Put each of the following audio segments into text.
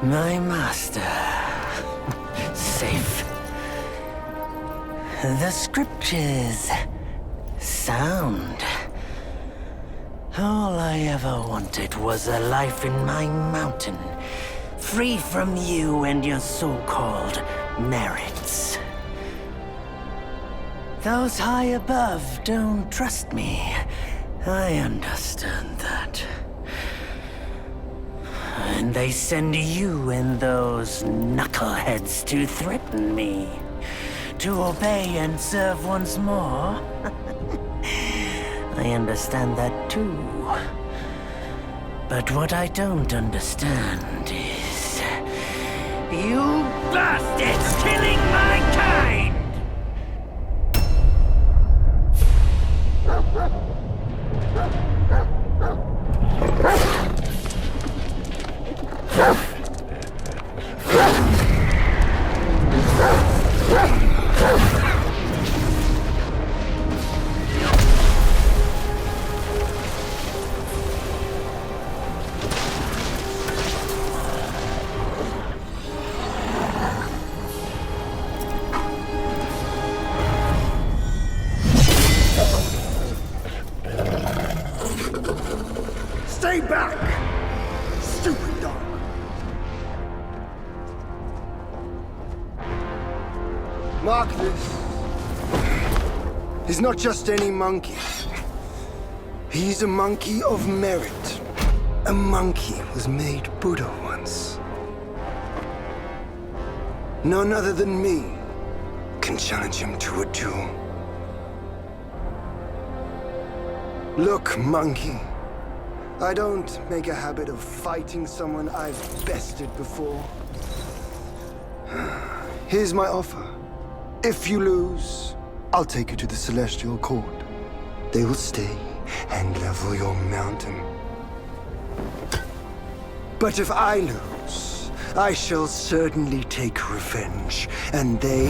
My master. Safe. The scriptures. Sound. All I ever wanted was a life in my mountain, free from you and your so-called merits. Those high above don't trust me. I understand that. And they send you and those knuckleheads to threaten me. To obey and serve once more. I understand that too. But what I don't understand is... you bastards killing my kind! Stay back! Stupid dog! Mark this. He's not just any monkey. He's a monkey of merit. A monkey was made Buddha once. None other than me can challenge him to a duel. Look, monkey. I don't make a habit of fighting someone I've bested before. Here's my offer. If you lose, I'll take you to the Celestial Court. They will stay and level your mountain. But if I lose, I shall certainly take revenge, and they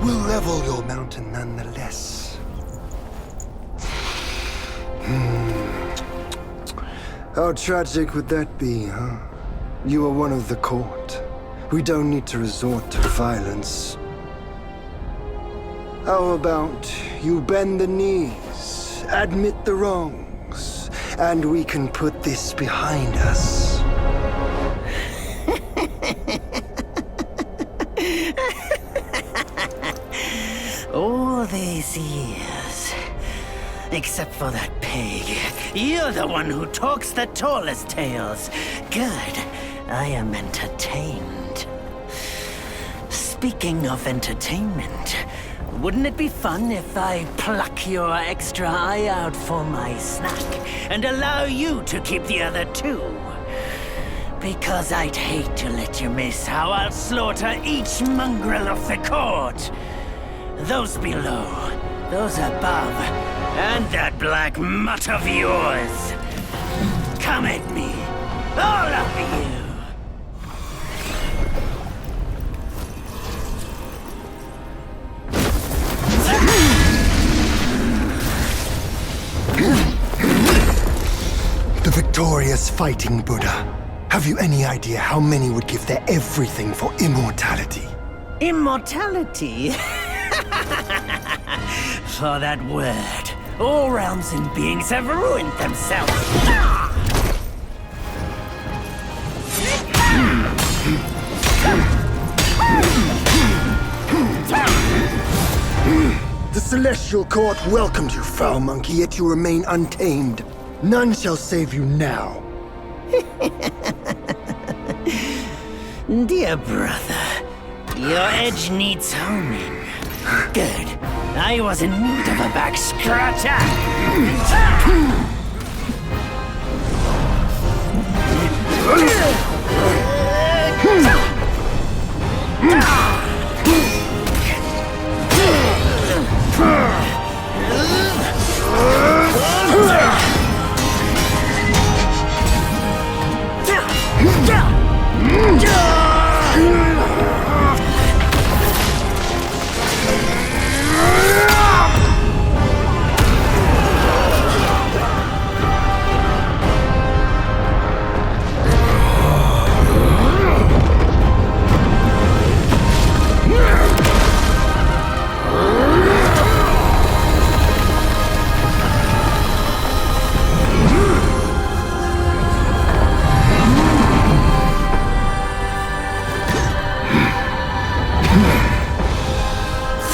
will level your mountain nonetheless. How tragic would that be, huh? You are one of the court. We don't need to resort to violence. How about you bend the knees, admit the wrongs, and we can put this behind us? All these years, except for that pig, you're the one who talks the tallest tales. Good, I am entertained. Speaking of entertainment, wouldn't it be fun if I pluck your extra eye out for my snack and allow you to keep the other two? Because I'd hate to let you miss how I'll slaughter each mongrel of the court. Those below, those above, and that black mutt of yours. Come at me, all of you. The victorious fighting Buddha. Have you any idea how many would give their everything for immortality? Immortality? For that word, all realms and beings have ruined themselves. The Celestial Court welcomed you, foul monkey, yet you remain untamed. None shall save you now. Dear brother, your edge needs honing. Good. I was in need of a back scratcher.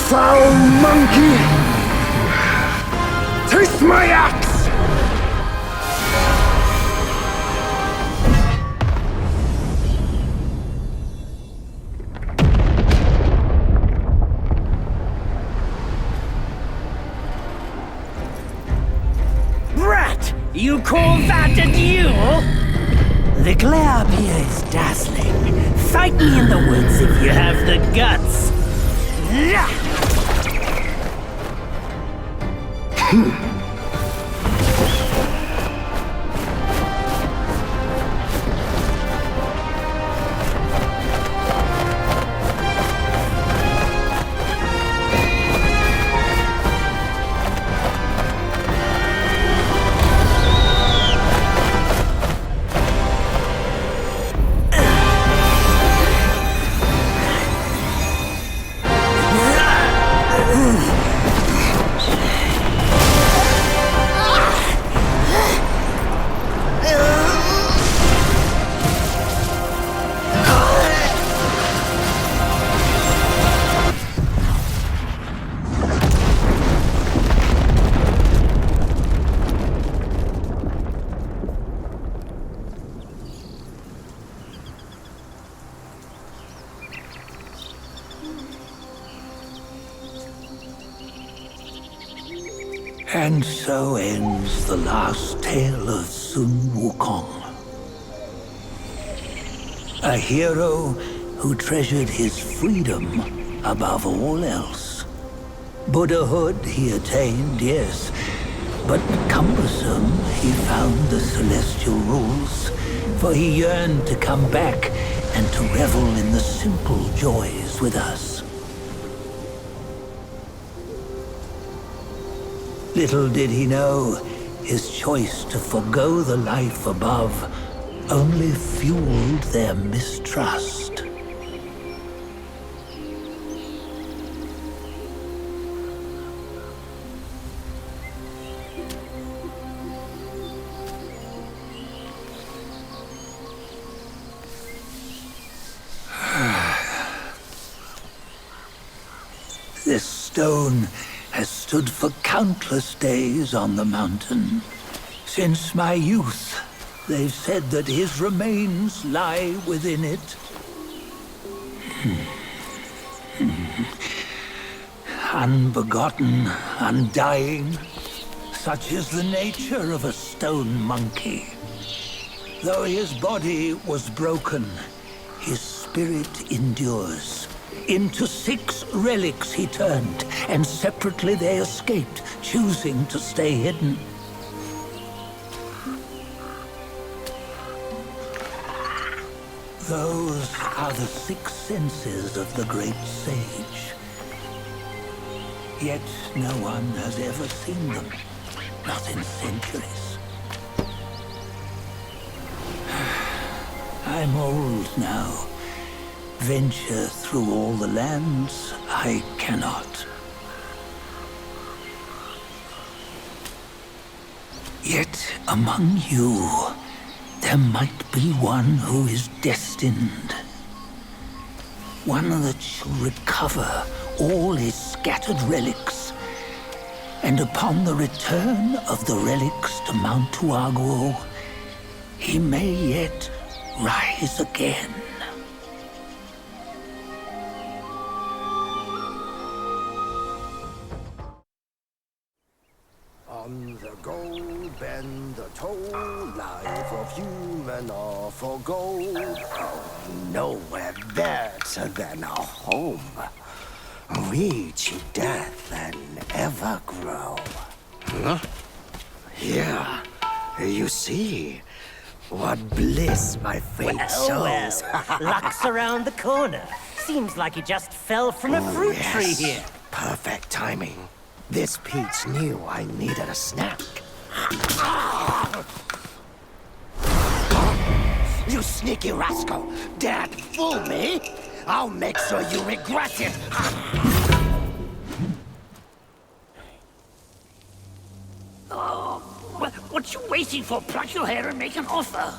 foul monkey! Taste my axe! Rat! You call that a duel? The glare up here is dazzling. Fight me in the woods if you have the guts. And so ends the last tale of WuKong. A hero who treasured his freedom above all else. Buddhahood he attained, yes, but cumbersome he found the celestial rules, for he yearned to come back and to revel in the simple joys with us. Little did he know, his choice to forgo the life above only fueled their mistrust. This stone has stood for countless days on the mountain. Since my youth, they've said that his remains lie within it. Unbegotten, undying, such is the nature of a stone monkey. Though his body was broken, his spirit endures. Into 6 relics he turned, and separately they escaped, choosing to stay hidden. Those are the 6 senses of the great sage. Yet no one has ever seen them, not in centuries. I'm old now. Venture through all the lands I cannot. Yet among you, there might be one who is destined. One that shall recover all his scattered relics. And upon the return of the relics to Mount Tuaguo, he may yet rise again. On the go, bend the toe, life of human are for gold. Oh, nowhere better than a home. Reach death and ever grow. Huh? Here, you see, what bliss my fate shows. Luck's around the corner. Seems like he just fell from a fruit tree here. Perfect timing. This peach knew I needed a snack. You sneaky rascal! Dare to fool me? I'll make sure you regret it! What you waiting for? Pluck your hair and make an offer.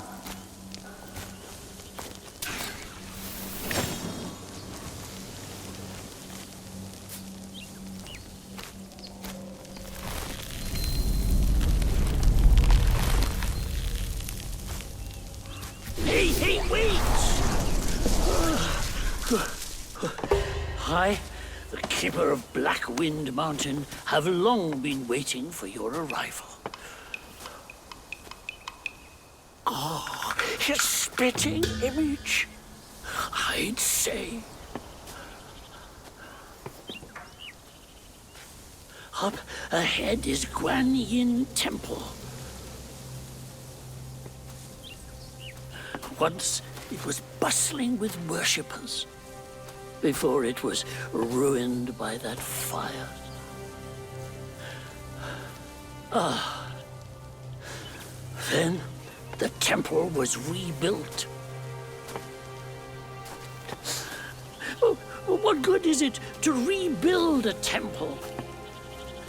wait! I, the keeper of Black Wind Mountain, have long been waiting for your arrival. Ah, his spitting image, I'd say. Up ahead is Guan Yin Temple. Once it was bustling with worshippers, before it was ruined by that fire. Then the temple was rebuilt. Oh, what good is it to rebuild a temple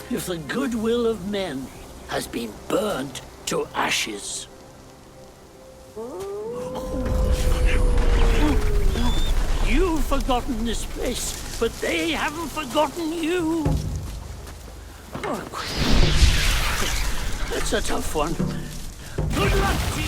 if the goodwill of men has been burnt to ashes? You've forgotten this place, but they haven't forgotten you. Oh, that's a tough one. Good luck to you.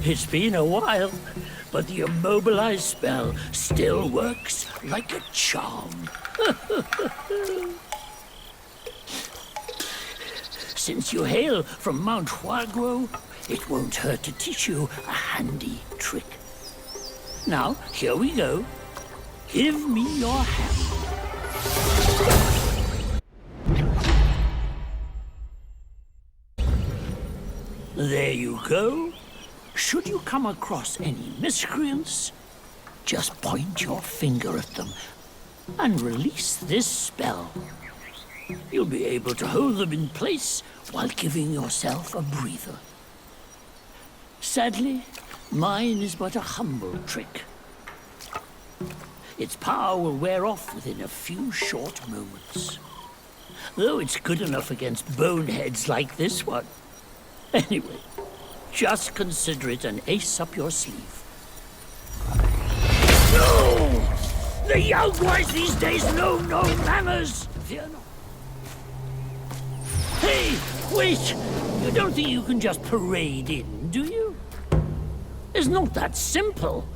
It's been a while, but the immobilized spell still works like a charm. Since you hail from Mount Huaguo, it won't hurt to teach you a handy trick. Now, here we go. Give me your hand. There you go. Should you come across any miscreants, just point your finger at them and release this spell. You'll be able to hold them in place while giving yourself a breather. Sadly, mine is but a humble trick. Its power will wear off within a few short moments, though it's good enough against boneheads like this one. Anyway, just consider it an ace up your sleeve. No! The young ones these days know no manners! Fear not. Hey, wait! You don't think you can just parade in, do you? It's not that simple.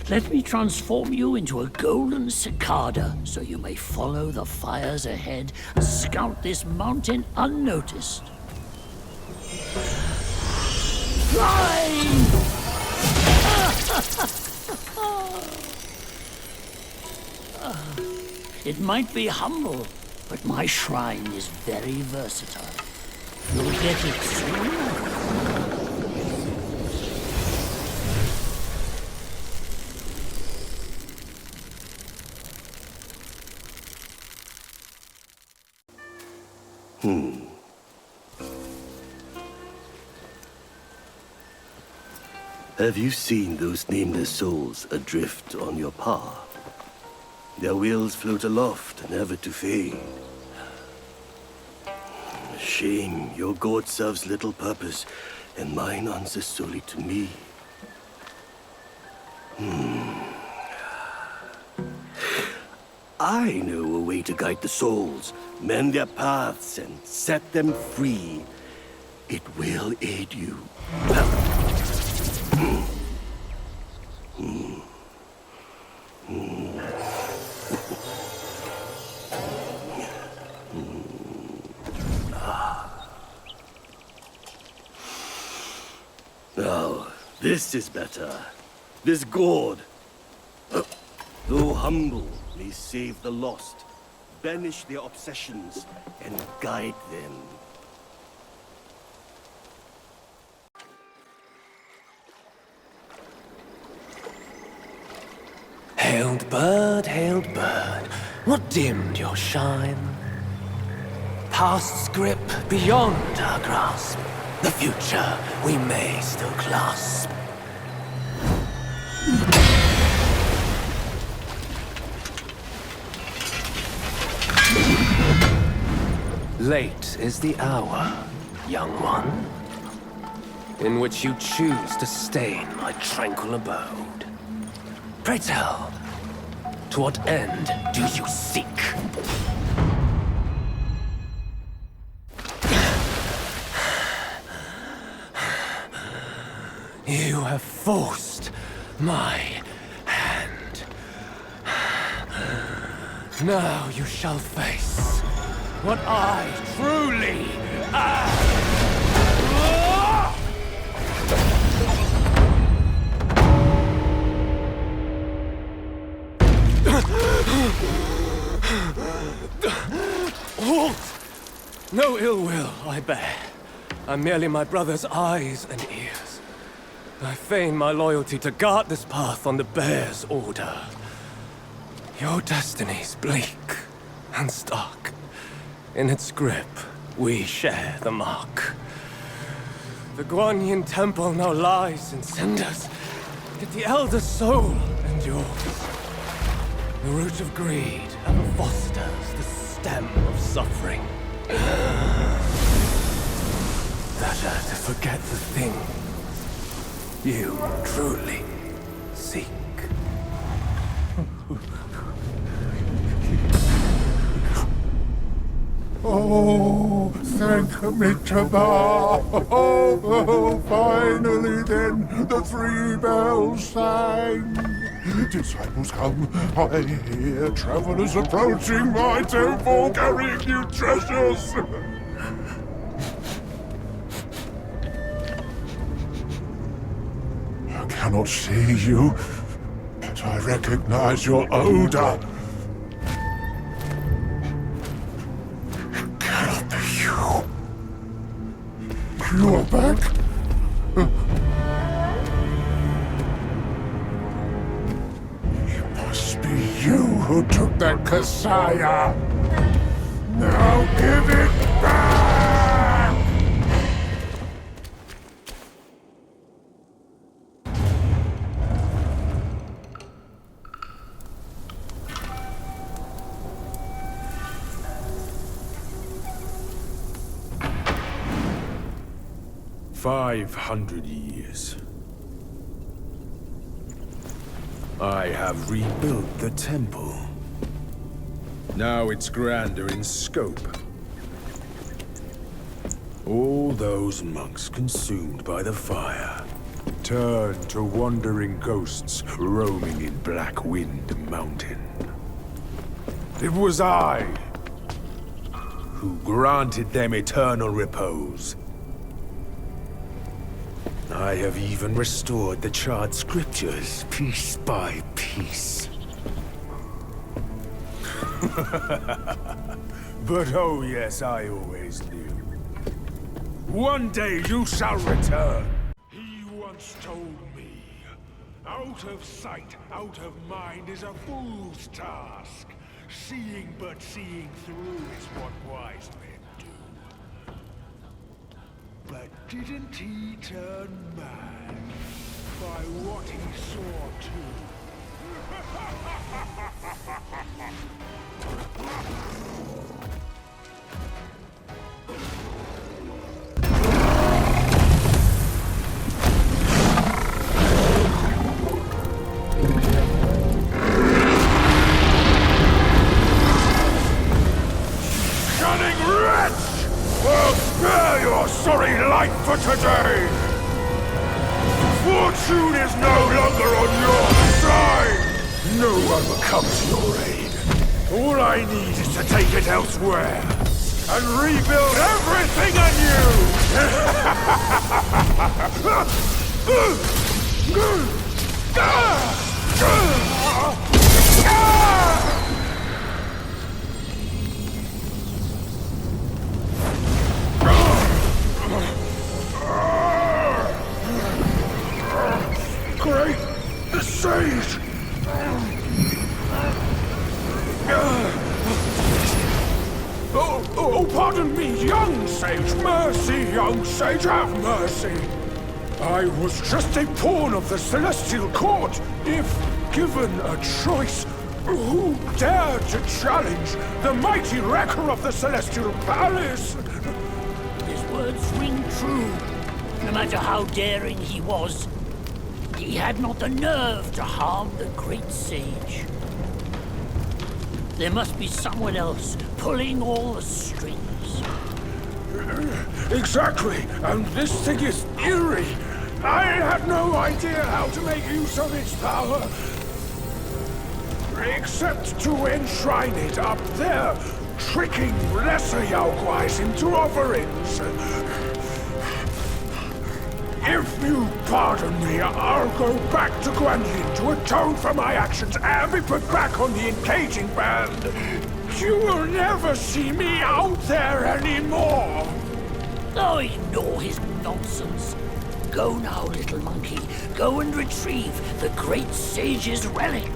Let me transform you into a golden cicada so you may follow the fires ahead and scout this mountain unnoticed. Fly! It might be humble, but my shrine is very versatile. You'll get it soon. Have you seen those nameless souls adrift on your path? Their wheels float aloft, never to fade. Shame, your god serves little purpose, and mine answers solely to me. I know a way to guide the souls, mend their paths, and set them free. It will aid you. Now, this is better. This gourd, though humble, may save the lost, banish their obsessions, and guide them. Hailed bird, what dimmed your shine? Past's grip beyond our grasp, the future we may still clasp. Late is the hour, young one, in which you choose to stain my tranquil abode. Pray tell, to what end do you seek? You have forced my hand. Now you shall face what I truly am. Halt! No ill will I bear. I'm merely my brother's eyes and ears. I feign my loyalty to guard this path on the bear's order. Your destiny's bleak and stark. In its grip, we share the mark. The Guanyin temple now lies in cinders, yet the elder soul endures. The root of greed ever fosters the stem of suffering. Better to forget the thing you truly seek. Oh, thank me to God. Oh, finally then, the 3 bells sang. Disciples come, I hear travelers approaching my temple carrying new treasures. I cannot see you, but I recognize your odor. It cannot be you. You're back? You who took that Kasaya! Now give it back! "500 years. I have rebuilt the temple. Now it's grander in scope. All those monks consumed by the fire turned to wandering ghosts roaming in Black Wind Mountain. It was I who granted them eternal repose. I have even restored the charred scriptures, piece by piece. But oh yes, I always knew. One day you shall return. He once told me, out of sight, out of mind is a fool's task. Seeing but seeing through is what wise men do. But didn't he turn mad by what he saw too? Cunning wretch! Well, spare your sorry light for today! Fortune is no longer on your side! No one will come to your aid. All I need is to take it elsewhere and rebuild everything anew! Great sage! Oh, pardon me, young sage. Mercy, young sage, have mercy. I was just a pawn of the celestial court. If given a choice, Who dared to challenge the mighty wrecker of the Celestial Palace? His words ring true. No matter how daring he was, he had not the nerve to harm the great sage. There must be someone else pulling all the strings. Exactly, and this thing is eerie. I have no idea how to make use of its power. Except to enshrine it up there, tricking lesser Yaoguais into offerings. If you pardon me, I'll go back to Guanyin to atone for my actions and be put back on the engaging band. You will never see me out there anymore. Oh, ignore his nonsense. Go now, little monkey. Go and retrieve the great sage's relic.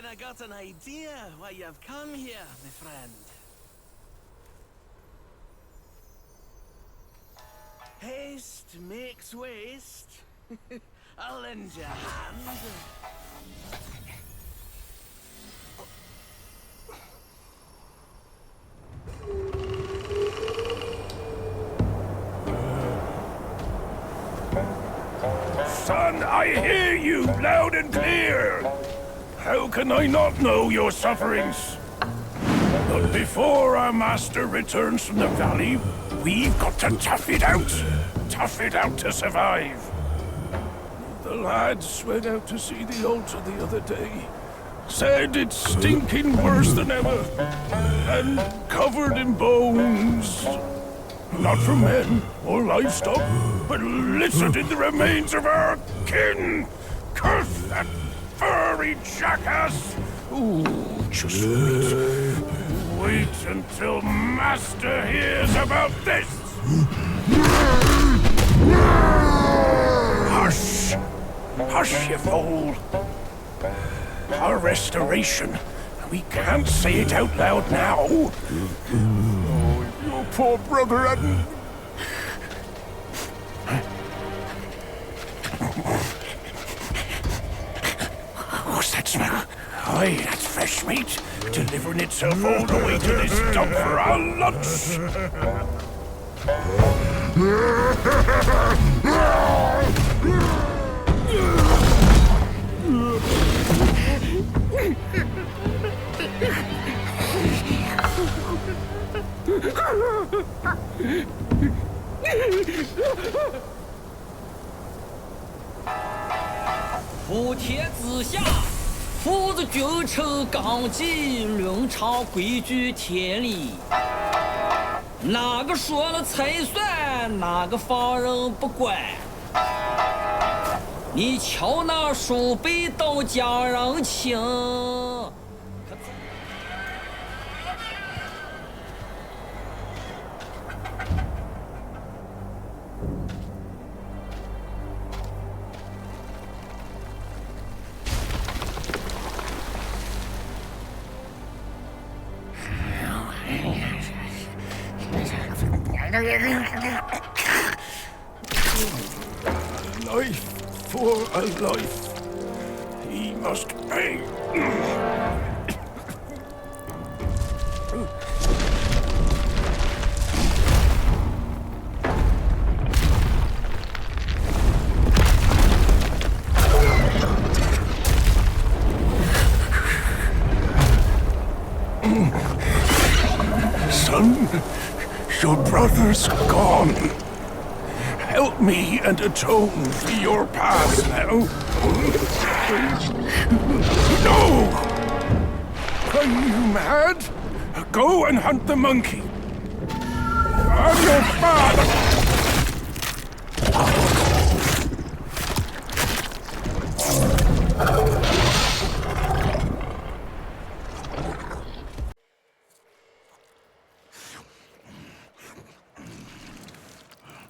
I got an idea why you've come here, my friend. Haste makes waste. I'll lend you a hand. Son, I hear you loud and clear. How can I not know your sufferings? But before our master returns from the valley, we've got to tough it out. Tough it out to survive. The lads went out to see the altar the other day. Said it's stinking worse than ever. And covered in bones. Not from men or livestock, but littered in the remains of our kin. Curse that furry jackass! Ooh, just wait. Wait until Master hears about this! Hush! Hush, you fool! Our restoration. We can't say it out loud now. Oh, your poor brother hadn't... What's that smell? Aye, that's fresh meat. Delivering itself all the way to this dump for our lunch.普天之下，父子君臣纲纪，伦常规矩天理。哪个说了才算，哪个放任不管？你瞧那鼠辈都讲人情。life for a life. He must pay. Son, your brother's gone. Help me and atone for your past now. No! Are you mad? Go and hunt the monkey. I'm your father!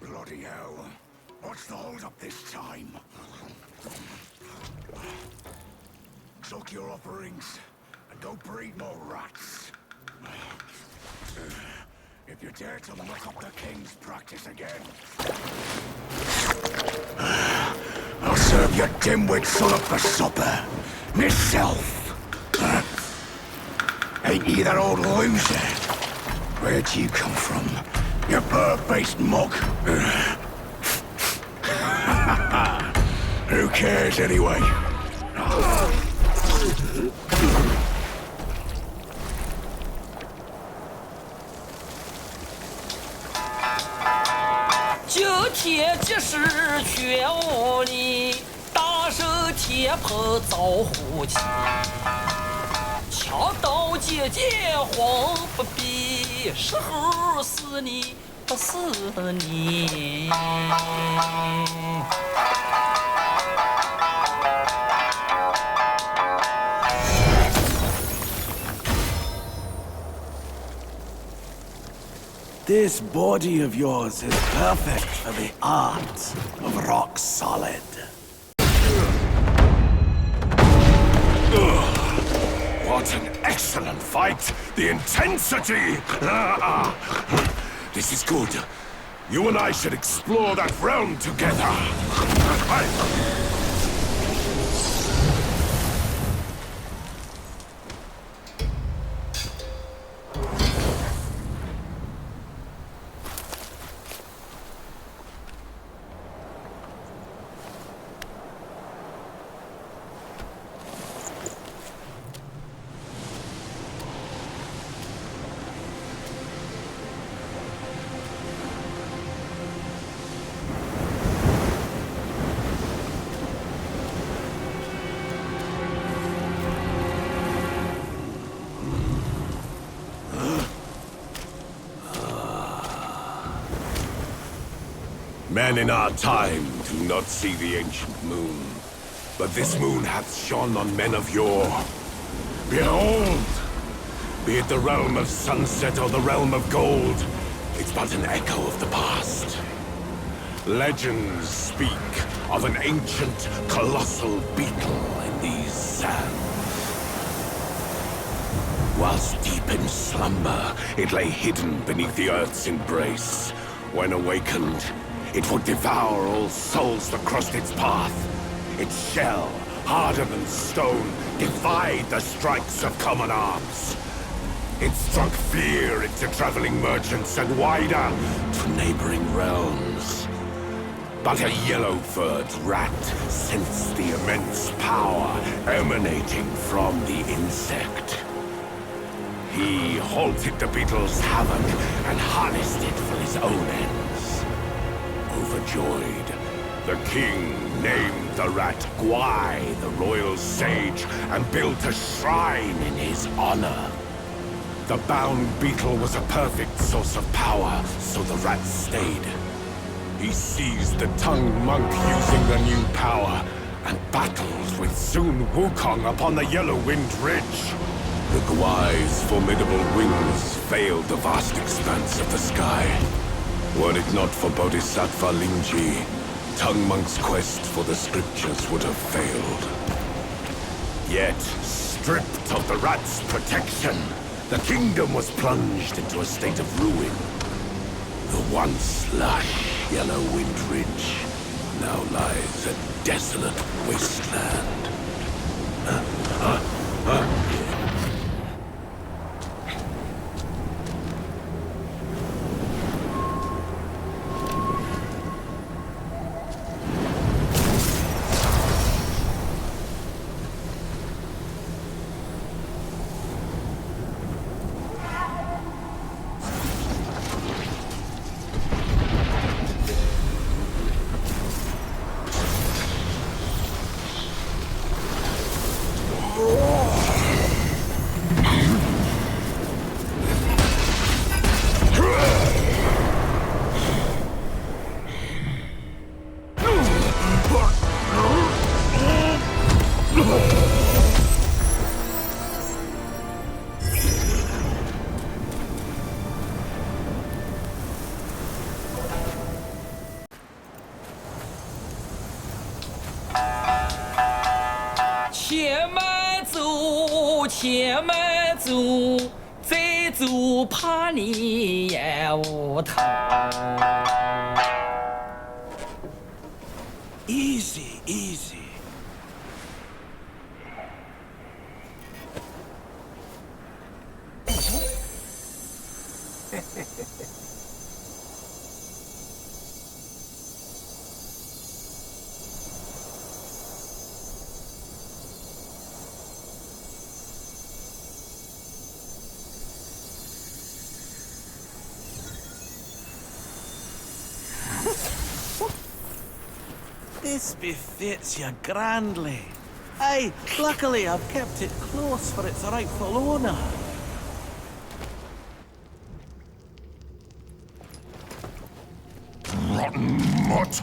Bloody hell. What's the hold up this time? Soak your offerings and go breed more rats. If you dare to muck up the king's practice again, I'll serve your dimwit son up for supper. Myself. Ain't you that old loser? Where'd you come from? You bird-faced mug. Who cares anyway? 九天即时全无力，大手天蓬遭虎欺。枪刀剑剑慌不必，时候死你不死你。 This body of yours is perfect for the art of rock solid. What an excellent fight! The intensity! This is good. You and I should explore that realm together. Men in our time do not see the ancient moon, but this moon hath shone on men of yore. Behold! Be it the realm of sunset or the realm of gold, it's but an echo of the past. Legends speak of an ancient, colossal beetle in these sands. Whilst deep in slumber, it lay hidden beneath the earth's embrace. When awakened, it would devour all souls that crossed its path. Its shell, harder than stone, defied the strikes of common arms. It struck fear into traveling merchants and wider to neighboring realms. But a yellow-furred rat sensed the immense power emanating from the insect. He halted the beetle's havoc and harnessed it for his own ends. Overjoyed, the king named the rat Gwai, the royal sage, and built a shrine in his honor. The bound beetle was a perfect source of power, so the rat stayed. He seized the tongue monk using the new power, and battled with soon WuKong upon the Yellow-Wind Ridge. The Gwai's formidable wings veiled the vast expanse of the sky. Were it not for Bodhisattva Lingji, Tongue Monk's quest for the scriptures would have failed. Yet, stripped of the rat's protection, the kingdom was plunged into a state of ruin. The once lush yellow wind ridge now lies a desolate wasteland.且慢走，再走怕你眼无头。Easy, easy. This befits you grandly. Aye, luckily I've kept it close for its rightful owner. Rotten mutt!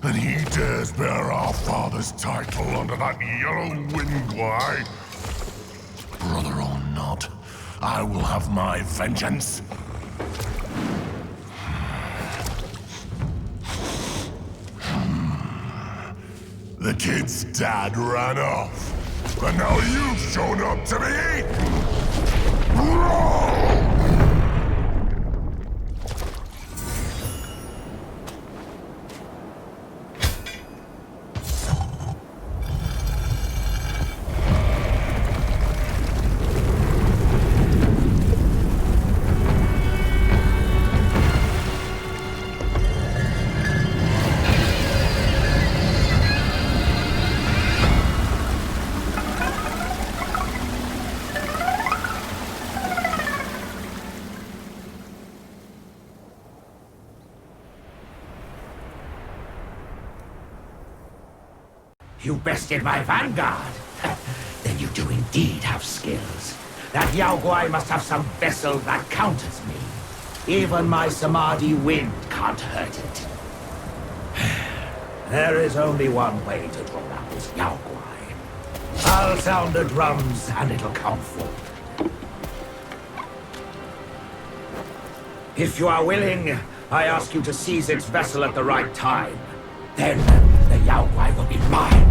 And he dares bear our father's title under that yellow wind glide? Brother or not, I will have my vengeance. The kid's dad ran off, but now you've shown up to be eaten! Roar! You bested my vanguard? Then you do indeed have skills. That Yao Guai must have some vessel that counters me. Even my Samadhi wind can't hurt it. There is only one way to draw out Yao Guai. I'll sound the drums and it'll come forward. If you are willing, I ask you to seize its vessel at the right time. Then the Yao Guai will be mine.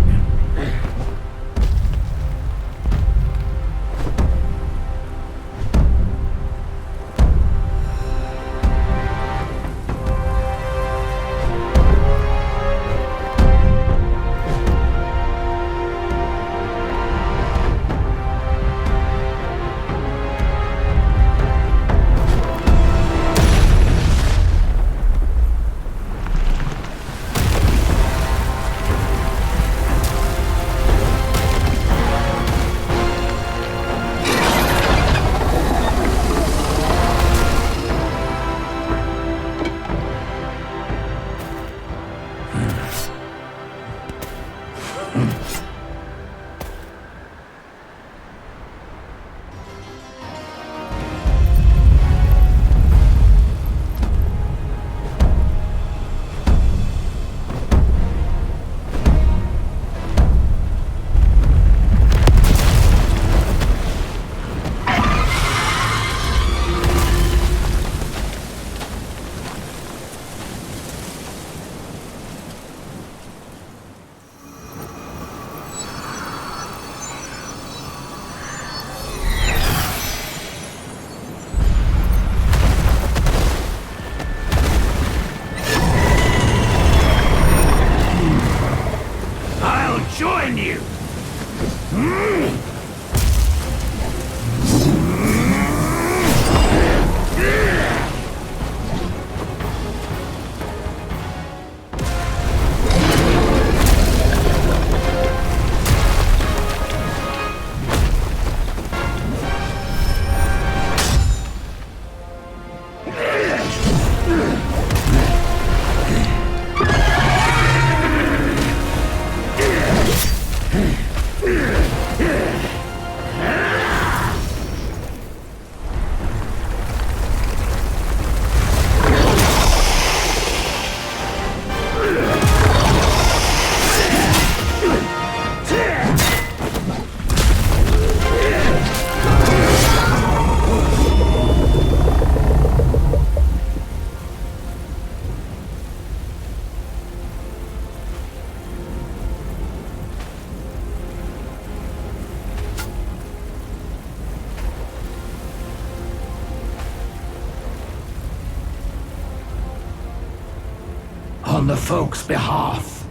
on the folk's behalf.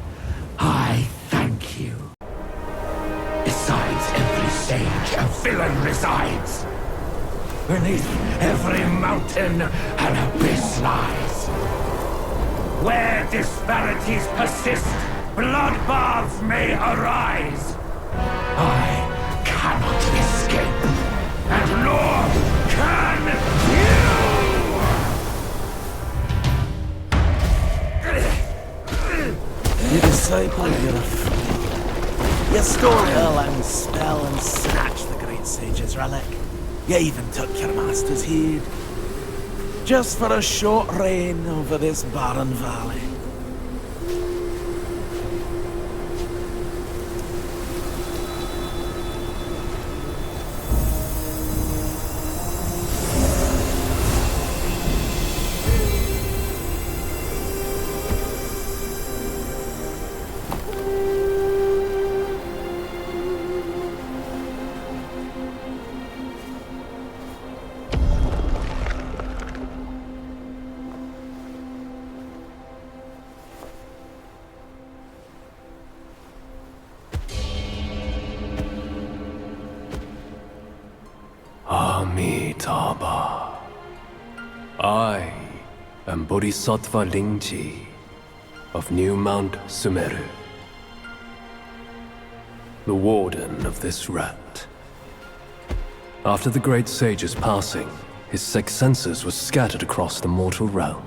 I thank you. Besides every sage, a villain resides. Beneath every mountain, an abyss lies. Where disparities persist, bloodbaths may arise. I cannot escape, and nor can You disciple, you're a fool. You stole Erlang's spell and snatched the great sage's relic. You even took your master's heed. Just for a short reign over this barren valley. Amitabha. I am Bodhisattva Lingji of New Mount Sumeru, the warden of this rat. After the great sage's passing, his sixth senses were scattered across the mortal realm.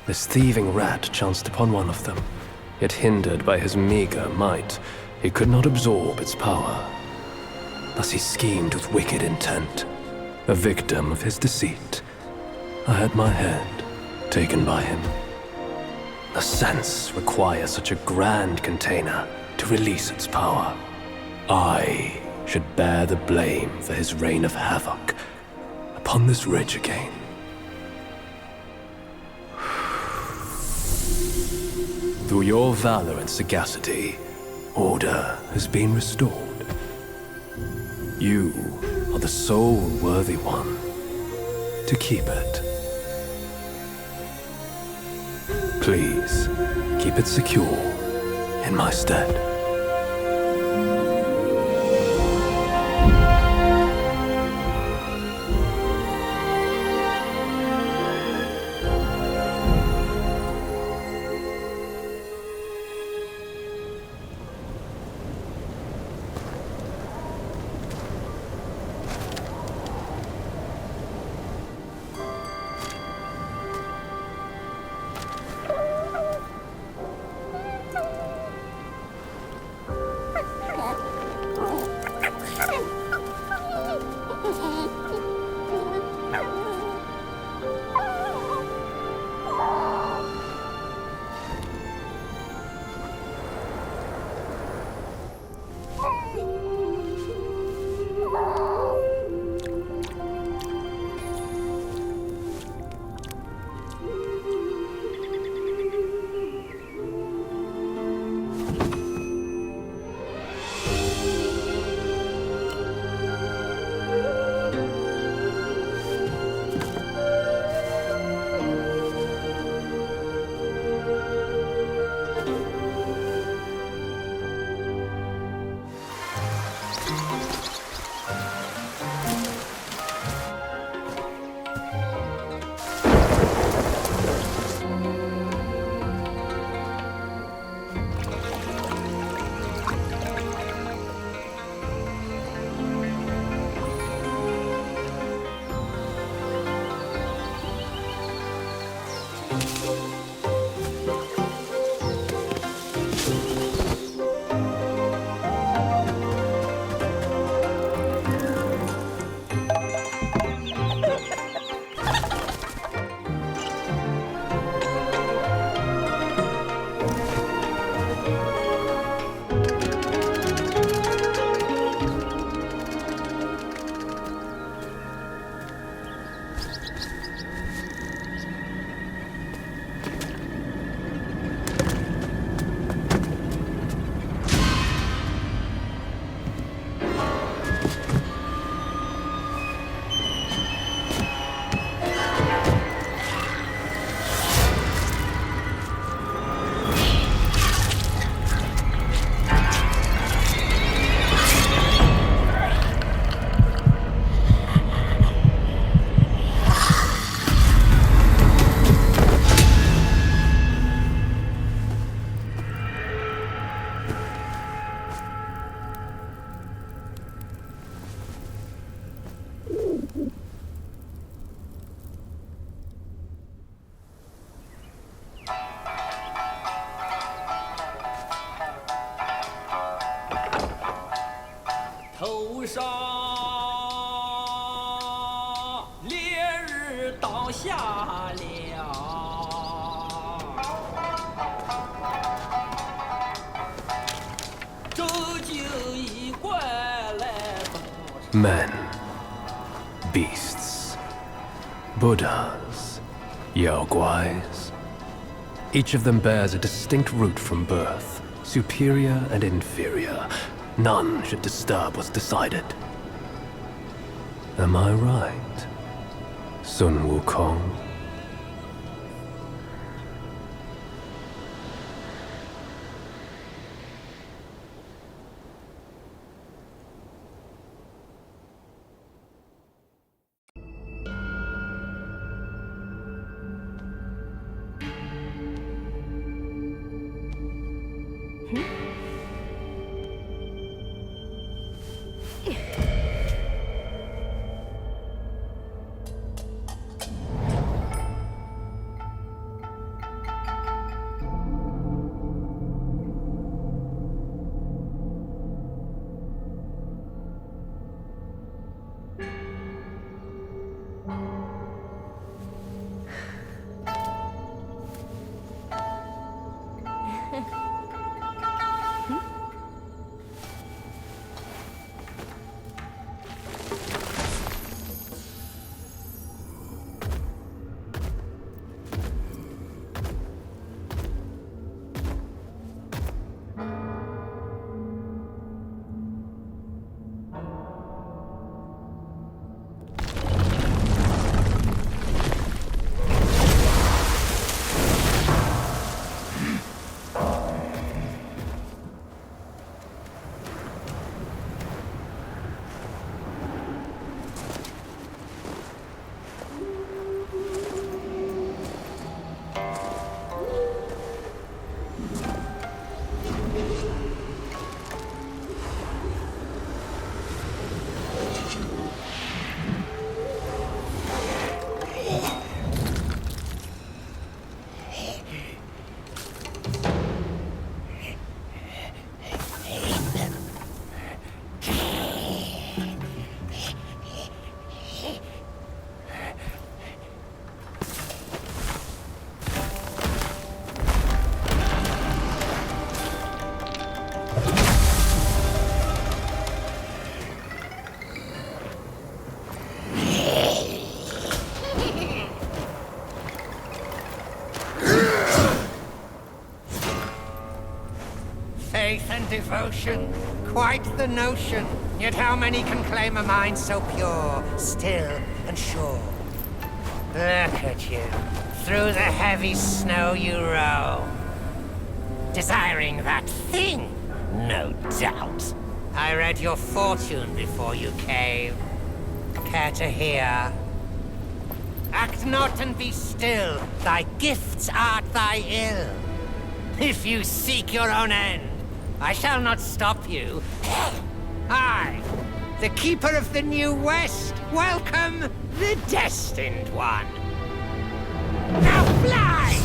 This thieving rat chanced upon one of them, yet hindered by his meager might, he could not absorb its power. Thus he schemed with wicked intent. A victim of his deceit, I had my head taken by him. The sense requires such a grand container to release its power. I should bear the blame for his reign of havoc upon this ridge again. Through your valor and sagacity, order has been restored. You are the sole worthy one to keep it. Please, keep it secure in my stead. 头上，烈日当下了，周九一过来东城。 Men, beasts, Buddhas, Yaoguais. Each of them bears a distinct root from birth, superior and inferior. None should disturb what's decided. Am I right, Sun Wukong? Faith and devotion, quite the notion. Yet how many can claim a mind so pure, still and sure? Look at you. Through the heavy snow you roam. Desiring that thing, no doubt. I read your fortune before you came. Care to hear? Act not and be still. Thy gifts art thy ill. If you seek your own end, I shall not stop you. I, the Keeper of the New West, welcome the Destined One. Now fly!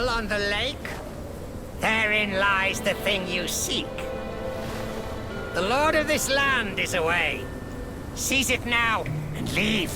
On the lake? Therein lies the thing you seek. The lord of this land is away. Seize it now and leave.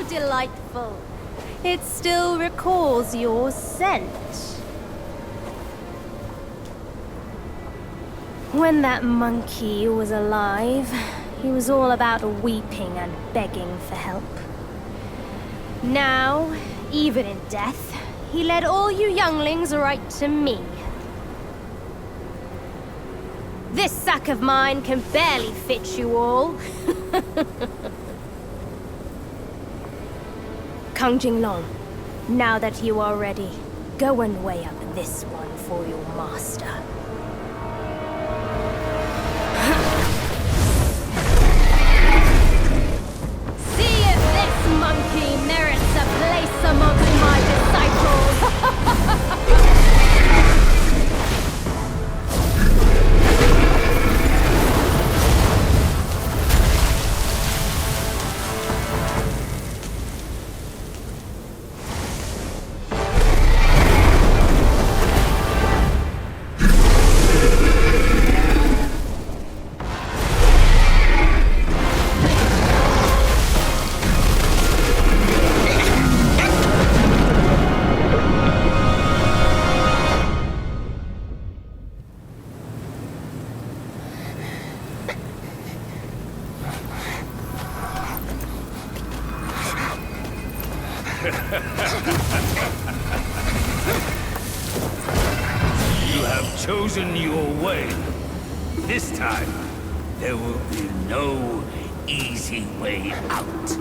delightful. It still recalls your scent. When that monkey was alive, he was all about weeping and begging for help. Now, even in death, he led all you younglings right to me. This sack of mine can barely fit you all. Kang Jinglong, now that you are ready, go and weigh up this one for your master. See if this monkey merits a place amongst my disciples! You have chosen your way. This time, there will be no easy way out.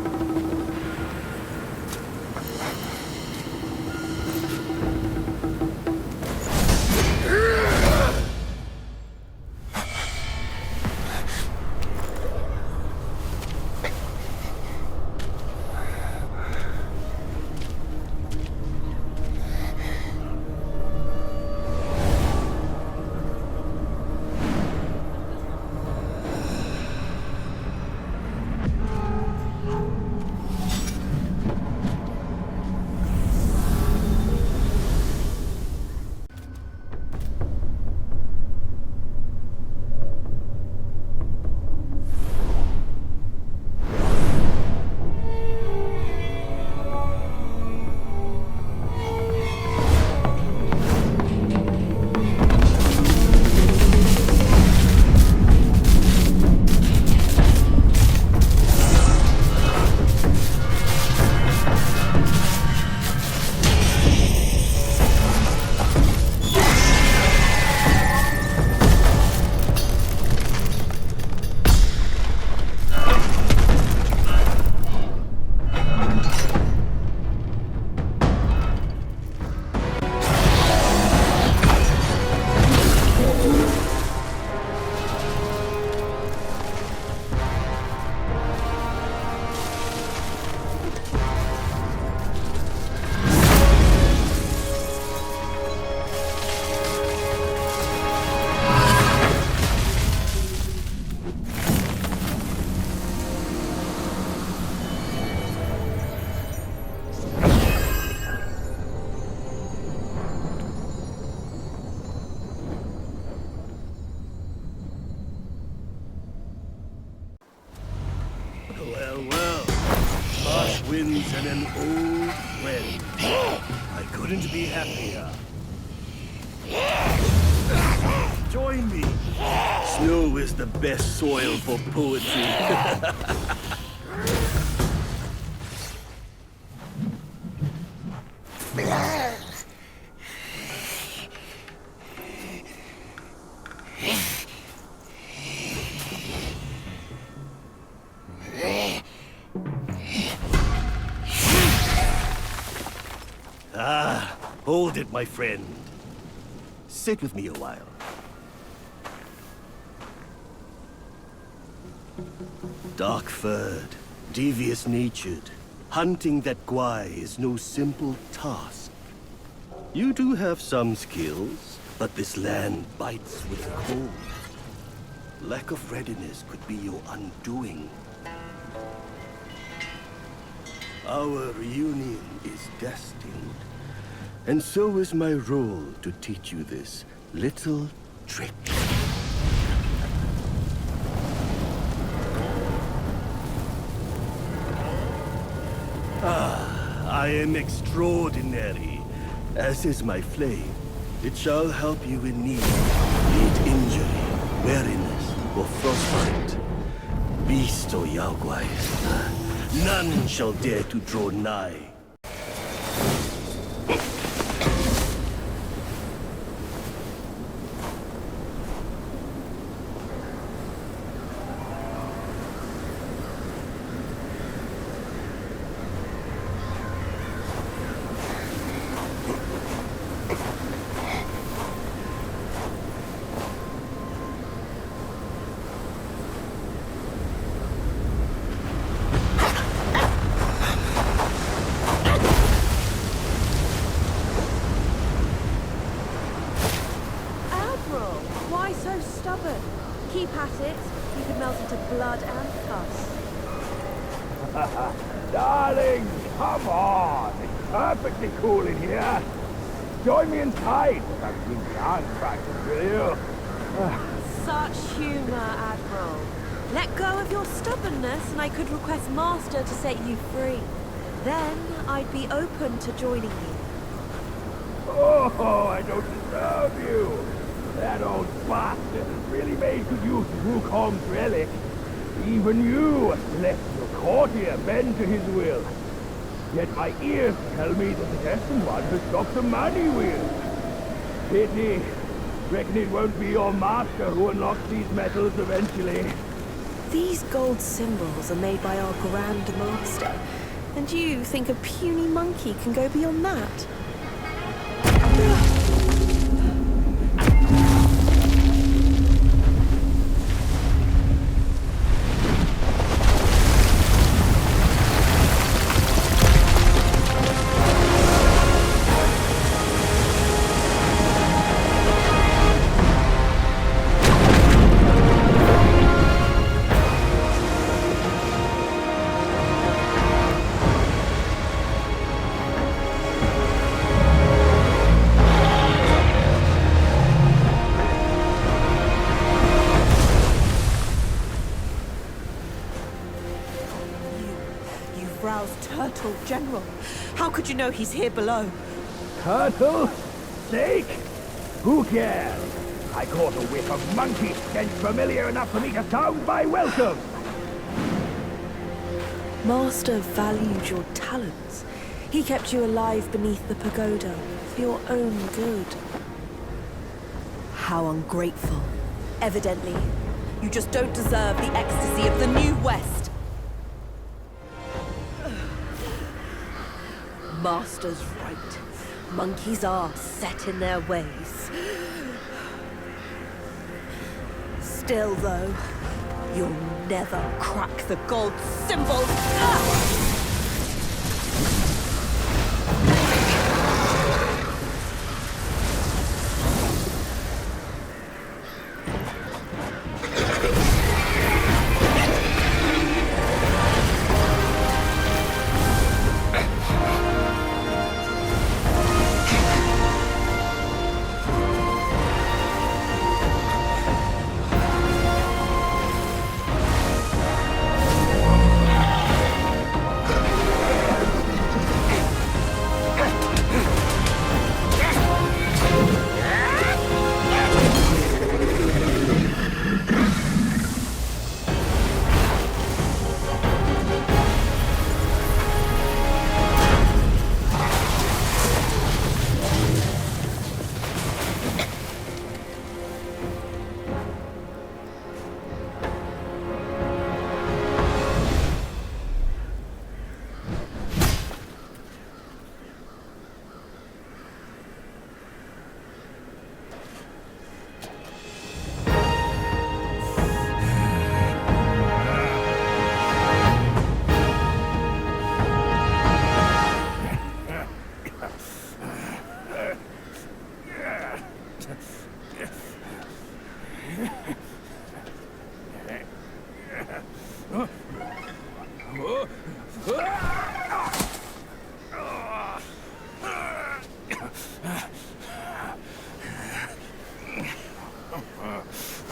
Well. Harsh winds and an old friend. I couldn't be happier. Join me. Snow is the best soil for poetry. Hold it, my friend. Sit with me a while. Dark-furred, devious-natured, hunting that Guai is no simple task. You do have some skills, but this land bites with the cold. Lack of readiness could be your undoing. Our reunion is destined. And so is my role to teach you this little trick. I am extraordinary, as is my flame. It shall help you in need, be it injury, weariness, or frostbite. Beast or Yao Guai, none shall dare to draw nigh. Why so stubborn? Keep at it. You could melt into blood and pus. Darling, come on. It's perfectly cool in here. Join me inside for some good dance practice, will you? Such humor, Admiral. Let go of your stubbornness and I could request Master to set you free. Then I'd be open to joining you. Oh, I don't deserve you. That old bastard has really made good use of WuKong's relic. Even you left your courtier bend to his will. Yet my ears tell me that the destined one has stopped the money wheel. Pity. Reckon it won't be your master who unlocks these metals eventually. These gold symbols are made by our Grand Master. And you think a puny monkey can go beyond that? Turtle General. How could you know he's here below? Turtle? Snake? Who cares? I caught a whiff of monkey stench familiar enough for me to sound my welcome. Master valued your talents. He kept you alive beneath the pagoda for your own good. How ungrateful. Evidently, you just don't deserve the ecstasy of the New West. Master's right. Monkeys are set in their ways. Still, though, you'll never crack the gold symbol.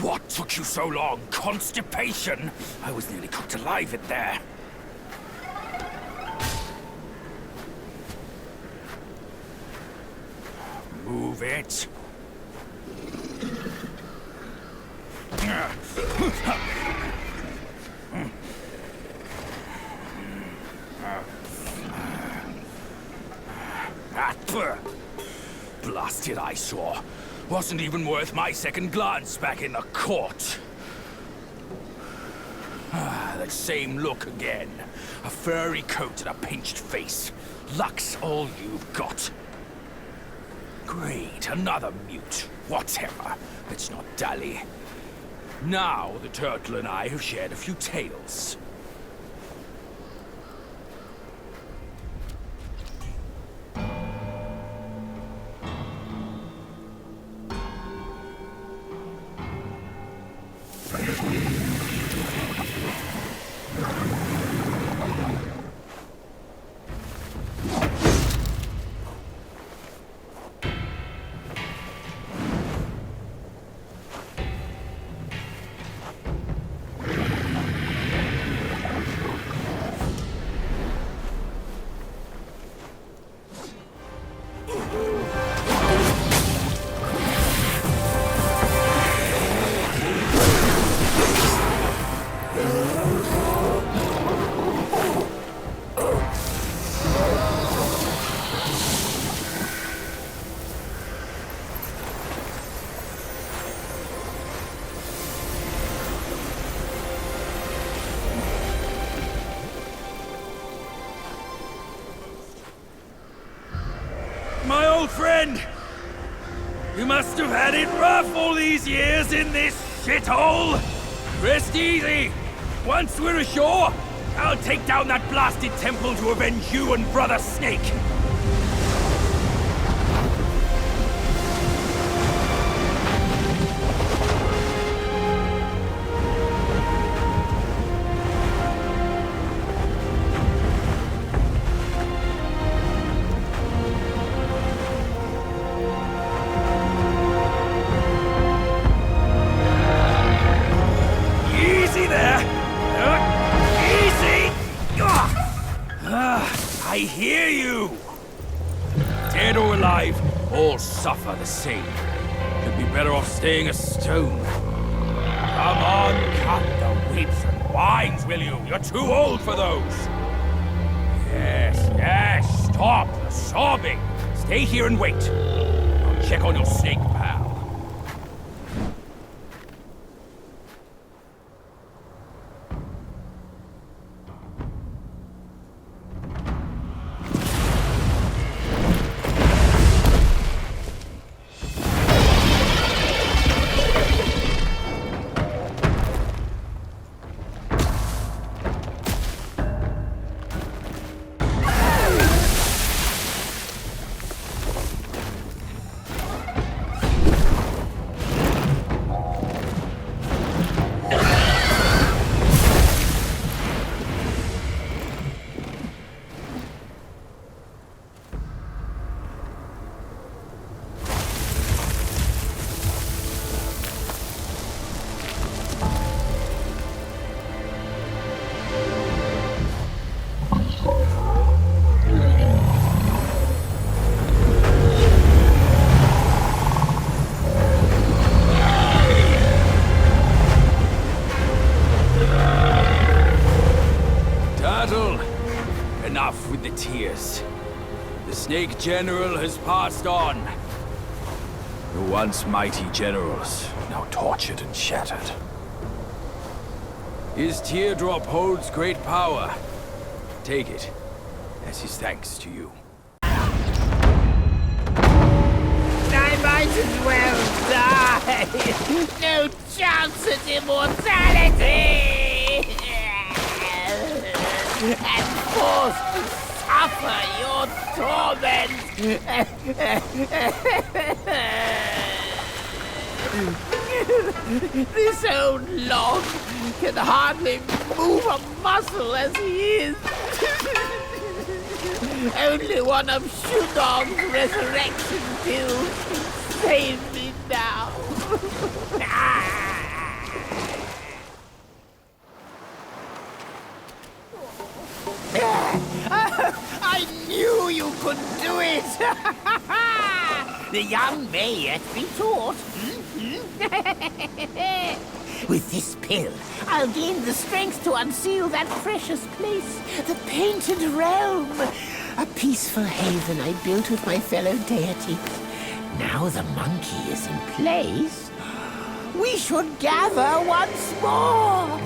What took you so long? Constipation? I was nearly cooked alive in there. prove it. That blasted eyesore wasn't even worth my second glance back in the court. That same look again. A furry coat and a pinched face. Luck's all you've got. Great, another mute. Whatever. Let's not dally. Now the turtle and I have shared a few tales. My old friend! You must have had it rough all these years in this shithole! Rest easy! Once we're ashore, I'll take down that blasted temple to avenge you and Brother Snake! I hear you! Dead or alive, all suffer the same. You'd be better off staying a stone. Come on, cut the whips and wines, will you? You're too old for those! Yes, stop the sobbing! Stay here and wait. I'll check on your snake, pal. Enough with the tears. The Snake General has passed on. The once mighty generals, now tortured and shattered. His teardrop holds great power. Take it, as his thanks to you. I might as well die! No chance at immortality! And forced to suffer your torment! This old log can hardly move a muscle as he is. Only one of Shudong's resurrection pills can save me now. I knew you could do it! The young may yet be taught. With this pill, I'll gain the strength to unseal that precious place, the Painted Realm. A peaceful haven I built with my fellow deities. Now the monkey is in place, we should gather once more.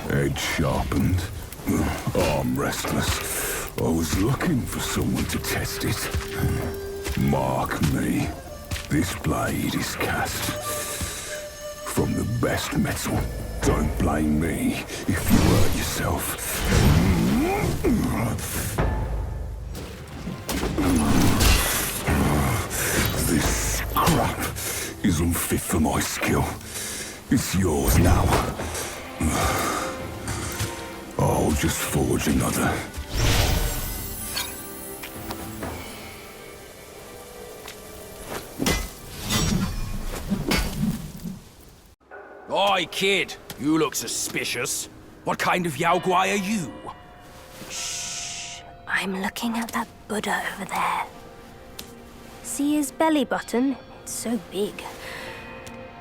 Edge sharpened. Arm restless. I was looking for someone to test it. Mark me. This blade is cast from the best metal. Don't blame me if you hurt yourself. This scrap is unfit for my skill. It's yours now. I'll just forge another. Oi, kid. You look suspicious. What kind of Yao Guai are you? Shh. I'm looking at that Buddha over there. See his belly button? It's so big.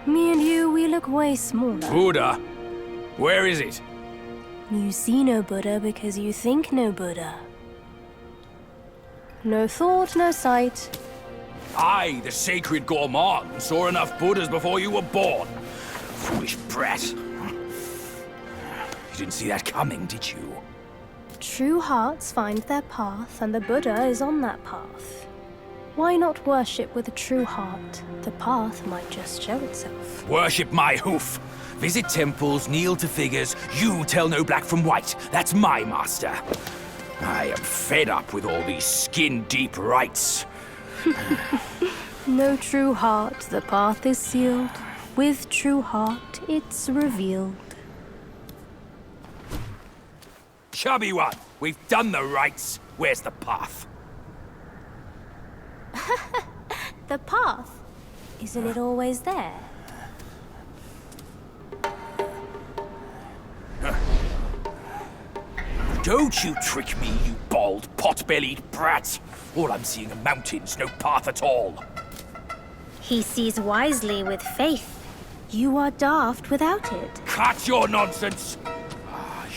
Me and you, we look way smaller. Buddha? Where is it? You see no Buddha because you think no Buddha. No thought, no sight. I, the sacred gourmand, saw enough Buddhas before you were born. Foolish brat. You didn't see that coming, did you? True hearts find their path, and the Buddha is on that path. Why not worship with a true heart? The path might just show itself. Worship my hoof. Visit temples, kneel to figures. You tell no black from white. That's my master. I am fed up with all these skin-deep rites. No true heart, the path is sealed. With true heart, it's revealed. Chubby one, we've done the rites. Where's the path? The path? Isn't it always there? Don't you trick me, you bald, pot-bellied brat. All I'm seeing are mountains, no path at all. He sees wisely with faith. You are daft without it. Cut your nonsense!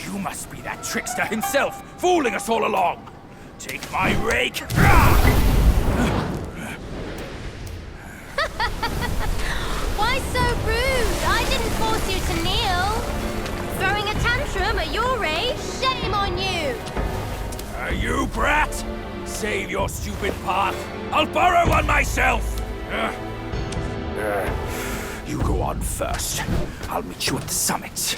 You must be that trickster himself, fooling us all along. Take my rake. Why so rude? I didn't force you to kneel. Throwing a tantrum at your age? Shame on you! You brat! Save your stupid path. I'll borrow one myself! You go on first. I'll meet you at the summit.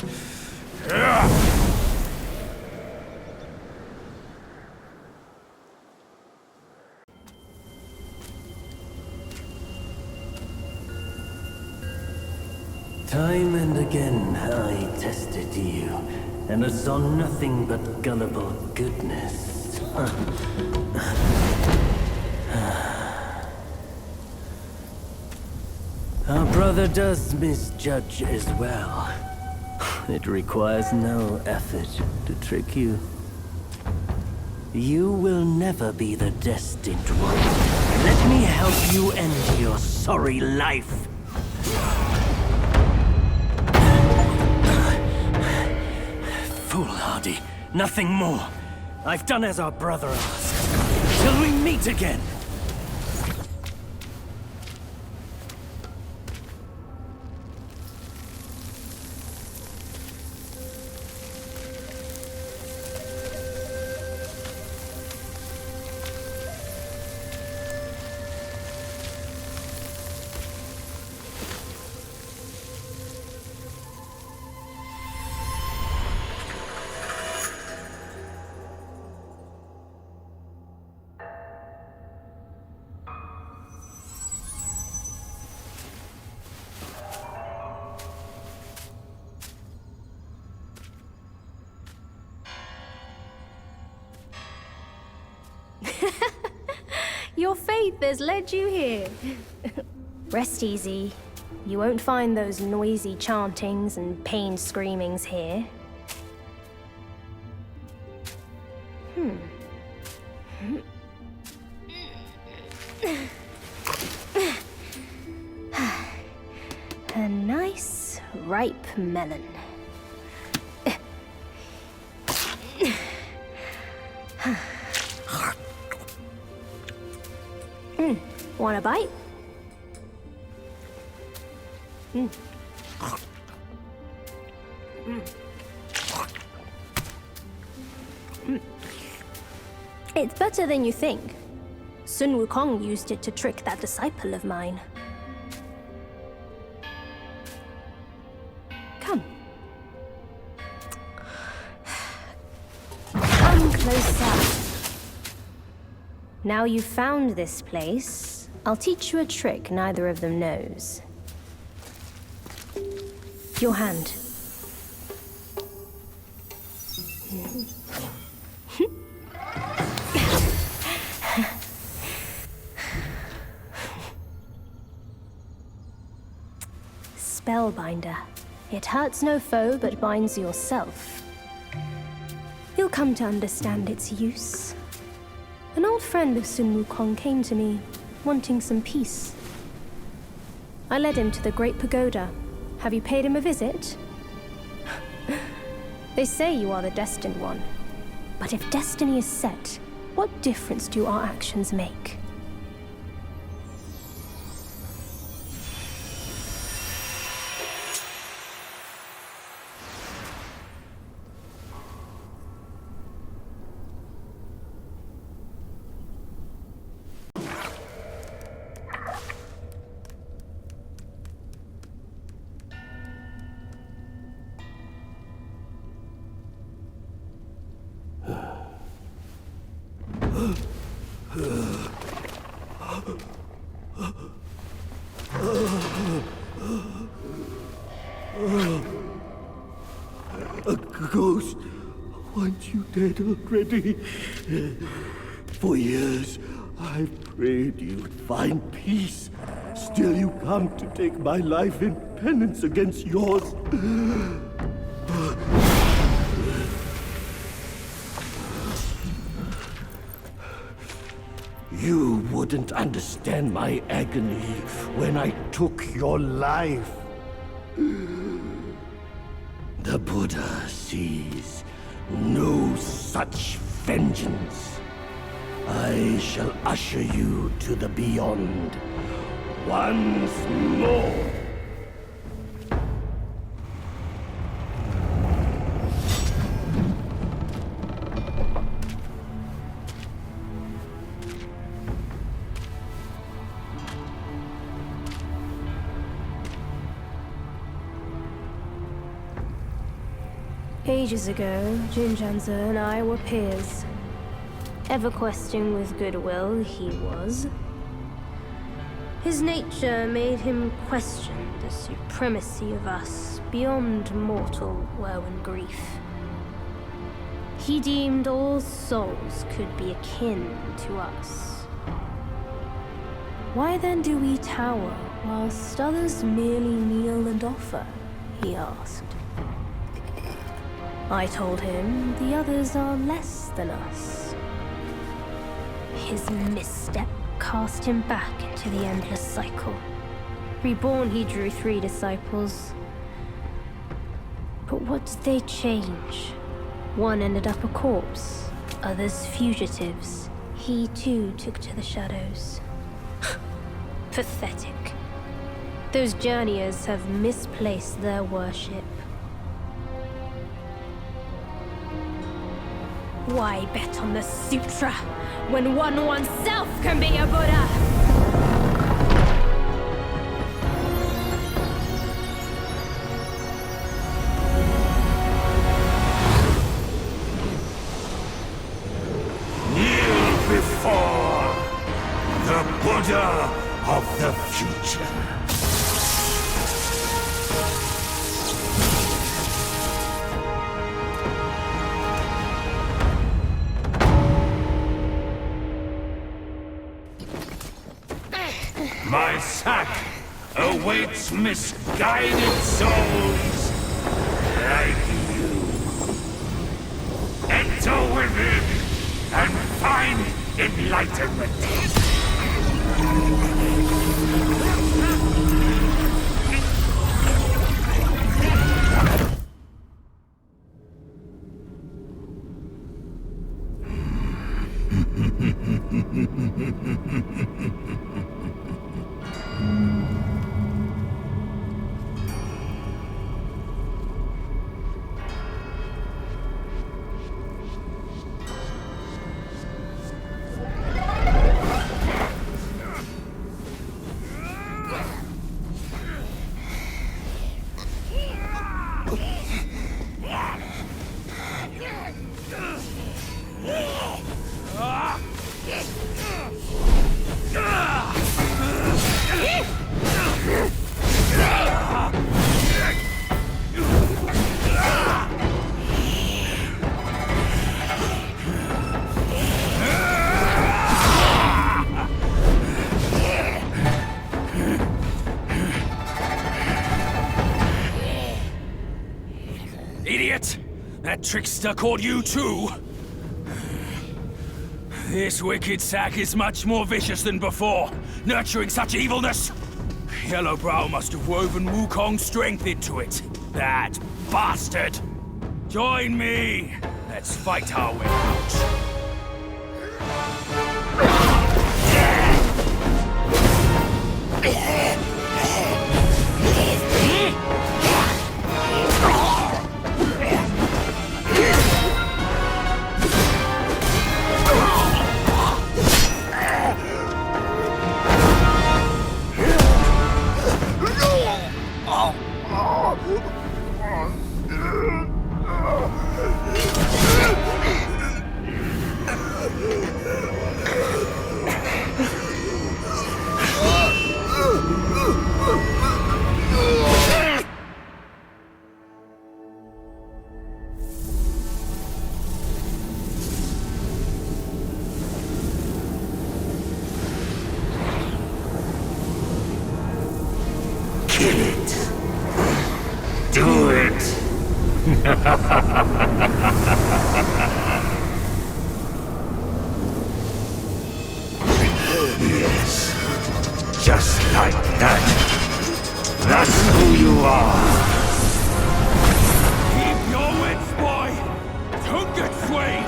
Time and again I tested you, and I saw nothing but gullible goodness. Our brother does misjudge as well. It requires no effort to trick you. You will never be the destined one. Let me help you end your sorry life. Foolhardy. Nothing more. I've done as our brother asked. Till we meet again. Your faith has led you here. Rest easy. You won't find those noisy chantings and pain screamings here. A nice, ripe melon. Want a bite? It's better than you think. Sun Wukong used it to trick that disciple of mine. Come. Come closer. Now you've found this place, I'll teach you a trick neither of them knows. Your hand. Spellbinder. It hurts no foe, but binds yourself. You'll come to understand its use. An old friend of Sun Wukong came to me, wanting some peace. I led him to the Great Pagoda. Have you paid him a visit? They say you are the destined one. But if destiny is set, what difference do our actions make? A ghost wants you dead already. For years, I've prayed you'd find peace. Still you come to take my life in penance against yours. You wouldn't understand my agony when I took your life. The Buddha sees no such vengeance. I shall usher you to the beyond once more. Ages ago, Jinzhanzi and I were peers. Ever questing with goodwill, he was. His nature made him question the supremacy of us beyond mortal woe and grief. He deemed all souls could be akin to us. Why then do we tower whilst others merely kneel and offer? He asked. I told him the others are less than us. His misstep cast him back into the endless cycle. Reborn, he drew 3 disciples. But what did they change? One ended up a corpse, others fugitives. He too took to the shadows. Pathetic. Those journeyers have misplaced their worship. Why bet on the sutra when one oneself can be a Buddha? Kneel before the Buddha of the future. My sack awaits misguided souls like you. Enter within and find enlightenment. Idiot! That trickster caught you too! This wicked sack is much more vicious than before, nurturing such evilness! Yellowbrow must have woven WuKong's strength into it. That bastard! Join me! Let's fight our way out. Do it! Yes, just like that. That's who you are. Keep your wits, boy! Don't get swayed!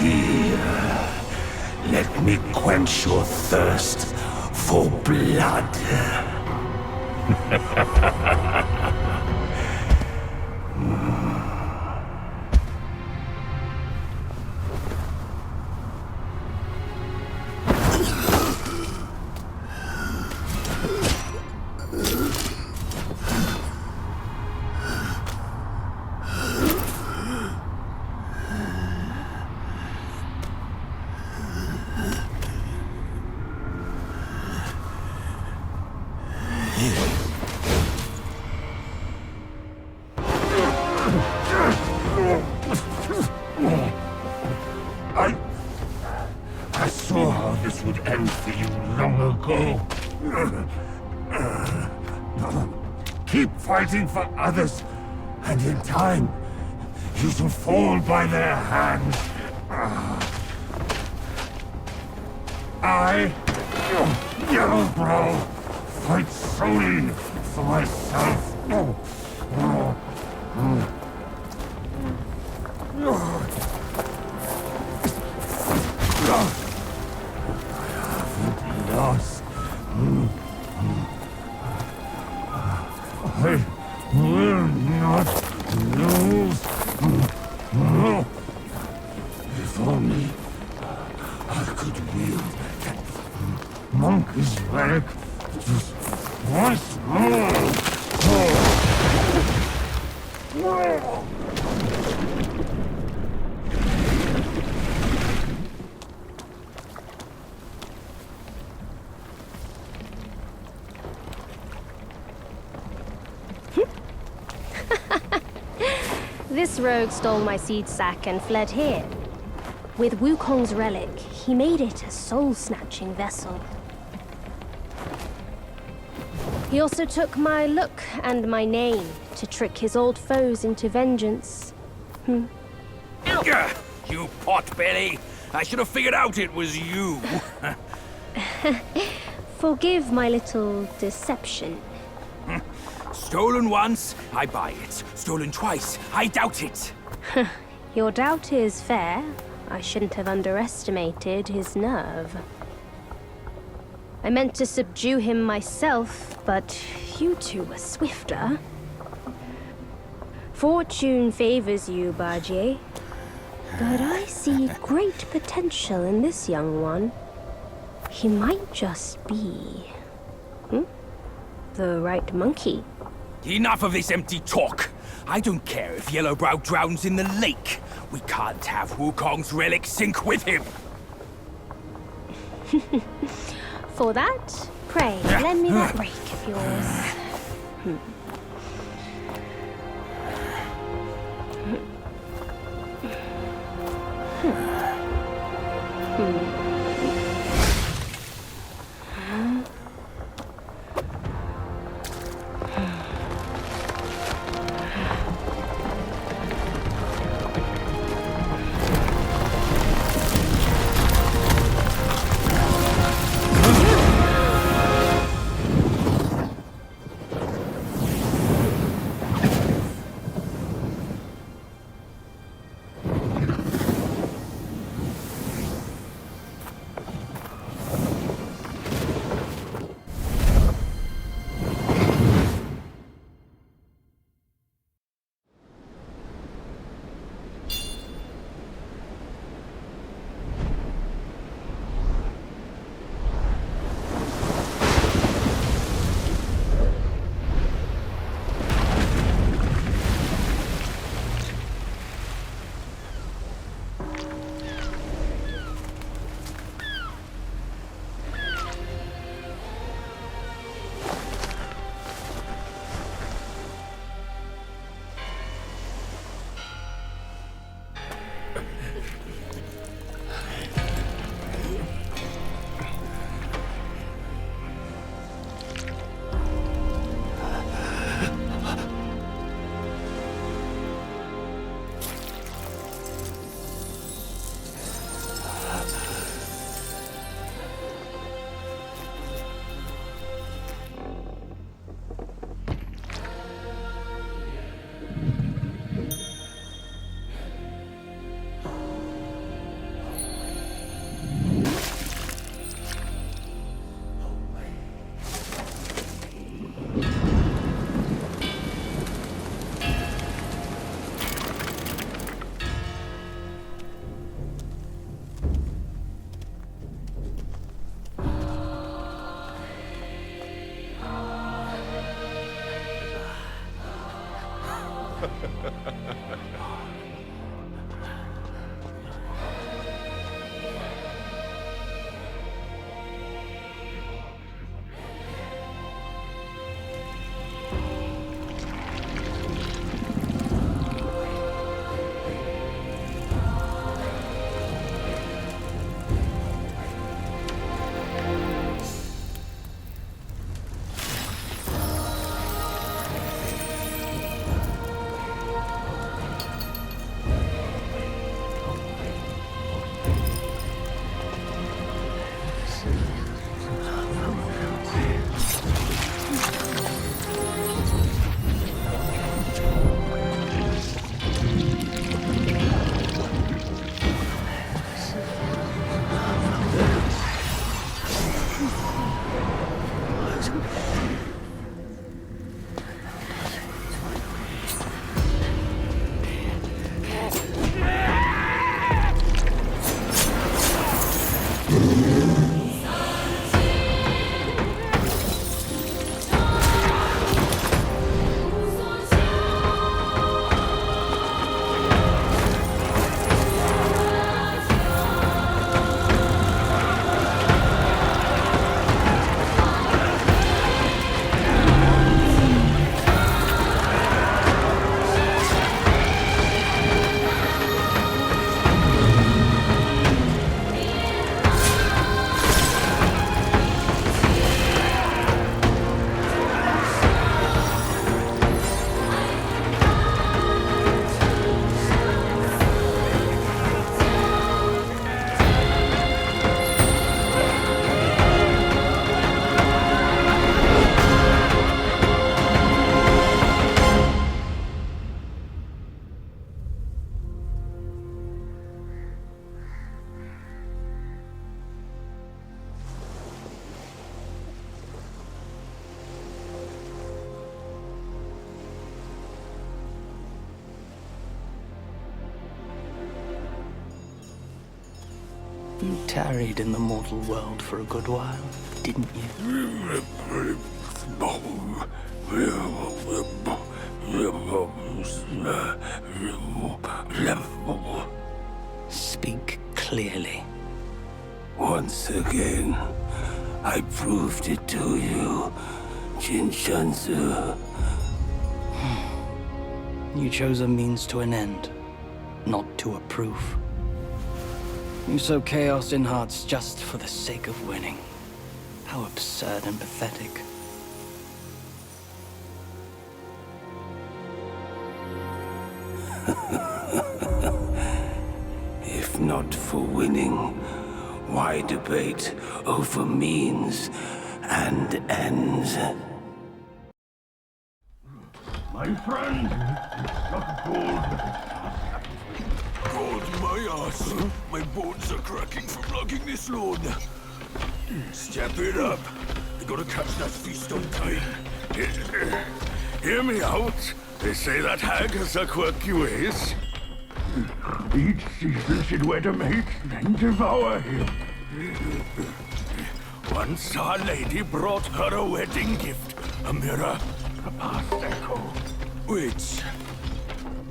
Here, let me quench your thirst for blood. I saw how this would end for you long ago. Keep fighting for others, and in time, you shall fall by their hands. I, Yellowbrow, fight solely for myself. Lost. I will not lose. If only I could wield that monkey's relic just once more. rogue stole my seed sack and fled here. With WuKong's relic, he made it a soul-snatching vessel. He also took my look and my name to trick his old foes into vengeance. Gah! You potbelly! I should have figured out it was you. Forgive my little deception. Stolen once, I buy it. Stolen twice, I doubt it. Your doubt is fair. I shouldn't have underestimated his nerve. I meant to subdue him myself, but you two were swifter. Fortune favors you, Bajie. But I see great potential in this young one. He might just be... the right monkey. Enough of this empty talk. I don't care if Yellowbrow drowns in the lake. We can't have WuKong's relic sink with him. For that, pray, lend me that rake of yours. You tarried in the mortal world for a good while, didn't you? Speak clearly. Once again, I proved it to you, Jinshanzu. You chose a means to an end, not to a proof. You sow chaos in hearts just for the sake of winning. How absurd and pathetic. If not for winning, why debate over means and ends? My friend, not gold. God, my ass! My bones are cracking from lugging this load. Step it up. I gotta catch that feast on time. Hear me out. They say that hag has her quirky ways. Each season she'd wed a mate, then devour him. Once our lady brought her a wedding gift, a mirror, a past echo. Which?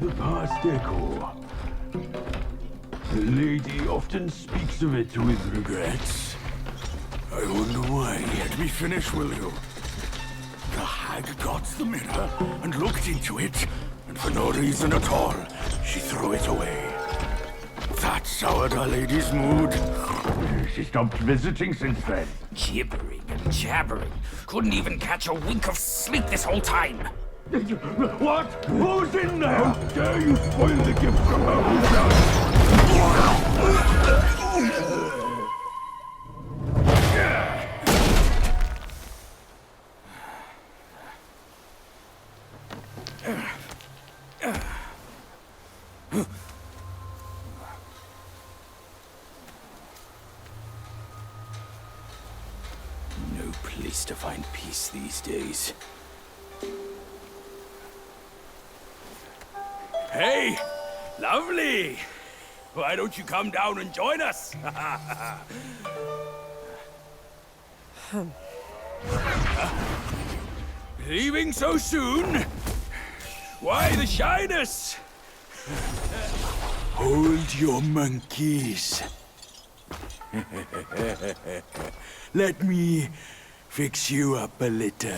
The past echo. The lady often speaks of it with regrets. I wonder why. Let me finish, will you? The hag got the mirror and looked into it, and for no reason at all, she threw it away. That soured our lady's mood. She stopped visiting since then. Gibbering and jabbering. Couldn't even catch a wink of sleep this whole time. What? Who's in there? How dare you spoil the gift from her who does? No place to find peace these days. Hey! Lovely! Why don't you come down and join us? Leaving so soon? Why the shyness? Hold your monkeys. Let me fix you up a little.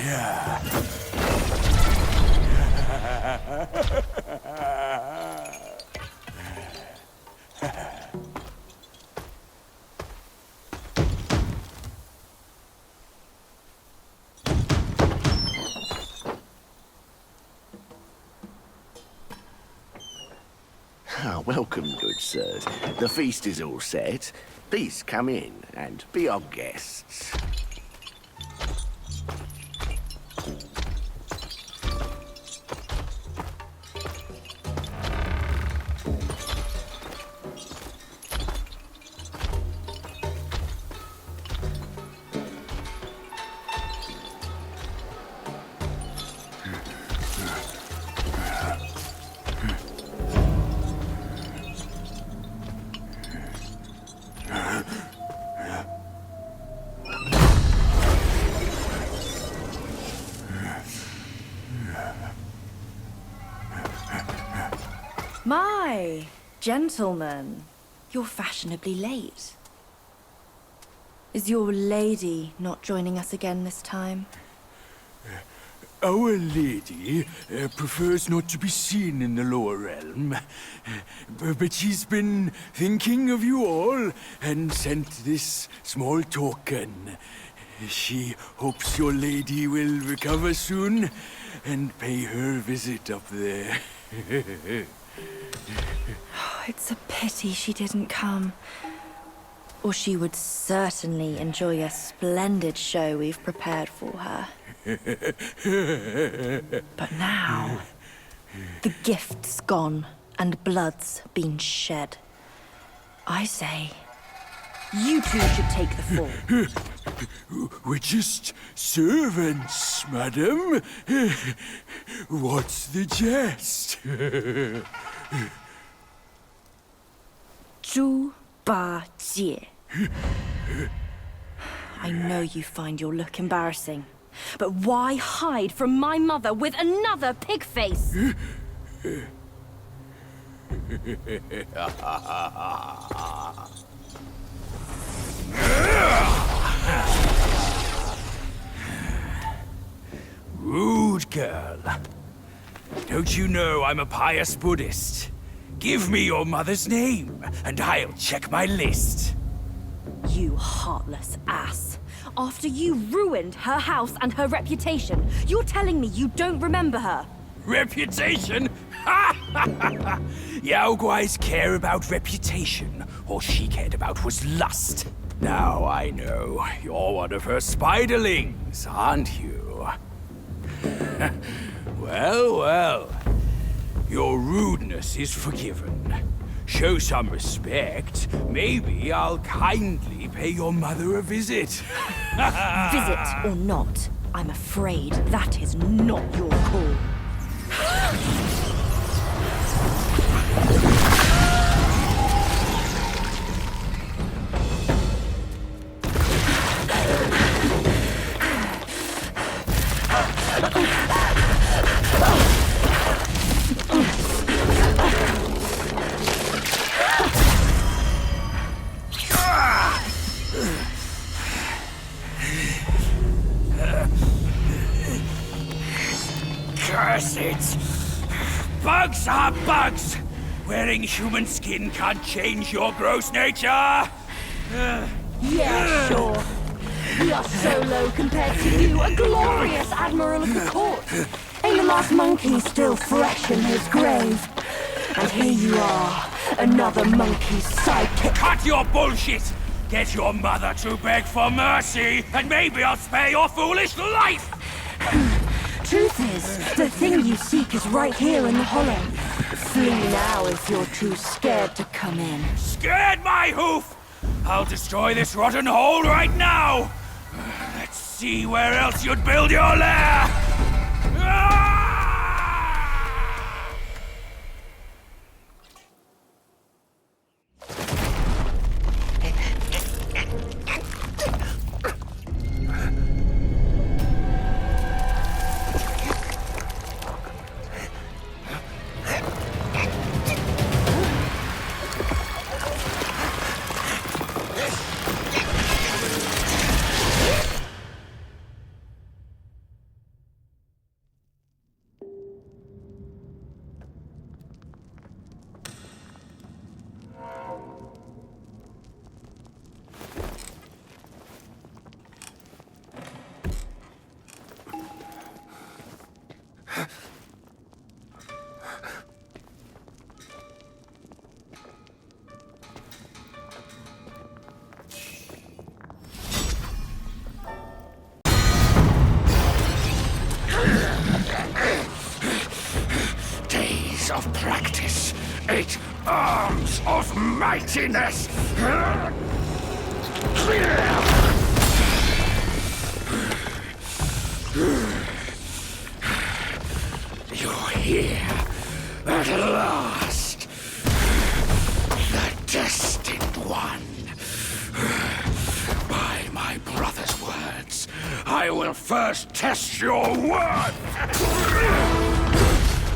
Yeah. Welcome, good sirs. The feast is all set. Please come in and be our guests. My gentlemen, you're fashionably late. Is your lady not joining us again this time? Our lady prefers not to be seen in the lower realm. But she's been thinking of you all and sent this small token. She hopes your lady will recover soon and pay her visit up there. It's a pity she didn't come. Or she would certainly enjoy a splendid show we've prepared for her. But now, the gift's gone and blood's been shed. I say, you two should take the fall. We're just servants, madam. What's the jest? Zhu Ba Jie. I know you find your look embarrassing, but why hide from my mother with another pig face? Rude girl. Don't you know I'm a pious Buddhist? Give me your mother's name, and I'll check my list. You heartless ass. After you ruined her house and her reputation, you're telling me you don't remember her? Reputation? Yao Guai's care about reputation. All she cared about was lust. Now I know. You're one of her spiderlings, aren't you? Well, well. Your rudeness is forgiven. Show some respect. Maybe I'll kindly pay your mother a visit. Visit or not, I'm afraid that is not your call. Curse it! Bugs are bugs! Wearing human skin can't change your gross nature! Yeah, sure. We are so low compared to you, a glorious admiral of the court. And the last monkey still fresh in his grave. And here you are, another monkey's sidekick. Cut your bullshit! Get your mother to beg for mercy, and maybe I'll spare your foolish life! Truth is, the thing you seek is right here in the hollow. Flee now if you're too scared to come in. Scared my hoof! I'll destroy this rotten hole right now! Let's see where else you'd build your lair! Of practice, 8 arms of mightiness. You're here at last, the destined one. By my brother's words, I will first test your worth.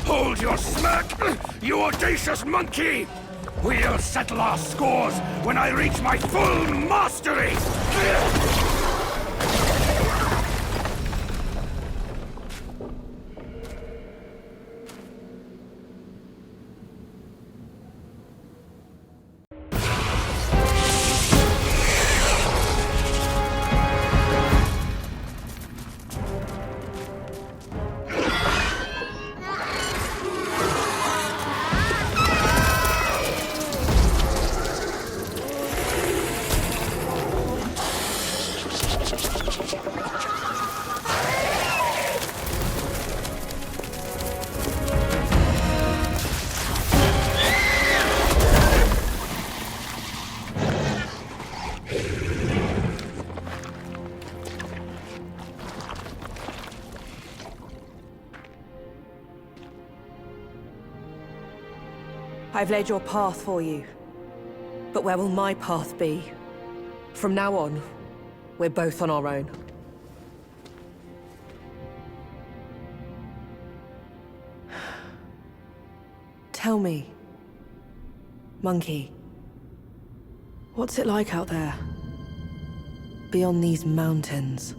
Hold your smirk, you audacious monkey! We'll settle our scores when I reach my full mastery! I've laid your path for you. But where will my path be? From now on, we're both on our own. Tell me, Monkey, what's it like out there? Beyond these mountains?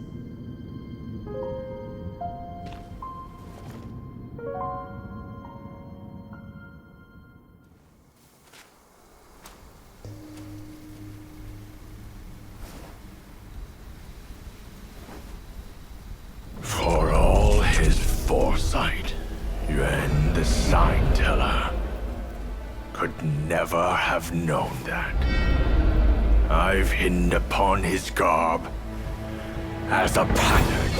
For all his foresight, Yuan the Sign Teller could never have known that. I've hidden upon his garb as a pattern.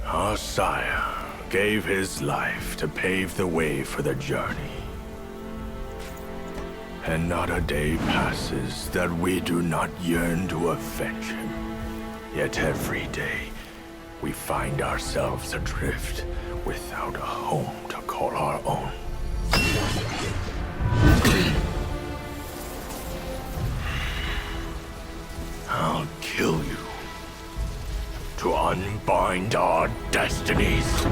Our sire gave his life to pave the way for the journey. And not a day passes that we do not yearn to avenge him. Yet every day, we find ourselves adrift without a home to call our own. I'll kill you to unbind our destinies.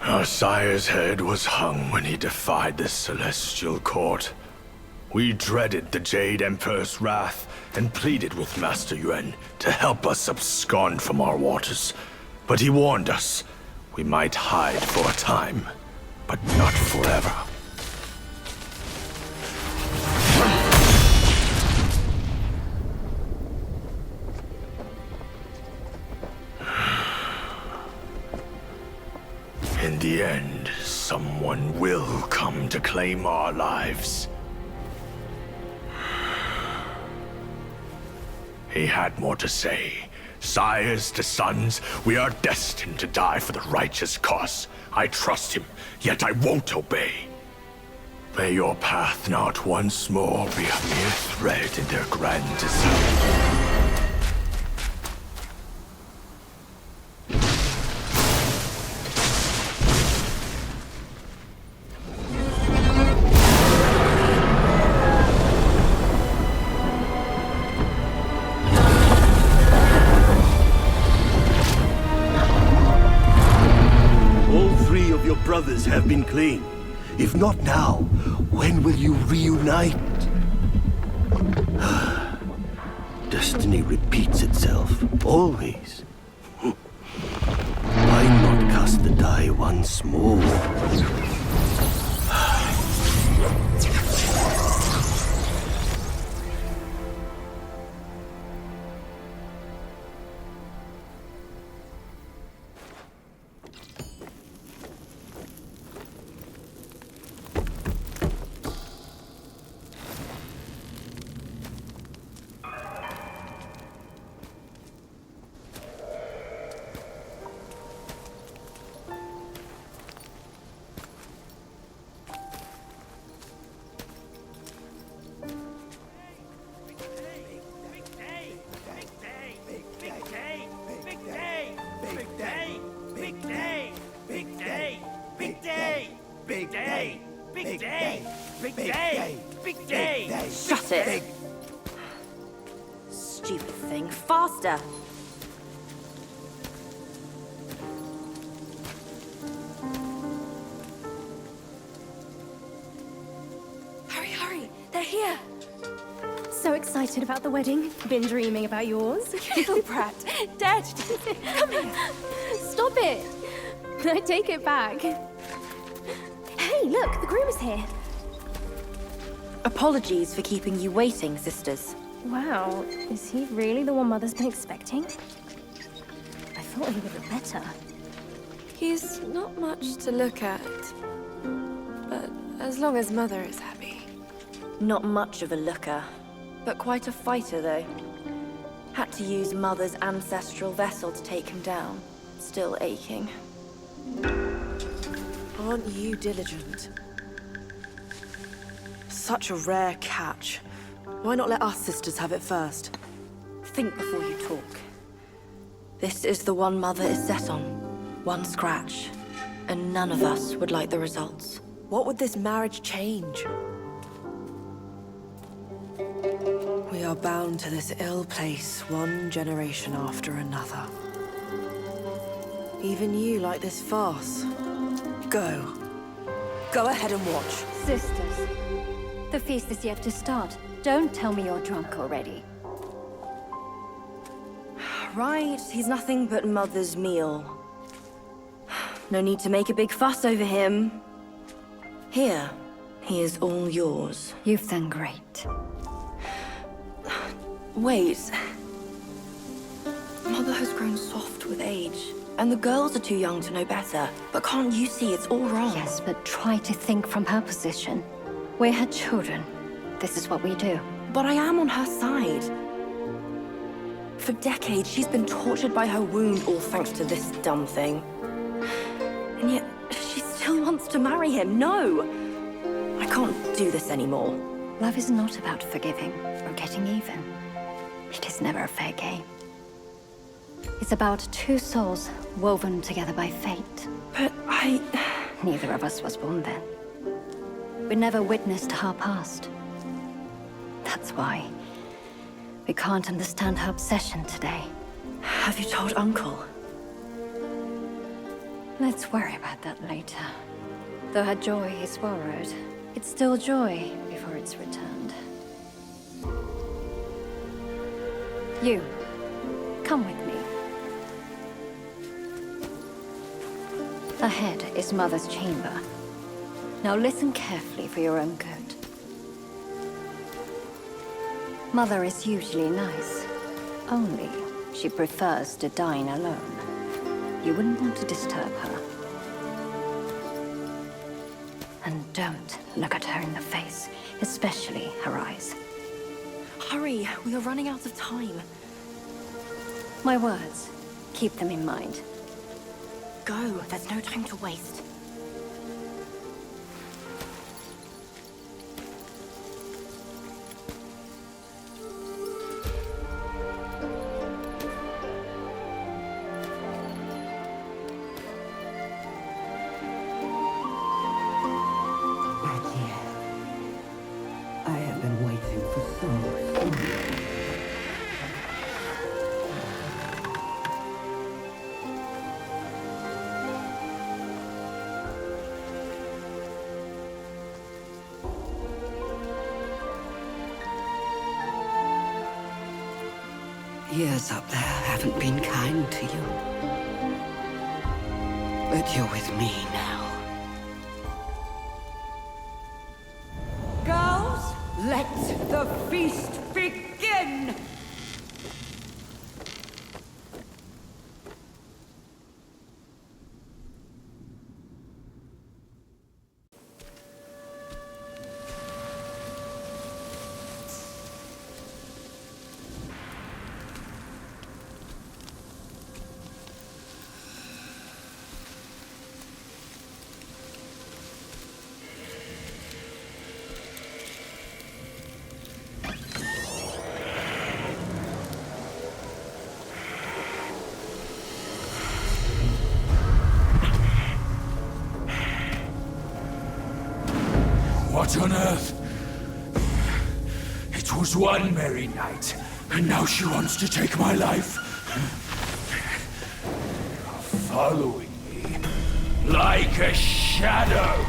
Our sire's head was hung when he defied the celestial court. We dreaded the Jade Emperor's wrath and pleaded with Master Yuan to help us abscond from our waters. But he warned us we might hide for a time, but not forever. In the end, someone will come to claim our lives. He had more to say. Sires to sons, we are destined to die for the righteous cause. I trust him, yet I won't obey. May your path not once more be a mere thread in their grand design. Brothers have been claimed. If not now, when will you reunite? Destiny repeats itself, always. Why not cast the die once more? Shut it! Stupid thing. Faster! Hurry, hurry! They're here! So excited about the wedding. Been dreaming about yours. Little brat. Dead. Come here! Stop it! I take it back. Hey, look! The groom is here. Apologies for keeping you waiting, sisters. Wow, is he really the one Mother's been expecting? I thought he would look better. He's not much to look at, but as long as Mother is happy. Not much of a looker, but quite a fighter, though. Had to use Mother's ancestral vessel to take him down. Still aching. Aren't you diligent? Such a rare catch. Why not let us sisters have it first? Think before you talk. This is the one Mother is set on. One scratch. And none of us would like the results. What would this marriage change? We are bound to this ill place one generation after another. Even you like this farce. Go. Go ahead and watch. Sisters, the feast is yet to start. Don't tell me you're drunk already. Right, he's nothing but Mother's meal. No need to make a big fuss over him. Here, he is all yours. You've done great. Wait. Mother has grown soft with age, and the girls are too young to know better. But can't you see it's all wrong? Yes, but try to think from her position. We're her children. This is what we do. But I am on her side. For decades, she's been tortured by her wound, all thanks to this dumb thing. And yet, she still wants to marry him. No! I can't do this anymore. Love is not about forgiving or getting even. It is never a fair game. It's about two souls woven together by fate. But Neither of us was born then. We never witnessed her past. That's why we can't understand her obsession today. Have you told Uncle? Let's worry about that later. Though her joy is borrowed, it's still joy before it's returned. You, come with me. Ahead is Mother's chamber. Now listen carefully for your own good. Mother is usually nice. Only she prefers to dine alone. You wouldn't want to disturb her. And don't look at her in the face, especially her eyes. Hurry, we are running out of time. My words, keep them in mind. Go, there's no time to waste. I have been waiting for so long. Years up there haven't been kind to you. But you're with me now. Girls, let the feast begin! What on earth? It was one merry night, and now she wants to take my life. Following me like a shadow.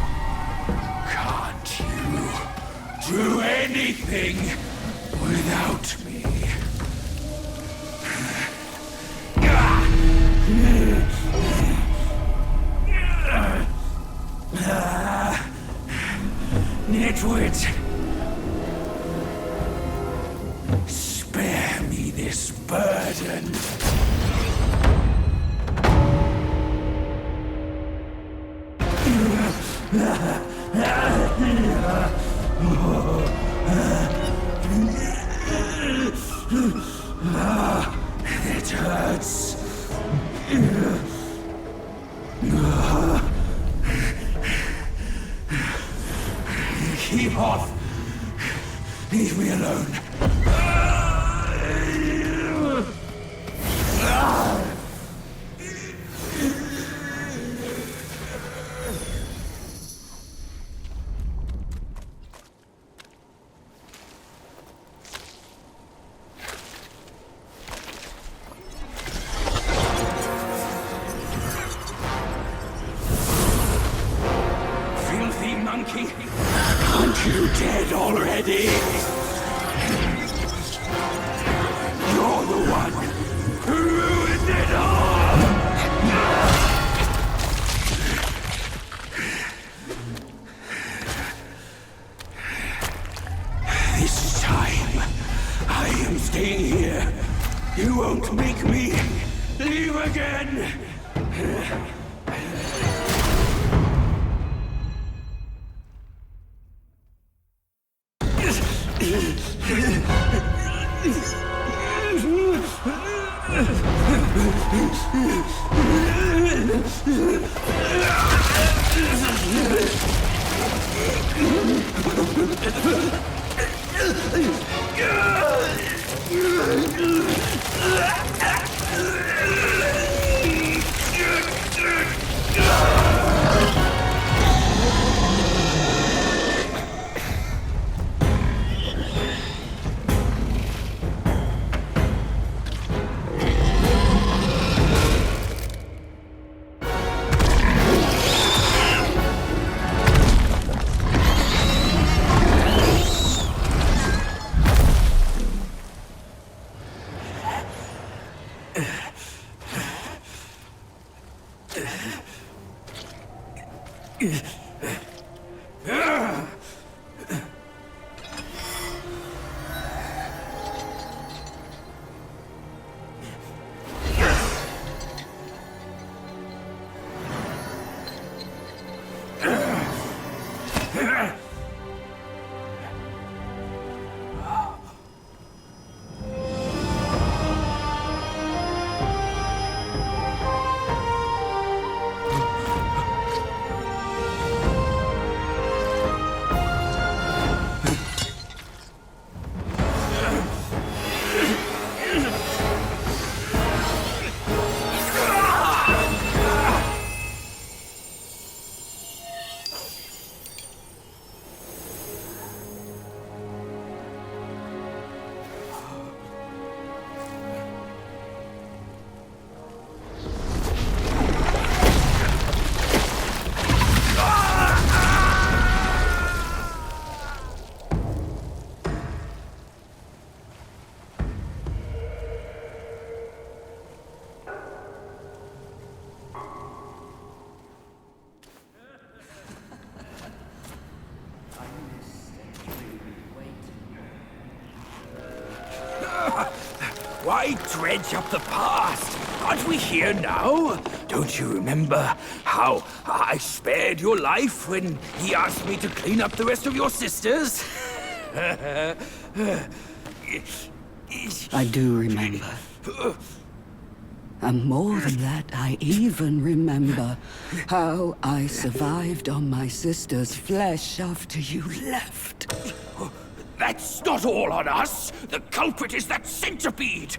Can't you do anything without me? Nitwit! Spare me this burden. It hurts. Keep off! Leave me alone! You won't make me leave again! Why dredge up the past? Aren't we here now? Don't you remember how I spared your life when he asked me to clean up the rest of your sisters? I do remember. And more than that, I even remember how I survived on my sister's flesh after you left. That's not all on us! The culprit is that centipede!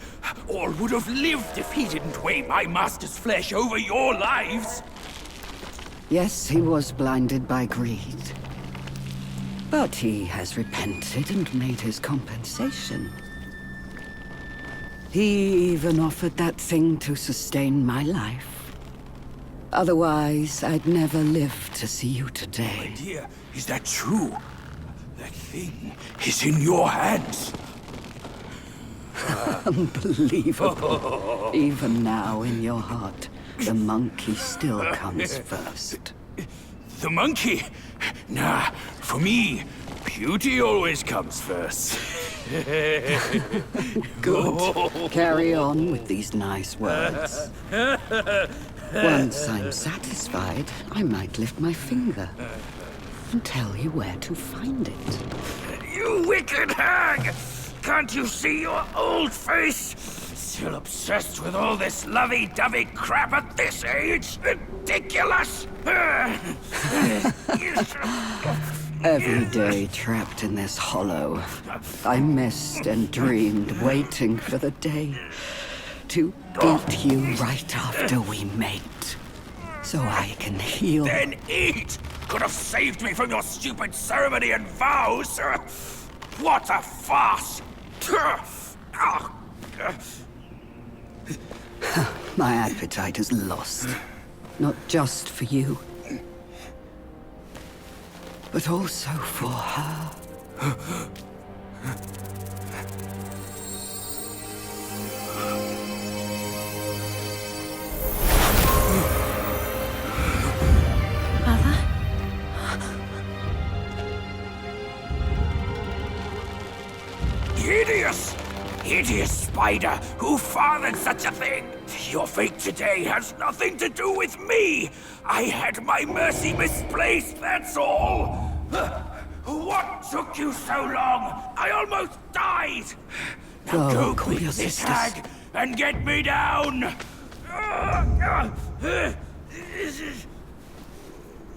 All would have lived if he didn't weigh my master's flesh over your lives! Yes, he was blinded by greed. But he has repented and made his compensation. He even offered that thing to sustain my life. Otherwise, I'd never live to see you today. My dear, is that true? That thing is in your hands. Unbelievable. Even now, in your heart, the monkey still comes first. The monkey? Nah, for me, beauty always comes first. Good. Carry on with these nice words. Once I'm satisfied, I might lift my finger and tell you where to find it. You wicked hag! Can't you see your old face? Still obsessed with all this lovey-dovey crap at this age? Ridiculous! Every day trapped in this hollow, I missed and dreamed, waiting for the day to beat you right after we mate, so I can heal. Then eat! Could have saved me from your stupid ceremony and vows! What a farce! My appetite is lost, not just for you, but also for her. Hideous! Hideous spider who fathered such a thing. Your fate today has nothing to do with me. I had my mercy misplaced, that's all. What took you so long? I almost died. Now Go, go call beat your this sisters. hag and get me down.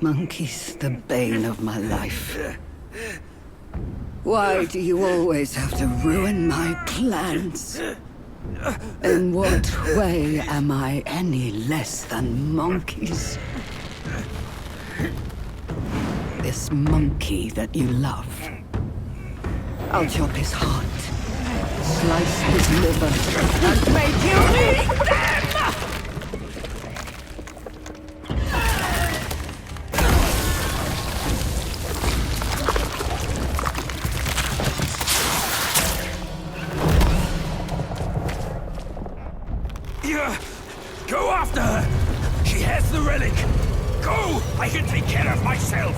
Monkeys, the bane of my life. Why do you always have to ruin my plans? In what way am I any less than monkeys? This monkey that you love. I'll chop his heart, slice his liver, and make you eat them! Go after her! She has the relic! Go! I can take care of myself!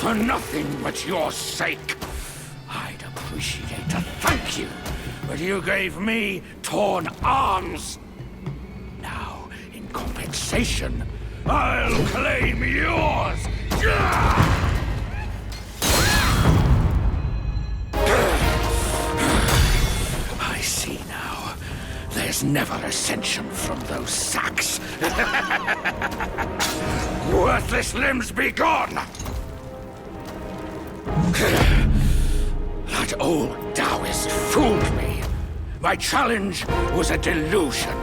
For nothing but your sake. I'd appreciate a thank you, but you gave me torn arms. Now, in compensation, I'll claim yours. I see now. There's never ascension from those sacks. Worthless limbs be gone! That old Taoist fooled me. My challenge was a delusion.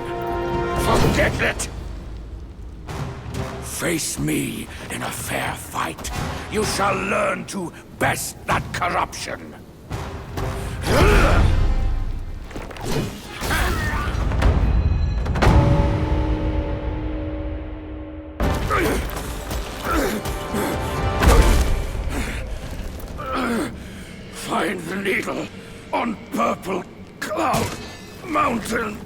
Forget it! Face me in a fair fight. You shall learn to best that corruption. Find the needle on Purple Cloud Mountain.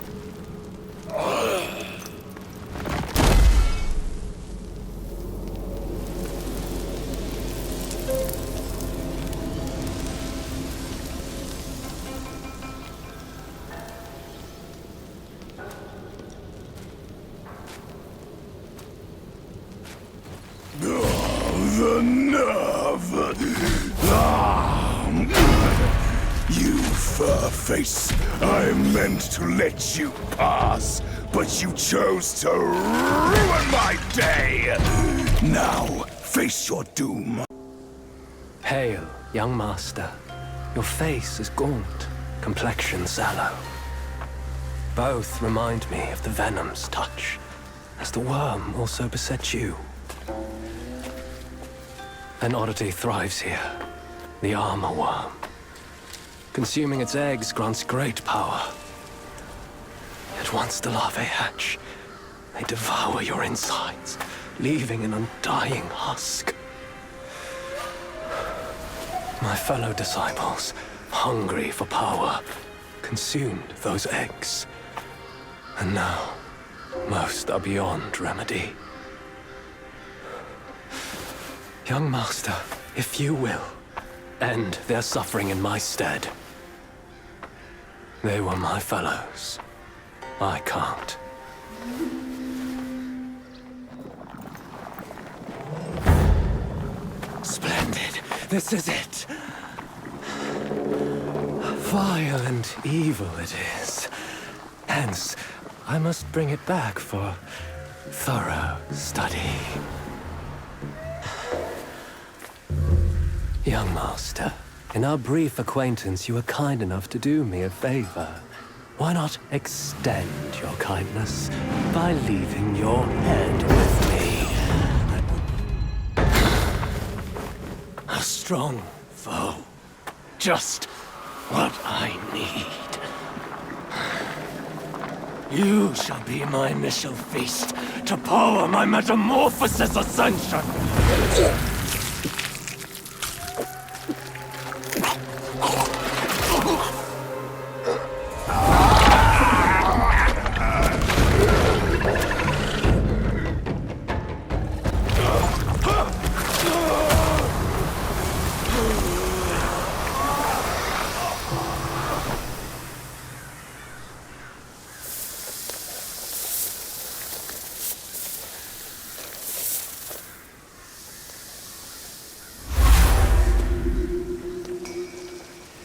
The nerve! You fur-face, I meant to let you pass, but you chose to ruin my day! Now, face your doom. Hail, young master. Your face is gaunt, complexion sallow. Both remind me of the venom's touch, as the worm also beset you. An oddity thrives here, the armor worm. Consuming its eggs grants great power. Yet once the larvae hatch, they devour your insides, leaving an undying husk. My fellow disciples, hungry for power, consumed those eggs. And now, most are beyond remedy. Young master, if you will, end their suffering in my stead. They were my fellows. I can't. Splendid. This is it. Vile and evil it is. Hence, I must bring it back for thorough study. Young master, in our brief acquaintance, you were kind enough to do me a favor. Why not extend your kindness by leaving your head with me? A strong foe. Just what I need. You shall be my initial feast to power my metamorphosis ascension.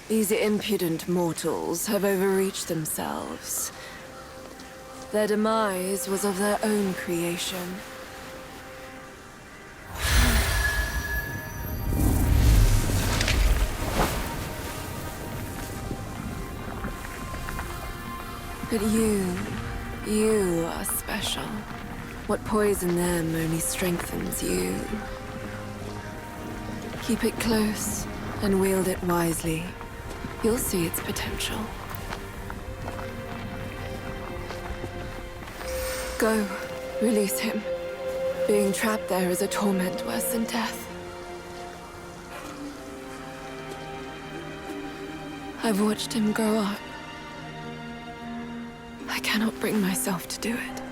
These impudent mortals have overreached themselves. Their demise was of their own creation. But you are special. What poisoned them only strengthens you. Keep it close and wield it wisely. You'll see its potential. Go, release him. Being trapped there is a torment worse than death. I've watched him grow up. I cannot bring myself to do it.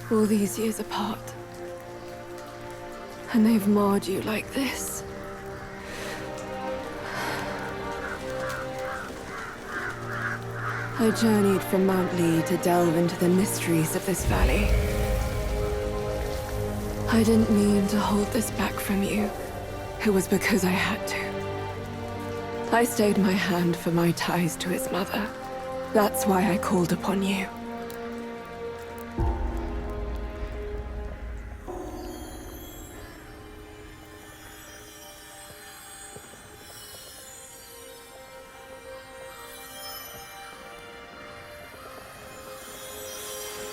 All these years apart. And they've marred you like this. I journeyed from Mount Lee to delve into the mysteries of this valley. I didn't mean to hold this back from you. It was because I had to. I stayed my hand for my ties to his mother. That's why I called upon you.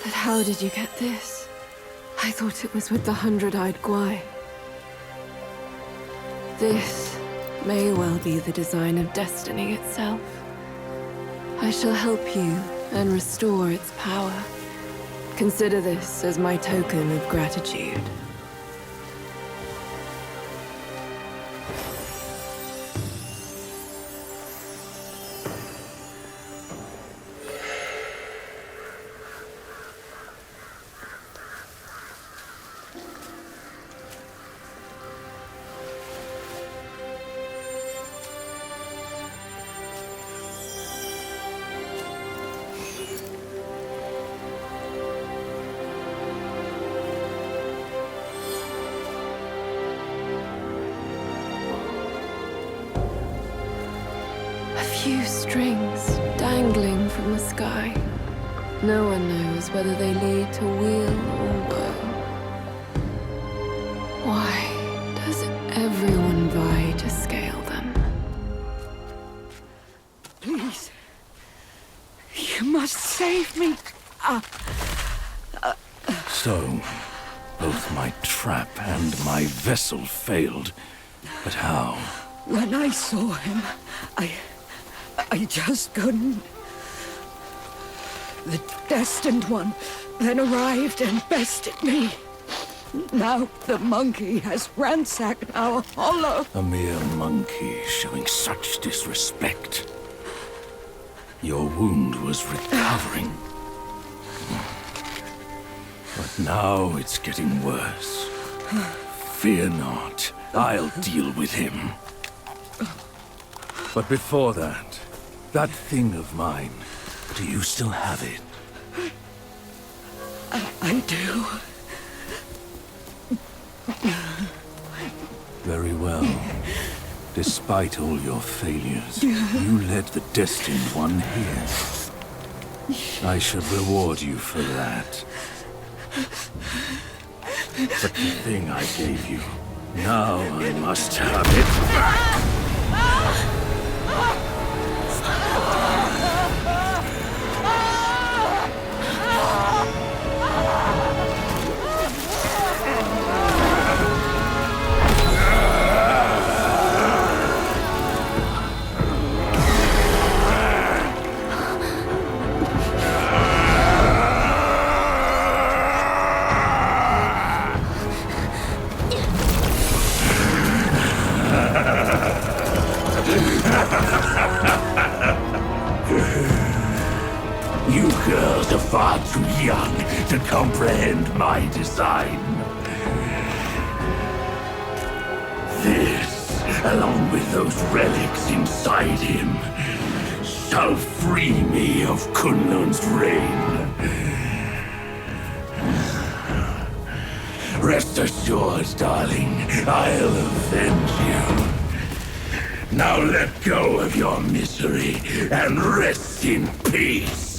But how did you get this? I thought it was with the 100-eyed Guai. This may well be the design of destiny itself. I shall help you and restore its power. Consider this as my token of gratitude. few strings dangling from the sky. No one knows whether they lead to weal or woe. Why does everyone vie to scale them? Please. You must save me. So, both my trap and my vessel failed. But how? When I saw him, I just couldn't. The Destined One then arrived and bested me. Now the monkey has ransacked our hollow. A mere monkey showing such disrespect. Your wound was recovering. But now it's getting worse. Fear not. I'll deal with him. But before that, that thing of mine, do you still have it? I do. Very well. Despite all your failures, you led the Destined One here. I should reward you for that. But the thing I gave you, now I must have it back! You girls are far too young to comprehend my design. This, along with those relics inside him, shall free me of Kunlun's reign. Rest assured, darling, I'll avenge you. Now let go of your misery and rest in peace.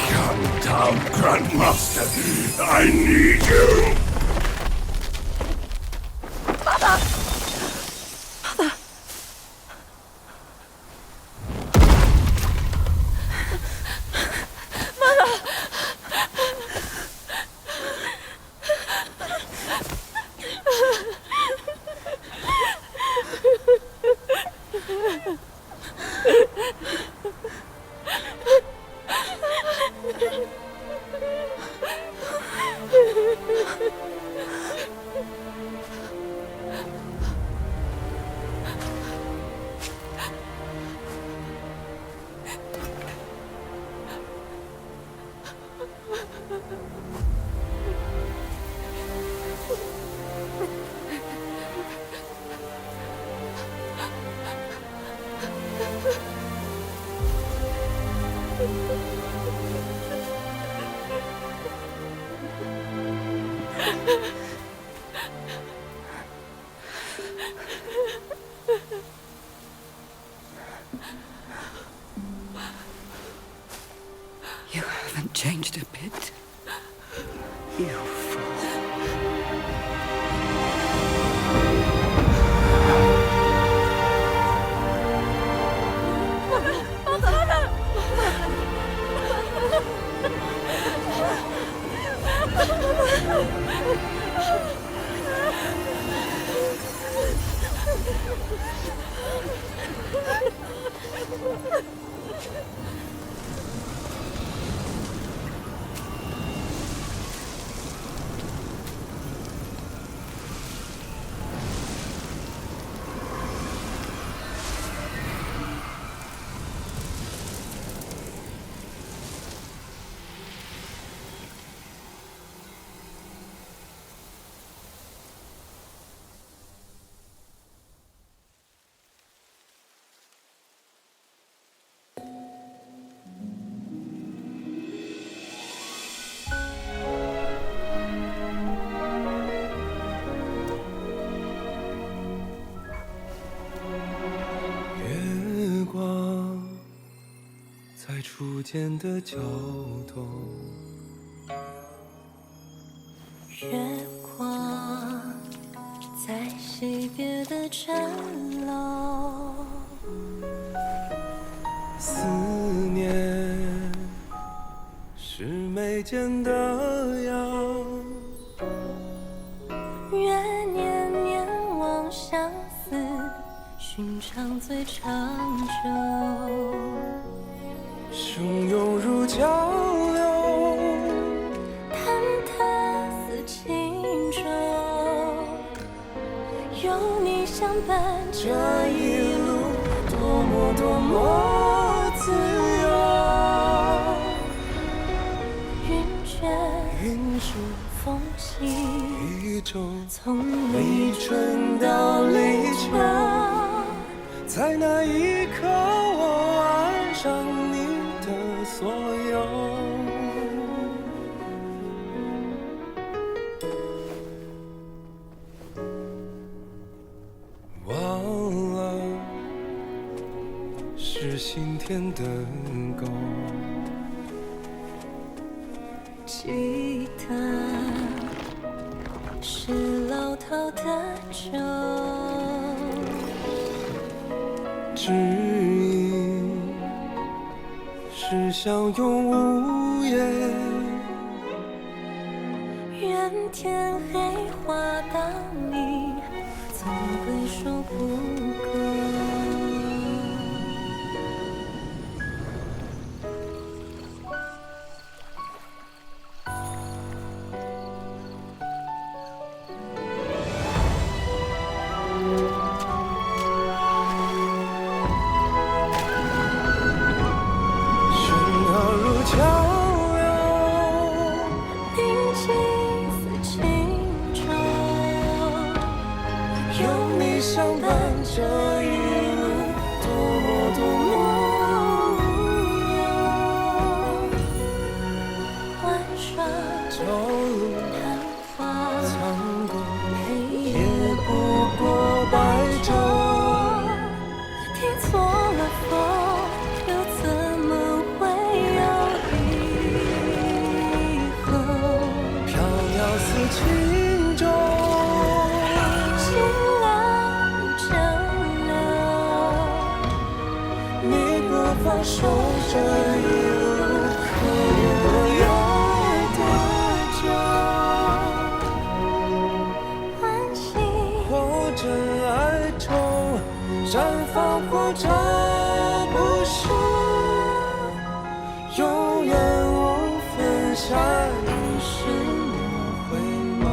Come down, Grandmaster. I need you. Mother! You haven't changed a bit. You fool. 间的交通。月光在惜别的城楼，思念是眉间的药。愿年年望相思，寻常最长久。汹涌如江流，忐忑似轻舟，有你相伴，这一路多么多么自由。云卷云舒风起，一种从立春到立秋，在那一刻我爱上你的所有。忘了是心田的沟，记得是老套的酒，指引是相拥无言。愿天黑花当你，总会说不够。这一路多么多么无忧，玩耍朝露昙花苍过，也不过白昼。听错了风，又怎么会有以后？飘渺似轻舟。放手这一路，可有多久？欢喜或真爱中绽放，或者不是，永远无分下一世回眸。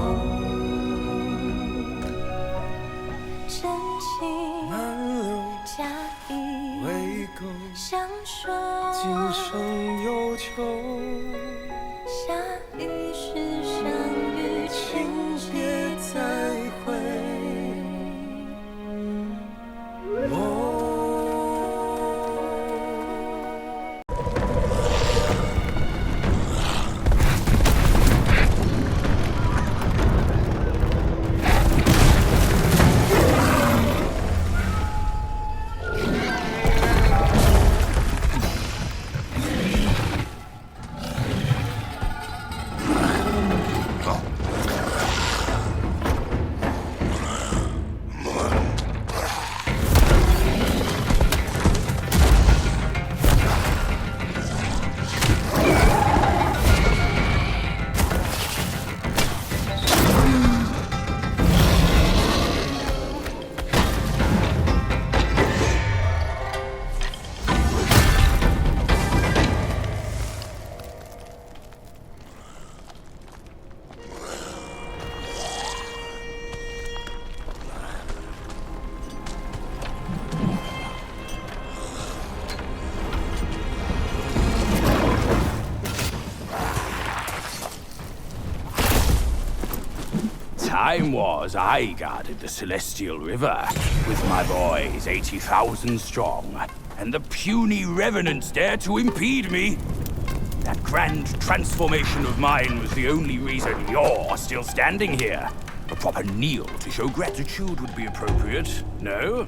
真情难留假意未够。相守，今生有求，下一世相遇，情节再会。Time was I guarded the Celestial River with my boys 80,000 strong, and the puny revenants dared to impede me. That grand transformation of mine was the only reason you're still standing here. A proper kneel to show gratitude would be appropriate, no?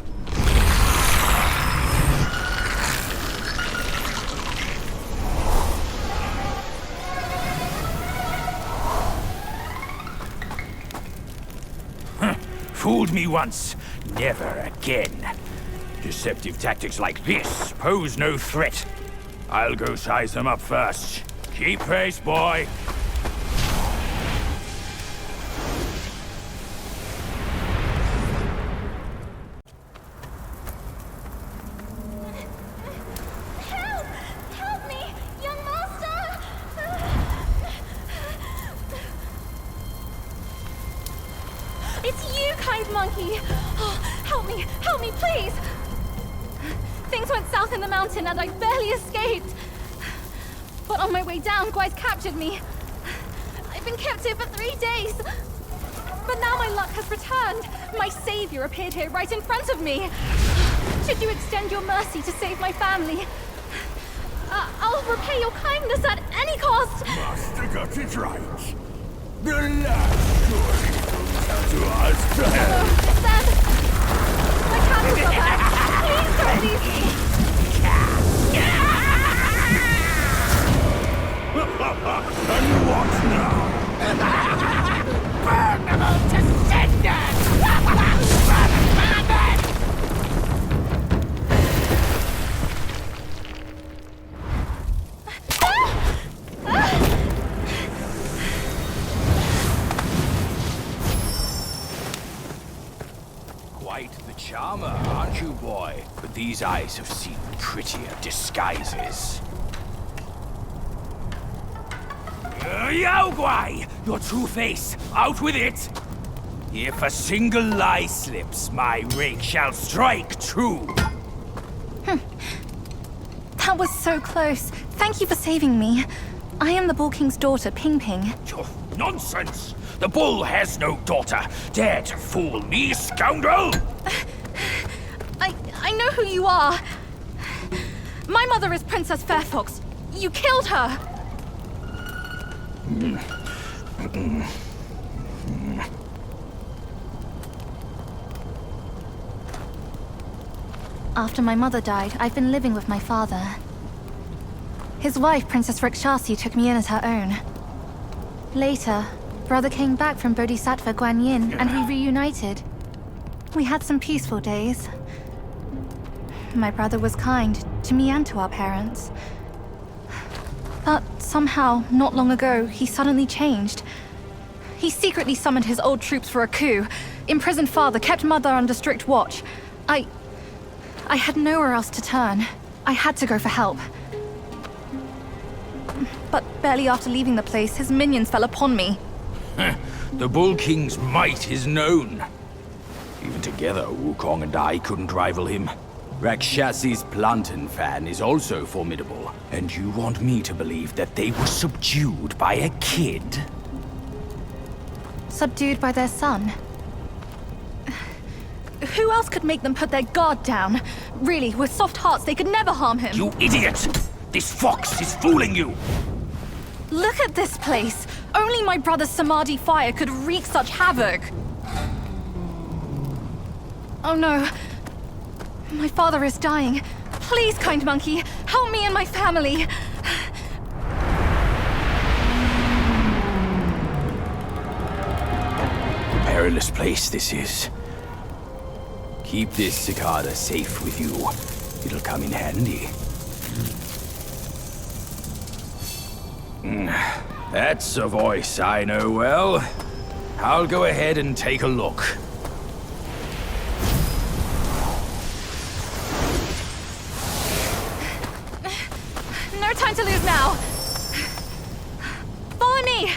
Fooled me once, never again. Deceptive tactics like this pose no threat. I'll go size them up first. Keep pace, boy. Help me, young master! It's you, kind monkey! Oh, help me, please! Things went south in the mountain and I barely escaped. But on my way down, Guai's captured me. I've been kept here for 3 days. But now my luck has returned. My savior appeared here right in front of me. Should you extend your mercy to save my family? I'll repay your kindness at any cost. Master got it right. The last story comes to us. Then, my candles are back. Please don't leave me. And what now? Burn them all to cinders! Burn them! Quite the charmer, aren't you, boy? But these eyes have seen prettier disguises. Yao Guai! Your true face! Out with it! If a single lie slips, my rake shall strike true! That was so close. Thank you for saving me. I am the Bull King's daughter, Ping Ping. Oh, nonsense! The bull has no daughter! Dare to fool me, scoundrel! I know who you are. My mother is Princess Fairfox. You killed her. After my mother died, I've been living with my father. His wife, Princess Rikshasi, took me in as her own. Later, brother came back from Bodhisattva Guanyin, and we reunited. We had some peaceful days. My brother was kind to me and to our parents. But somehow, not long ago, he suddenly changed. He secretly summoned his old troops for a coup, imprisoned father, kept mother under strict watch. I had nowhere else to turn. I had to go for help. But barely after leaving the place, his minions fell upon me. The Bull King's might is known. Even together, WuKong and I couldn't rival him. Rakshasi's plantain fan is also formidable. And you want me to believe that they were subdued by a kid? Subdued by their son? Who else could make them put their guard down? Really, with soft hearts, they could never harm him. You idiot! This fox is fooling you! Look at this place! Only my brother's Samadhi fire could wreak such havoc! Oh no. My father is dying. Please, kind monkey, help me and my family. Perilous place this is. Keep this cicada safe with you. It'll come in handy. That's a voice I know well. I'll go ahead and take a look. No time to lose now. Follow me.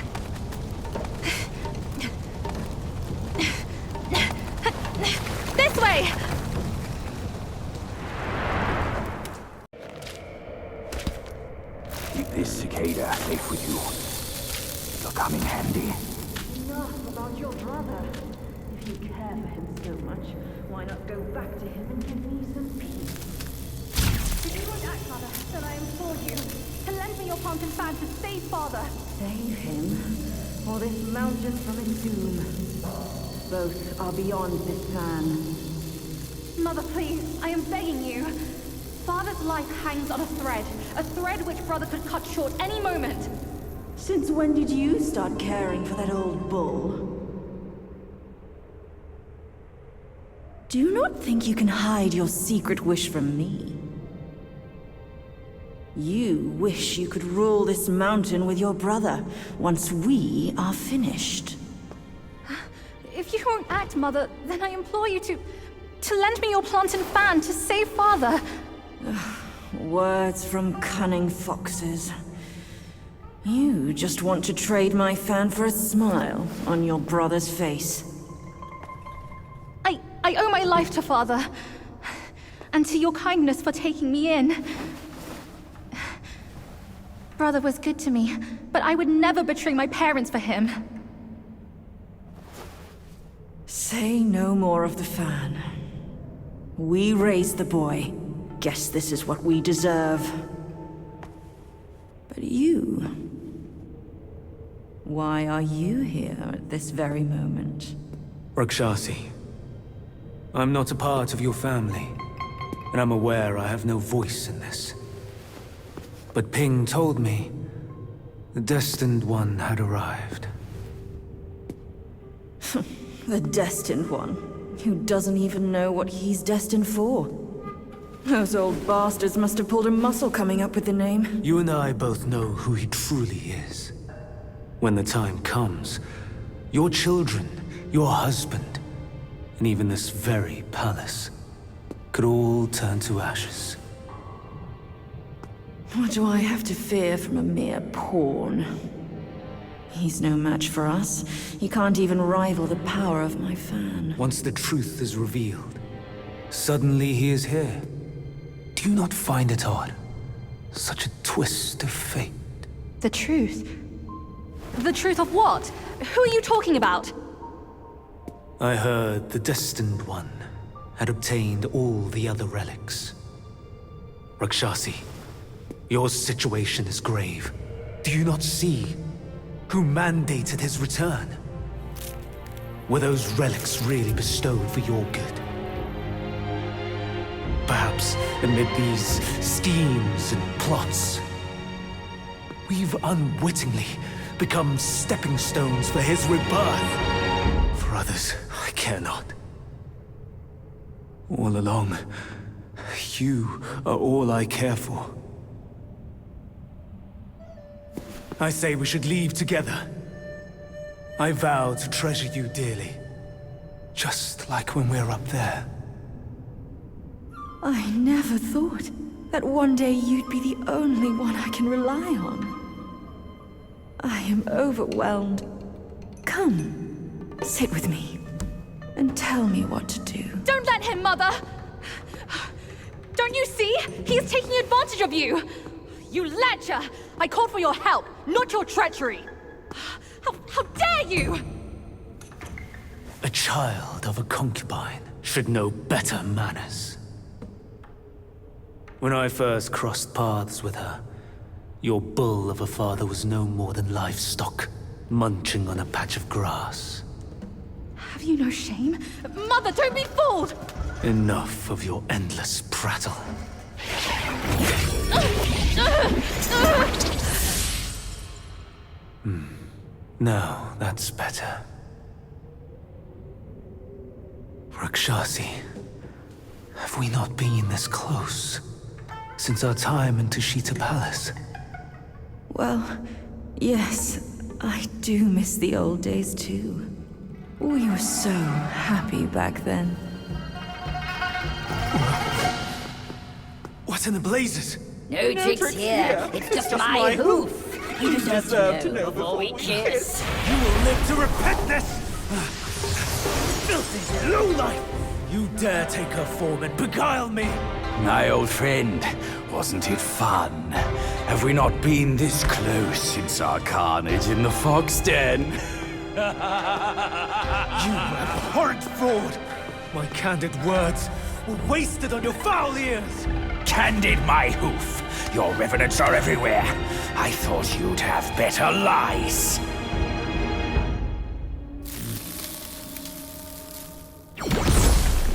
This way. Keep this cicada safe with you. It'll come in handy. Enough about your brother. If you care for him so much, why not go back to him and give me some peace? If you won't act, mother, then I implore you to lend me your plantain fan to save father. Save him, or this mountain from its doom. Both are beyond this plan. Mother, please, I am begging you. Father's life hangs on a thread which brother could cut short any moment. Since when did you start caring for that old bull? Do not think you can hide your secret wish from me. You wish you could rule this mountain with your brother once we are finished. If you won't act, Mother, then I implore you to lend me your plant and fan to save Father. Words from cunning foxes. You just want to trade my fan for a smile on your brother's face. I owe my life to Father, and to your kindness for taking me in. Brother was good to me, but I would never betray my parents for him. Say no more of the fan. We raised the boy. Guess this is what we deserve. But you... why are you here at this very moment? Rakshasi, I'm not a part of your family, and I'm aware I have no voice in this. But Ping told me the Destined One had arrived. The Destined One, who doesn't even know what he's destined for. Those old bastards must have pulled a muscle coming up with the name. You and I both know who he truly is. When the time comes, your children, your husband, and even this very palace could all turn to ashes. What do I have to fear from a mere pawn? He's no match for us. He can't even rival the power of my fan. Once the truth is revealed, suddenly he is here. Do you not find it odd? Such a twist of fate. The truth? The truth of what? Who are you talking about? I heard the Destined One had obtained all the other relics. Rakshasi, your situation is grave. Do you not see who mandated his return? Were those relics really bestowed for your good? Perhaps amid these schemes and plots, we've unwittingly become stepping stones for his rebirth. For others, I care not. All along, you are all I care for. I say we should leave together. I vow to treasure you dearly. Just like when we're up there. I never thought that one day you'd be the only one I can rely on. I am overwhelmed. Come, sit with me, and tell me what to do. Don't let him, Mother! Don't you see? He is taking advantage of you! You lecher! I called for your help, not your treachery! How dare you! A child of a concubine should know better manners. When I first crossed paths with her, your bull of a father was no more than livestock, munching on a patch of grass. Have you no shame? Mother, don't be fooled! Enough of your endless prattle. Now, that's better. Rakshasi, have we not been this close since our time in Tushita Palace? Well, yes, I do miss the old days too. We were so happy back then. What in the blazes? No tricks here. It's just my hoof. You deserve to know before we kiss. You will live to repent this! Filthy lowlife! You dare take her form and beguile me! My old friend, wasn't it fun? Have we not been this close since our carnage in the fox den? You abhorrent fraud! My candid words were wasted on your foul ears! Candid my hoof! Your revenants are everywhere! I thought you'd have better lies!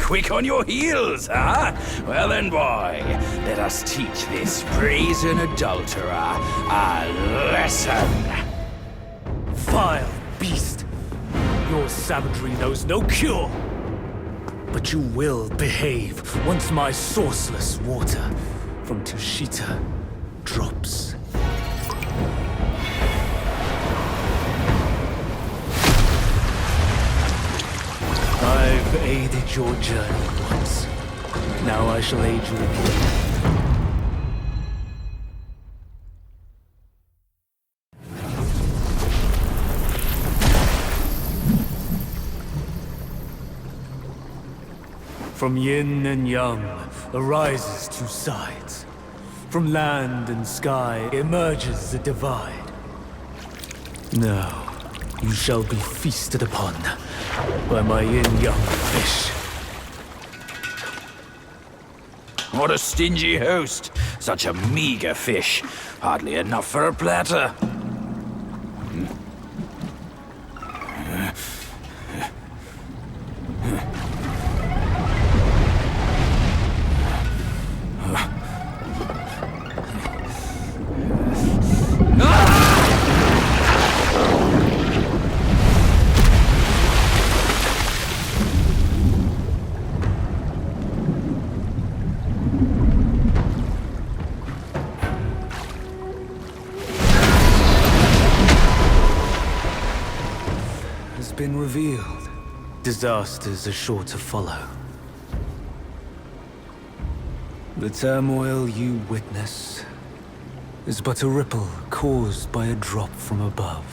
Quick on your heels, huh? Well then, boy, let us teach this brazen adulterer a lesson! Vile beast! Your savagery knows no cure! But you will behave once my sourceless water from Tushita drops. I've aided your journey once. Now I shall aid you again. From yin and yang arises two sides. From land and sky emerges the divide. Now, you shall be feasted upon by my yin-yang fish. What a stingy host. Such a meager fish. Hardly enough for a platter. Been revealed. Disasters are sure to follow. The turmoil you witness is but a ripple caused by a drop from above.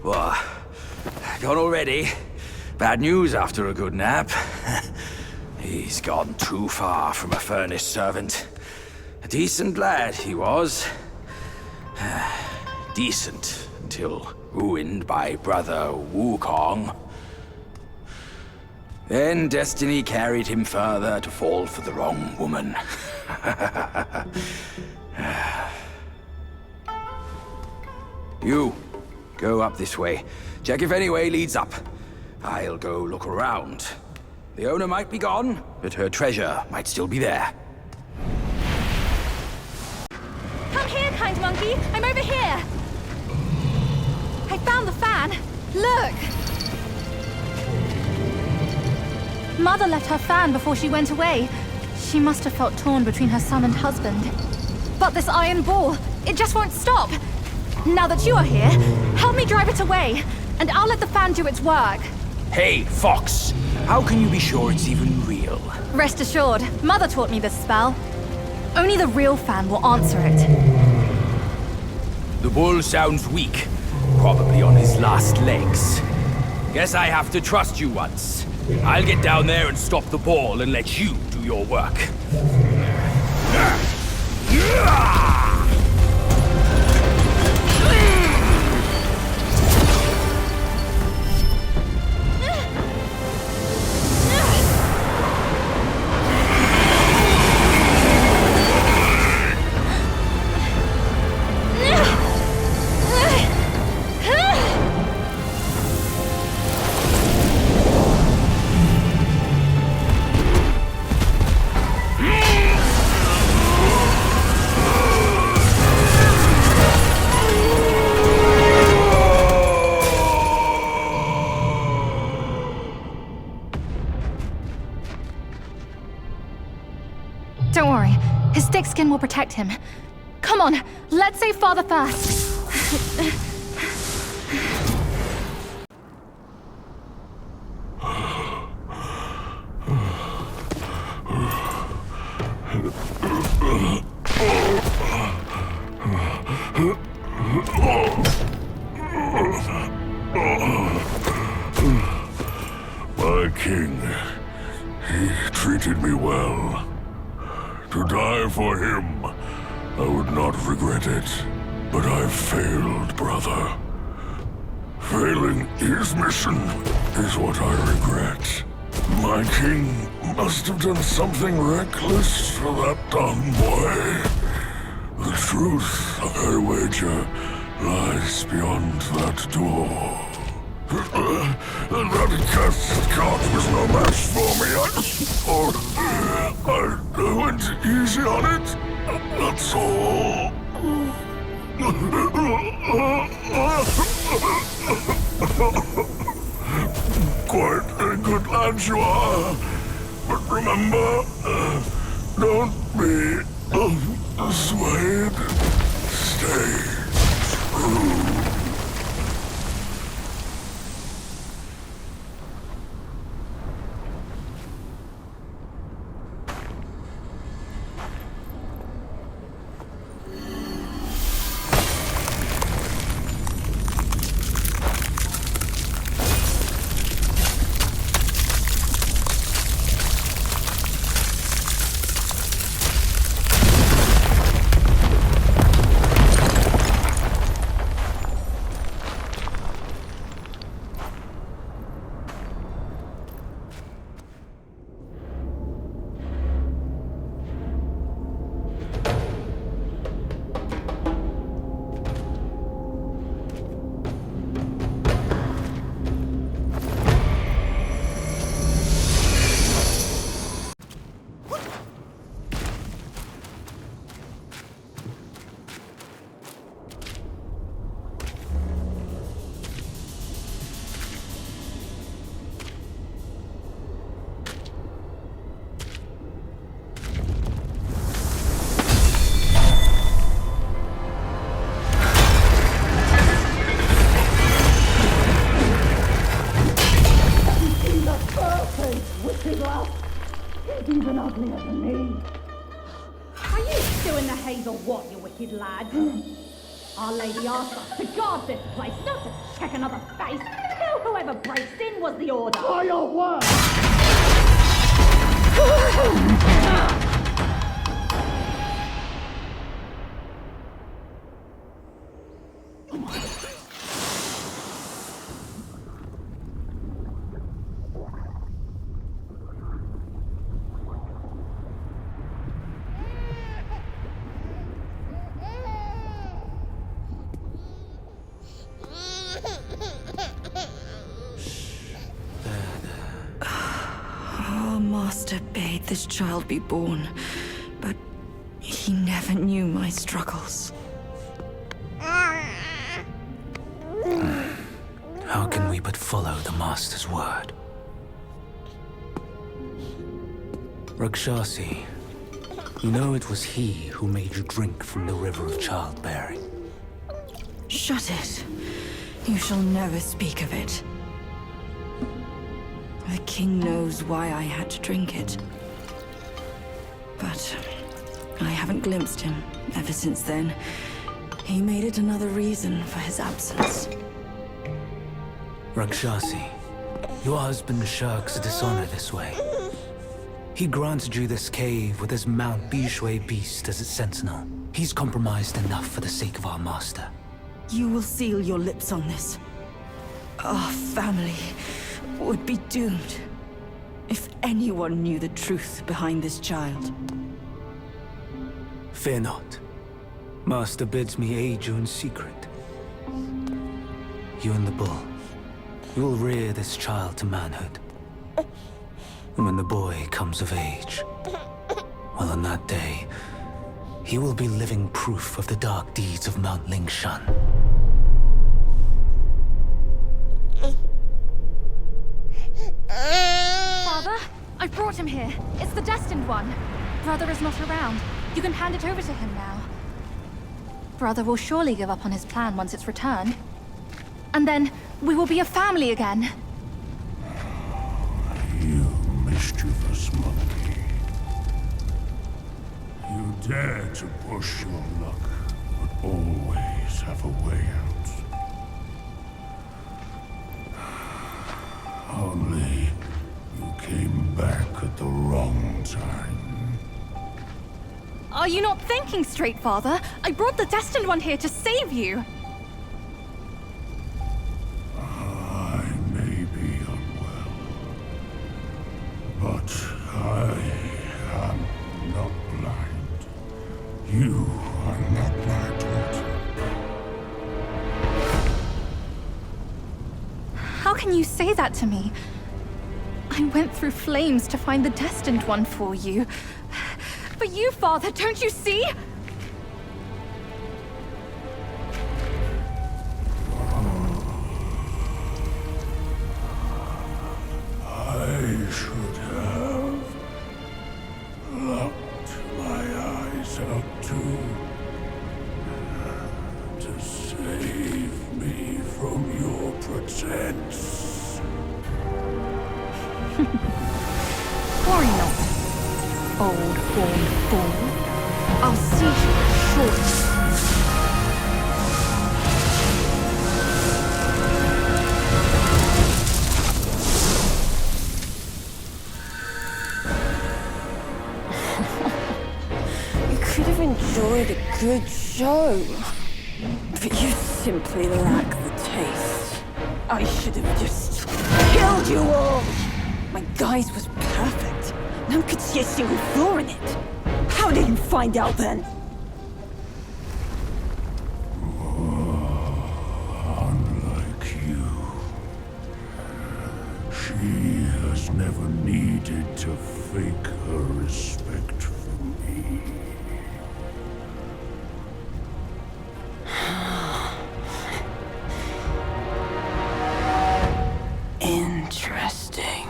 What? Gone already? Bad news after a good nap. He's gone too far from a furnace servant. A decent lad he was. Decent until ruined by brother WuKong. Then destiny carried him further to fall for the wrong woman. You, go up this way. Check if any way leads up. I'll go look around. The owner might be gone, but her treasure might still be there. Come here, kind monkey. I'm over here. I found the fan. Look. Mother left her fan before she went away. She must have felt torn between her son and husband. But this iron ball, it just won't stop. Now that you are here, help me drive it away, and I'll let the fan do its work. Hey, Fox! How can you be sure it's even real? Rest assured, Mother taught me this spell. Only the real fan will answer it. The bull sounds weak. Probably on his last legs. Guess I have to trust you once. I'll get down there and stop the ball and let you do your work. Don't worry, his thick skin will protect him. Come on, let's save Father first. My king, he treated me well. To die for him, I would not regret it. But I've failed, brother. Failing his mission is what I regret. My king must have done something reckless for that dumb boy. The truth, I wager, lies beyond that door. That cursed cart was no match for me. I I went easy on it. That's all. Quite a good lad you are. But remember, don't be swayed. Stay true. Even uglier than me. Are you still in the haze or what, you wicked lad? Our Lady asked us to guard this place, not to check another face. Tell whoever breaks in was the order. By your word! Our master bade this child be born, but he never knew my struggles. How can we but follow the Master's word? Rakshasi, you know it was he who made you drink from the river of childbearing. Shut it. You shall never speak of it. The king knows why I had to drink it. But I haven't glimpsed him ever since then. He made it another reason for his absence. Rakshasi, your husband shirks dishonor this way. He granted you this cave with his Mount Bishui beast as its sentinel. He's compromised enough for the sake of our master. You will seal your lips on this. Our family would be doomed if anyone knew the truth behind this child. Fear not. Master bids me aid you in secret. You and the bull, you will rear this child to manhood. And when the boy comes of age, well, on that day, he will be living proof of the dark deeds of Mount Lingshan. Father, I brought him here. It's the destined one. Brother is not around. You can hand it over to him now. Brother will surely give up on his plan once it's returned. And then we will be a family again. You mischievous monkey. You dare to push your luck, but always have a way out. Only you came back at the wrong time. Are you not thinking straight, Father? I brought the destined one here to save you. I may be unwell, but I am not blind. You are not my daughter. How can you say that to me? I went through flames to find the destined one for you. for you, Father, don't you see? I should have locked my eyes up to save me from your pretense. Worry not, old horned fool. I'll see you shortly. You could have enjoyed a good show, but you simply lack the taste. I should have just killed you all! My guise was perfect. No one could see a single flaw in it. How did you find out then? Unlike you, she has never needed to fake her respect for me. Interesting.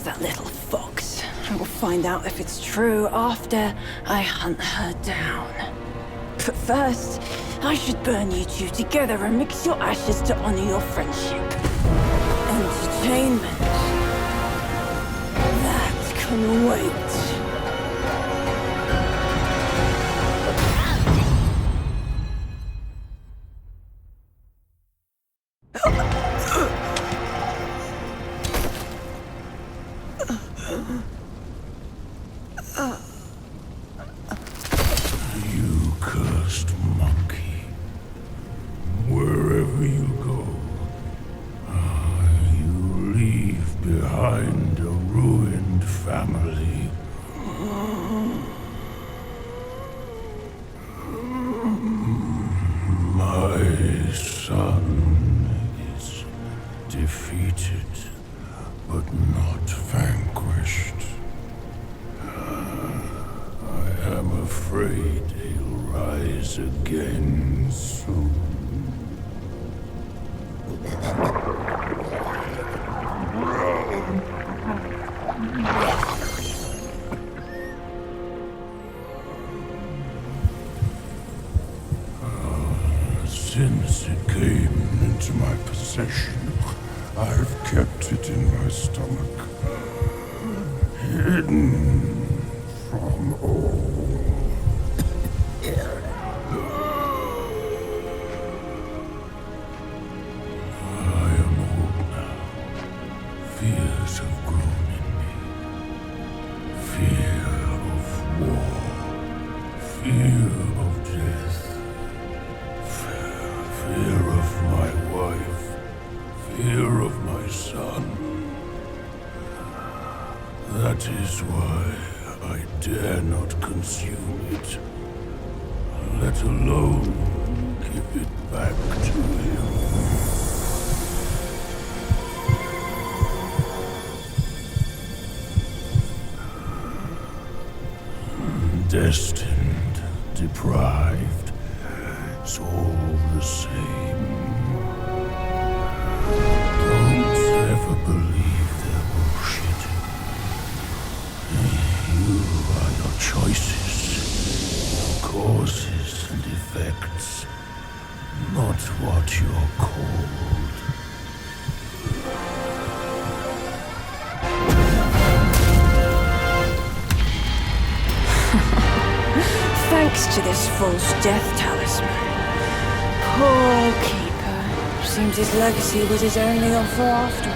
That little fox. I will find out if it's true after I hunt her down. But first, I should burn you two together and mix your ashes to honor your friendship. Entertainment. That can wait. You cursed monkey. Wherever you go, you leave behind a ruined family. My son is defeated, but not vanquished. I am afraid he'll rise again soon. Since it came into my possession, I've kept it in my stomach, hidden from all. I am old now. Fears have grown in me. Fear of war. Fear of death. Fear of my wife. Fear of my son. That is why I dare not consume it, let alone give it back to him. Destined, deprived, it's all the same. Don't ever believe their bullshit. You are your choices, causes and effects, not what you're called. Thanks to this false death talisman. Poor keeper. Seems his legacy was his only offer after all.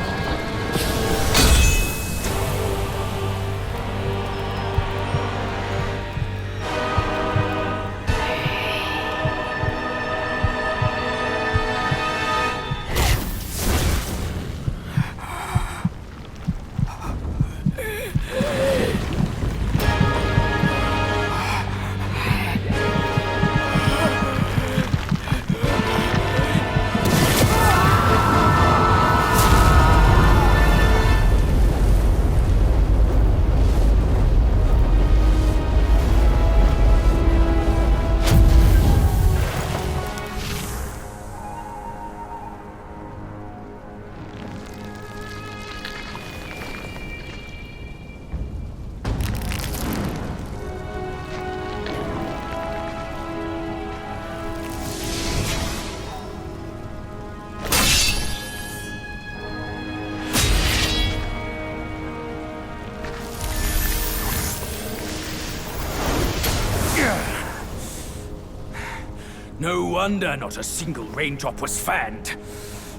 No wonder not a single raindrop was fanned.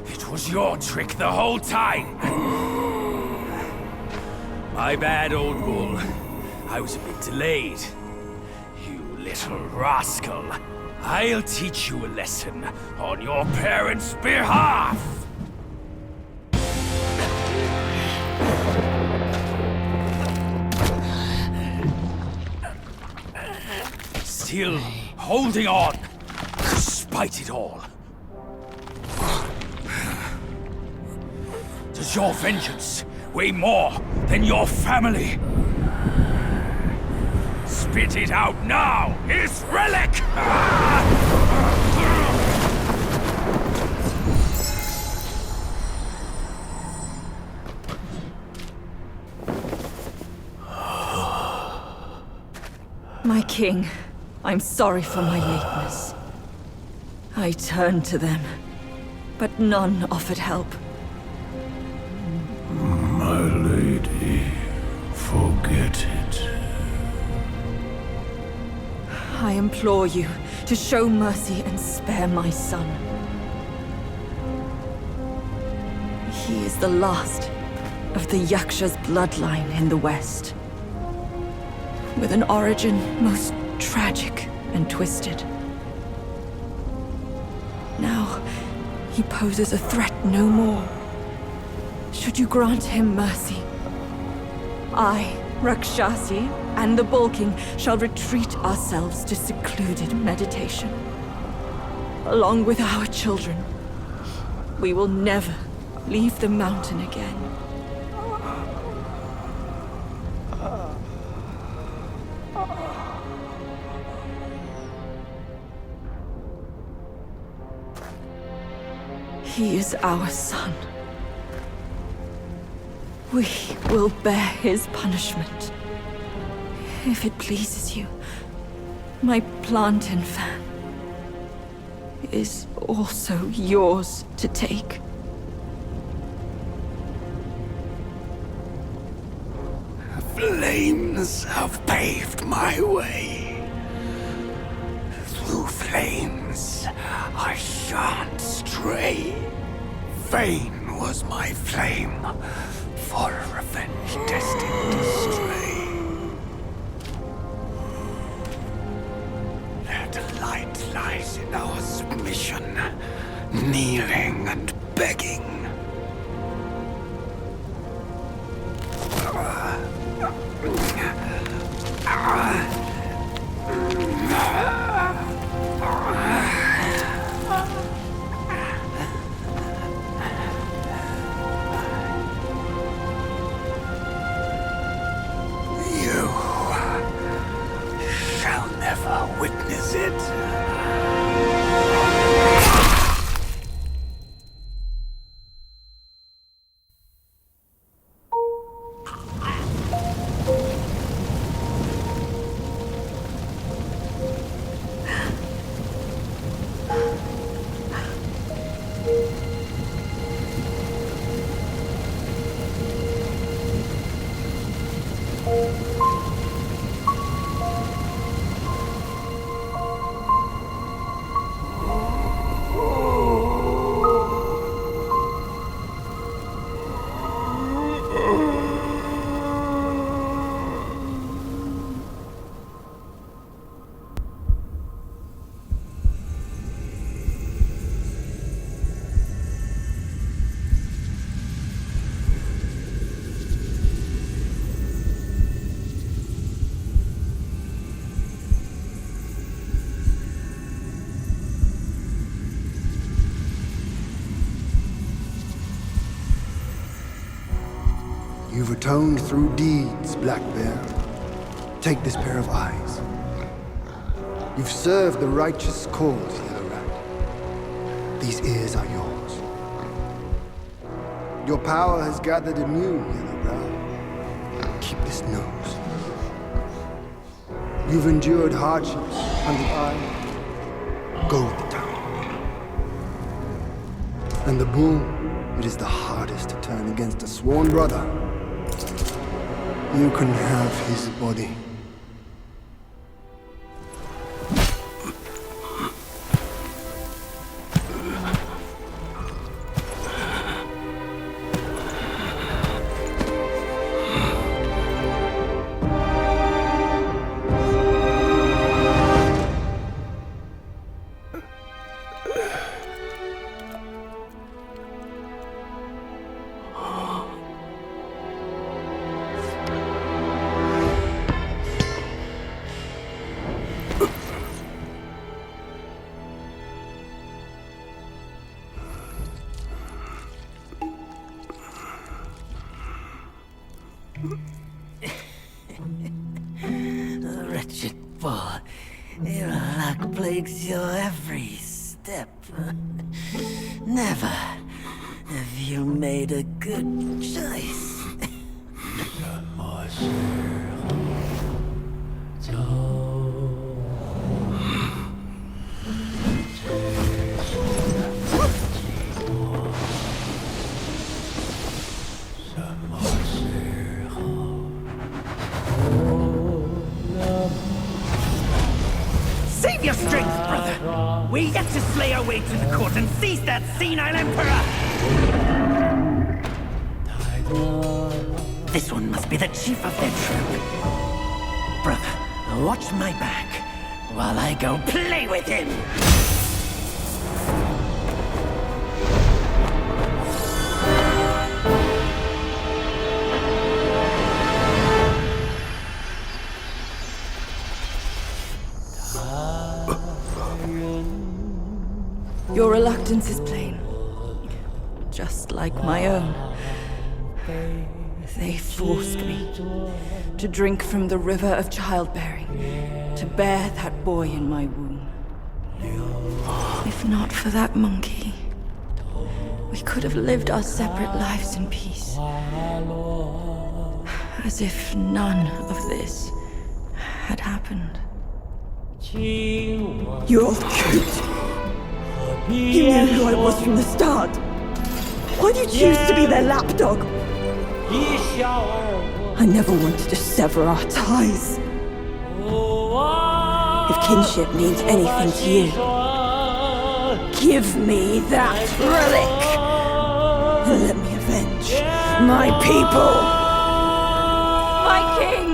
It was your trick the whole time. My bad, old bull. I was a bit delayed. You little rascal. I'll teach you a lesson on your parents' behalf! Still holding on, despite it all. Does your vengeance weigh more than your family? Spit it out now, his relic! My king, I'm sorry for my lateness. I turned to them, but none offered help. My lady, forget it. I implore you to show mercy and spare my son. He is the last of the Yaksha's bloodline in the West, with an origin most tragic and twisted. Now, he poses a threat no more. Should you grant him mercy, I, Rakshasi, and the Bull King shall retreat ourselves to secluded meditation. Along with our children, we will never leave the mountain again. He is our son. We will bear his punishment. If it pleases you, my plantain fan is also yours to take. Flames have paved my way. Through flames, I shan't stray. Vain was my flame, for revenge destined to stray. That light lies in our submission, kneeling and begging. Witness it. You've atoned through deeds, Black Bear. Take this pair of eyes. You've served the righteous cause, Yellow Rat. These ears are yours. Your power has gathered immune, Yellow Brow. Keep this nose. You've endured hardships under eye. Go with the tongue. And the bull, it is the hardest to turn against a sworn brother. You can have his body. Wretched boy, your luck plagues your every step. Never have you made a good choice. Save your strength, brother! We yet to slay our way to the court and seize that senile emperor! This one must be the chief of their troop. Brother, watch my back while I go play with him! Your reluctance is plain. Just like my own. They forced me to drink from the river of childbearing, to bear that boy in my womb. If not for that monkey, we could have lived our separate lives in peace. As if none of this had happened. You're all cute. You knew who I was from the start. Why'd you choose to be their lapdog? I never wanted to sever our ties. If kinship means anything to you, give me that relic. And let me avenge my people. My king!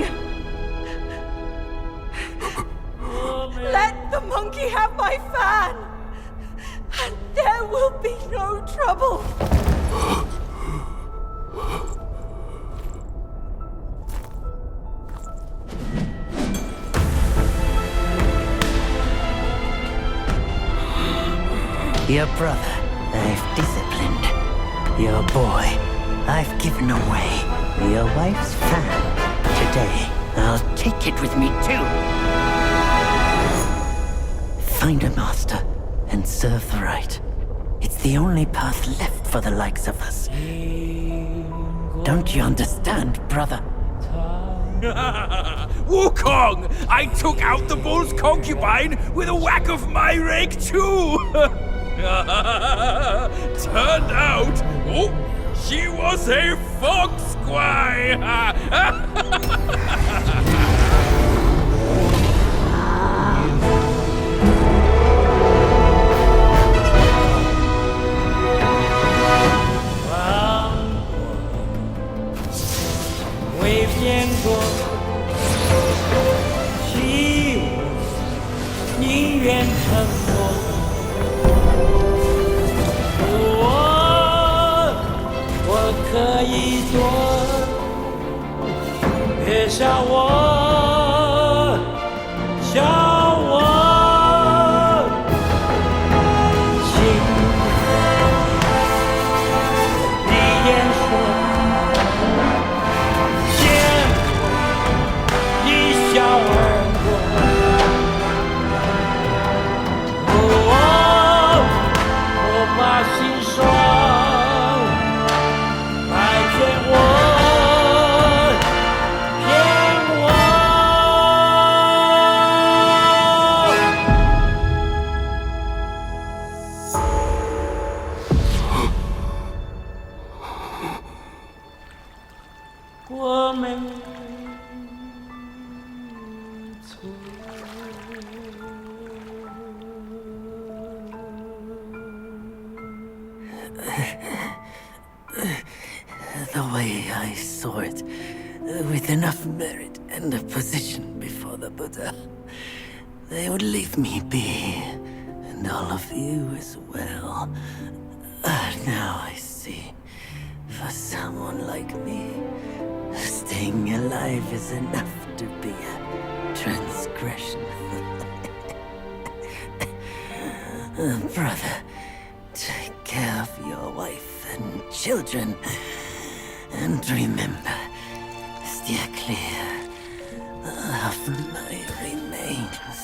Let the monkey have my fan! And there will be no trouble! Your brother, I've disciplined. Your boy, I've given away. Your wife's fan. Today, I'll take it with me too. Find a master and serve the right. It's the only path left for the likes of us. Don't you understand, brother? WuKong! I took out the bull's concubine with a whack of my rake too! Turned out, she was a fox squire! The way I saw it, with enough merit and a position before the Buddha, they would leave me be, and all of you as well. Now I see, for someone like me, staying alive is enough to be a transgression. Brother, take care of your wife and children. And remember, steer clear of my remains.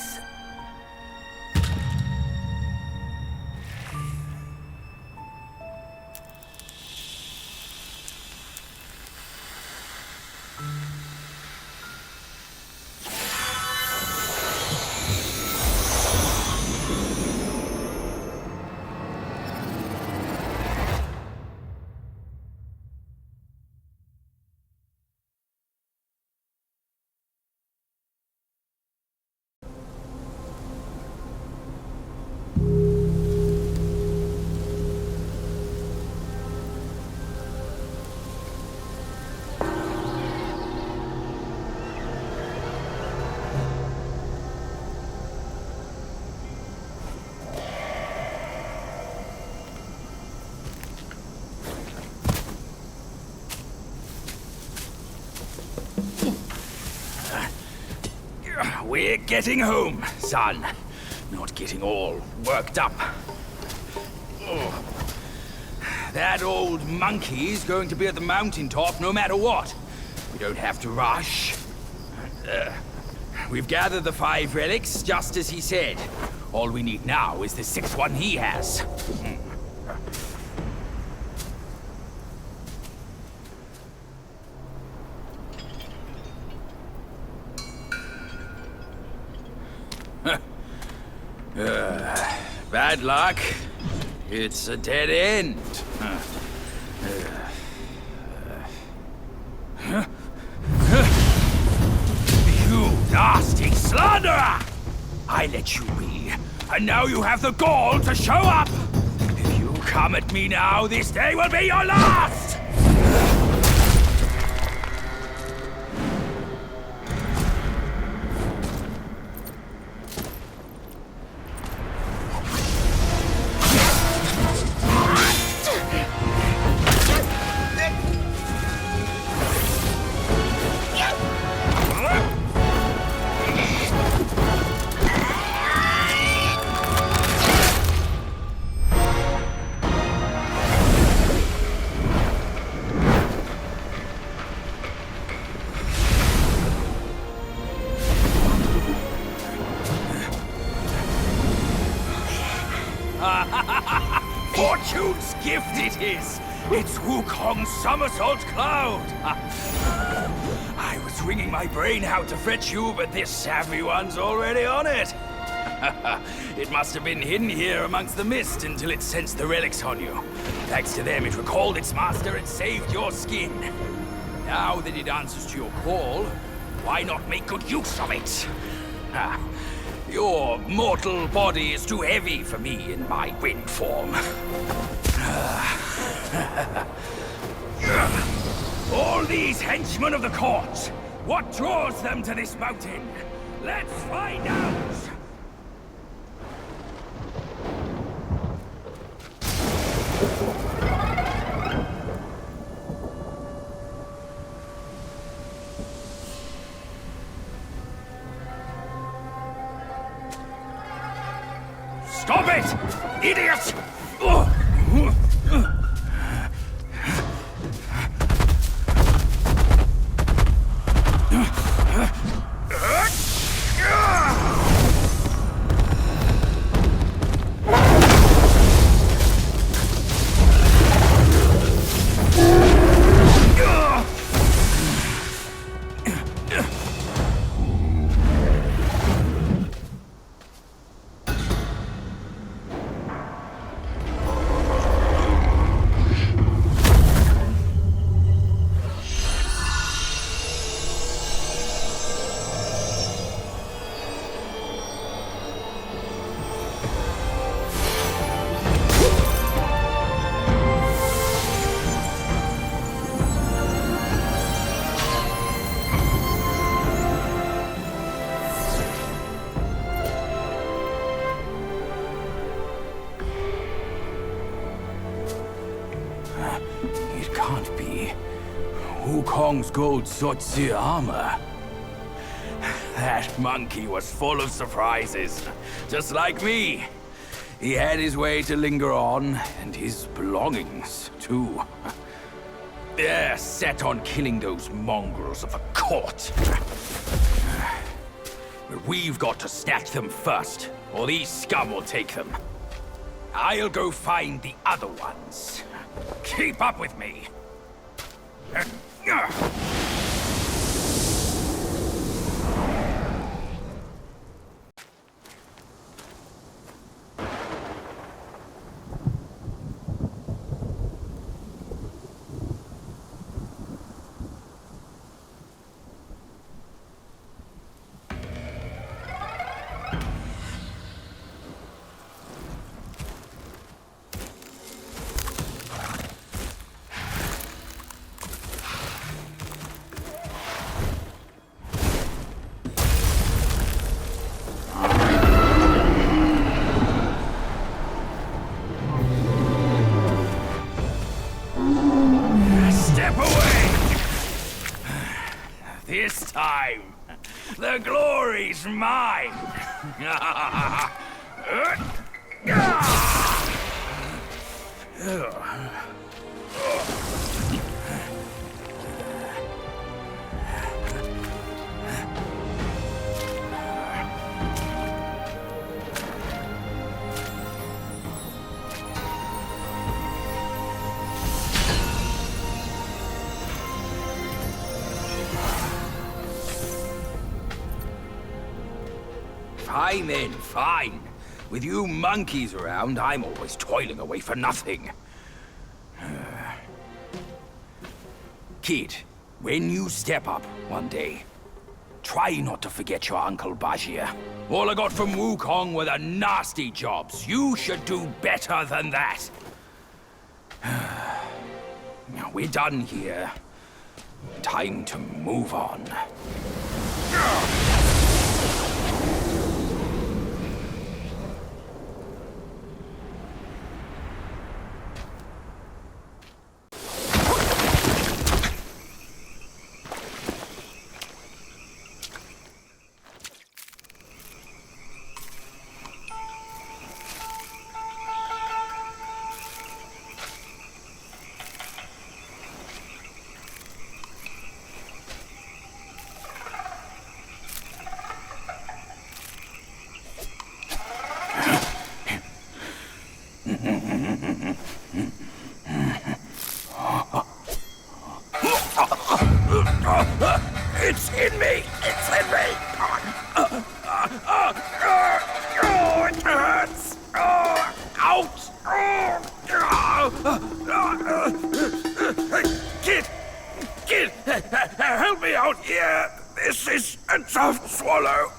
We're getting home, son. Not getting all worked up. Oh. That old monkey's going to be at the mountaintop no matter what. We don't have to rush. We've gathered the 5 relics, just as he said. All we need now is the 6th one he has. Bad luck. It's a dead end. You nasty slanderer! I let you be, and now you have the gall to show up! If you come at me now, this day will be your last! Fortune's gift it is! It's WuKong's somersault cloud! I was wringing my brain how to fetch you, but this savvy one's already on it! It must have been hidden here amongst the mist until it sensed the relics on you. Thanks to them, it recalled its master and saved your skin. Now that it answers to your call, why not make good use of it? Your mortal body is too heavy for me in my wind form. All these henchmen of the court, what draws them to this mountain? Let's find out! Stop it! Idiot! It can't be. WuKong's gold Zotzi armor. That monkey was full of surprises, just like me. He had his way to linger on, and his belongings, too. They're set on killing those mongrels of a court. But we've got to snatch them first, or these scum will take them. I'll go find the other ones. Keep up with me. This time, the glory's mine! Fine then, fine. With you monkeys around, I'm always toiling away for nothing. Kid, when you step up one day, try not to forget your Uncle Bajir. All I got from WuKong were the nasty jobs. You should do better than that. Now we're done here. Time to move on. It's in me! It's in me! Oh, it hurts! Out! Kid! Help me out here! This is a tough swallow!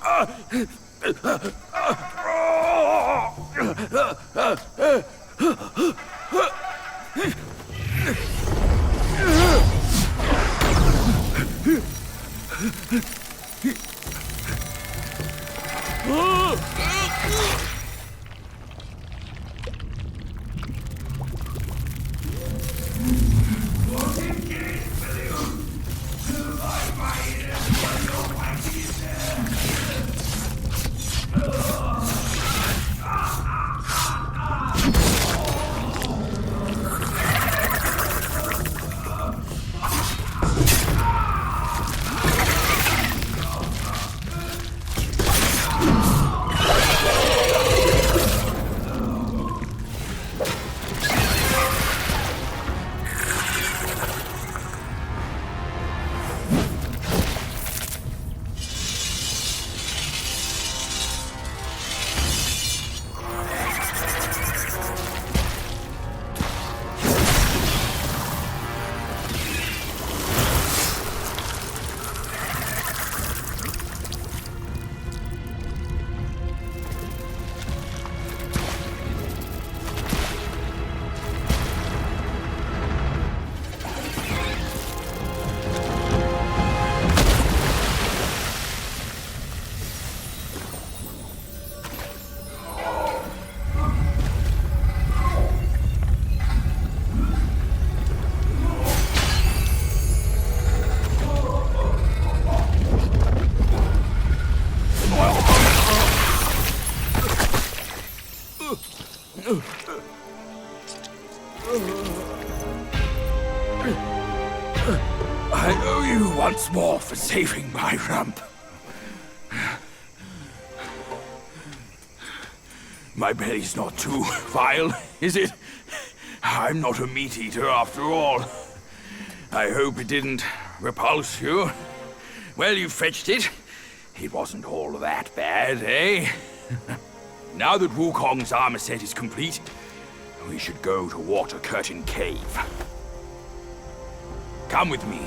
you once more for saving my rump. My belly's not too vile, is it? I'm not a meat eater after all. I hope it didn't repulse you. Well, you fetched it. It wasn't all that bad, eh? Now that WuKong's armor set is complete, we should go to Water Curtain Cave. Come with me.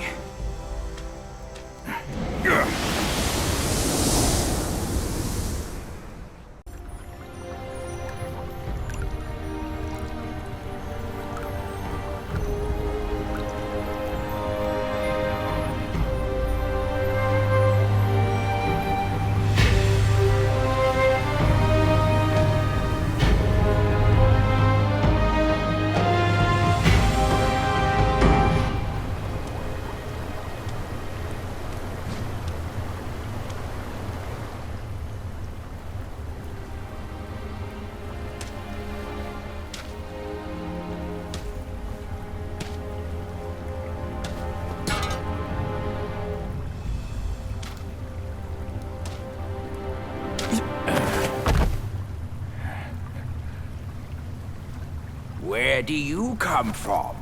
Where do you come from,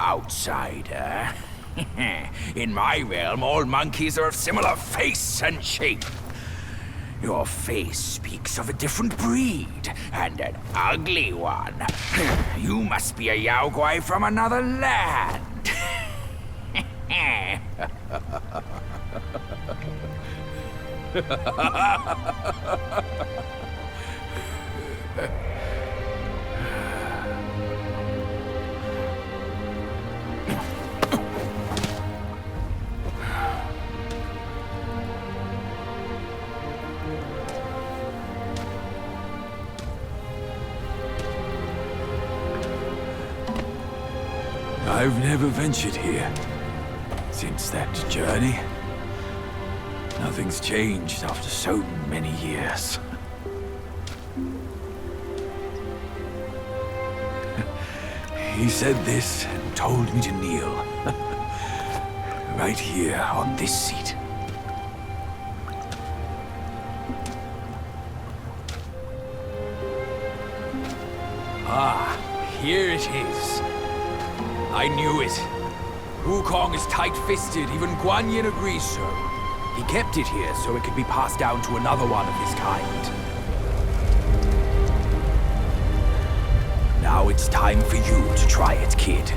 outsider? In my realm, all monkeys are of similar face and shape. Your face speaks of a different breed, and an ugly one. You must be a Yao Guai from another land. I've never ventured here since that journey. Nothing's changed after so many years. He said this and told me to kneel. Right here on this seat. Ah, here it is. I knew it. Wukong is tight-fisted, even Guan Yin agrees so. He kept it here so it could be passed down to another one of his kind. Now it's time for you to try it, kid.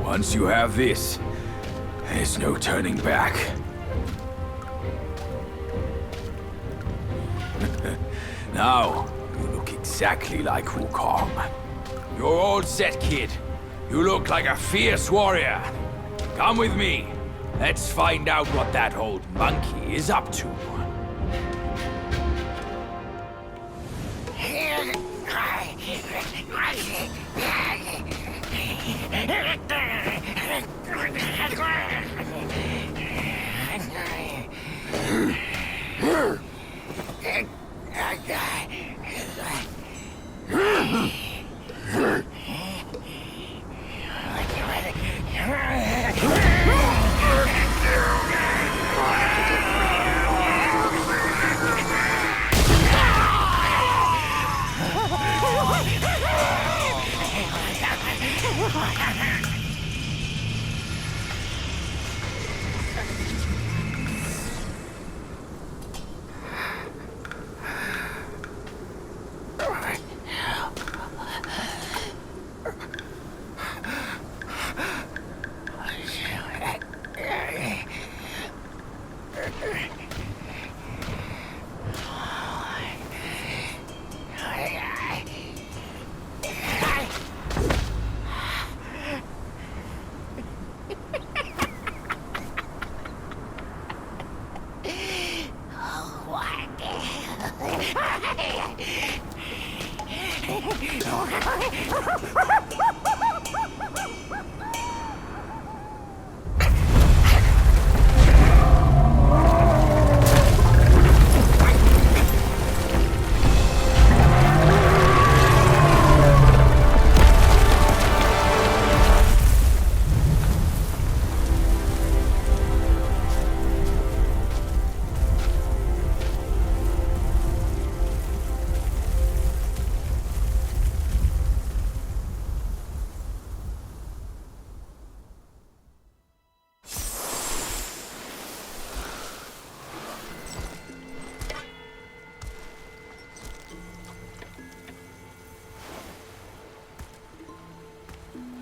Once you have this, there's no turning back. Now, you look exactly like WuKong. You're all set, kid. You look like a fierce warrior. Come with me. Let's find out what that old monkey is up to.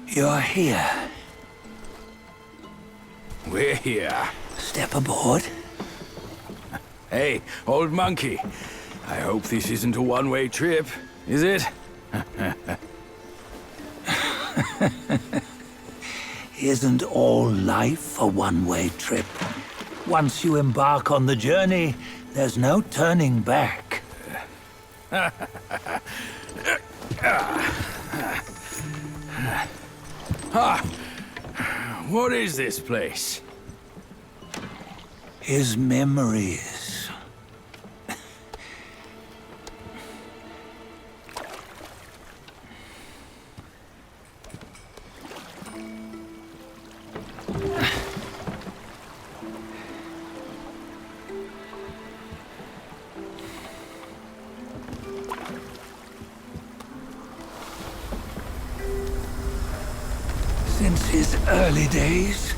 You're here. We're here. Step aboard. Hey, old monkey. I hope this isn't a one-way trip, is it? Isn't all life a one-way trip? Once you embark on the journey, there's no turning back. What is this place? His memories. Since his early days,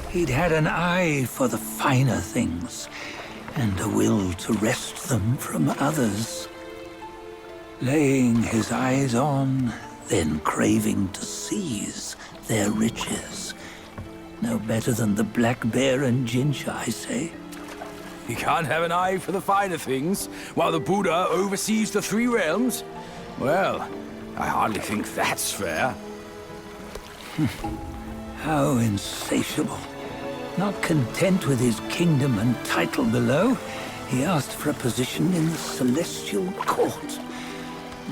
he'd had an eye for the finer things, and a will to wrest them from others. Laying his eyes on, then craving to seize their riches. No better than the black bear and ginger, I say. You can't have an eye for the finer things, while the Buddha oversees the three realms? Well, I hardly think that's fair. How insatiable. Not content with his kingdom and title below, he asked for a position in the celestial court.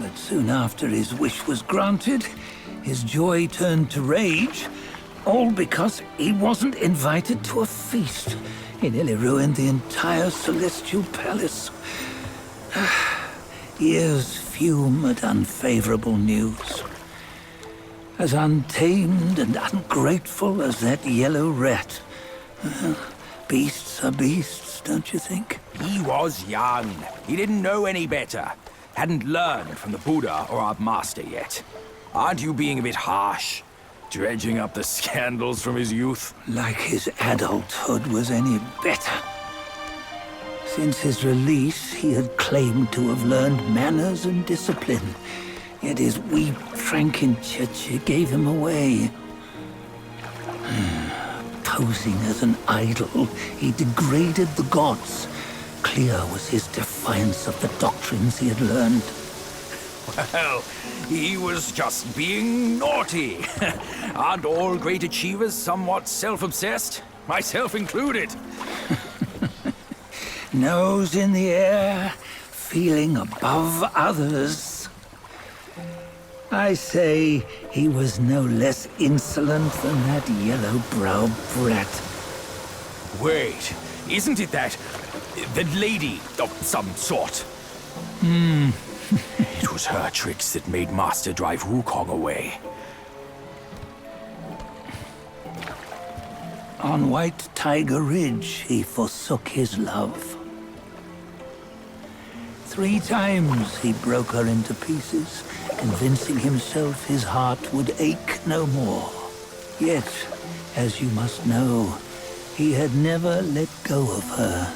But soon after his wish was granted, his joy turned to rage, all because he wasn't invited to a feast. He nearly ruined the entire celestial palace. Ears fume at unfavorable news. As untamed and ungrateful as that yellow rat. Beasts are beasts, don't you think? He was young. He didn't know any better. Hadn't learned from the Buddha or our master yet. Aren't you being a bit harsh? Dredging up the scandals from his youth? Like his adulthood was any better. Since his release, he had claimed to have learned manners and discipline. Yet his weak Frankenchurch gave him away. Posing as an idol, he degraded the gods. Clear was his defiance of the doctrines he had learned. Well, he was just being naughty. Aren't all great achievers somewhat self-obsessed? Myself included. Nose in the air, feeling above others. I say he was no less insolent than that yellow-browed brat. Wait, Isn't it that... the lady of some sort? It was her tricks that made Master drive WuKong away. On White Tiger Ridge, he forsook his love. 3 times he broke her into pieces, convincing himself his heart would ache no more. Yet, as you must know, he had never let go of her.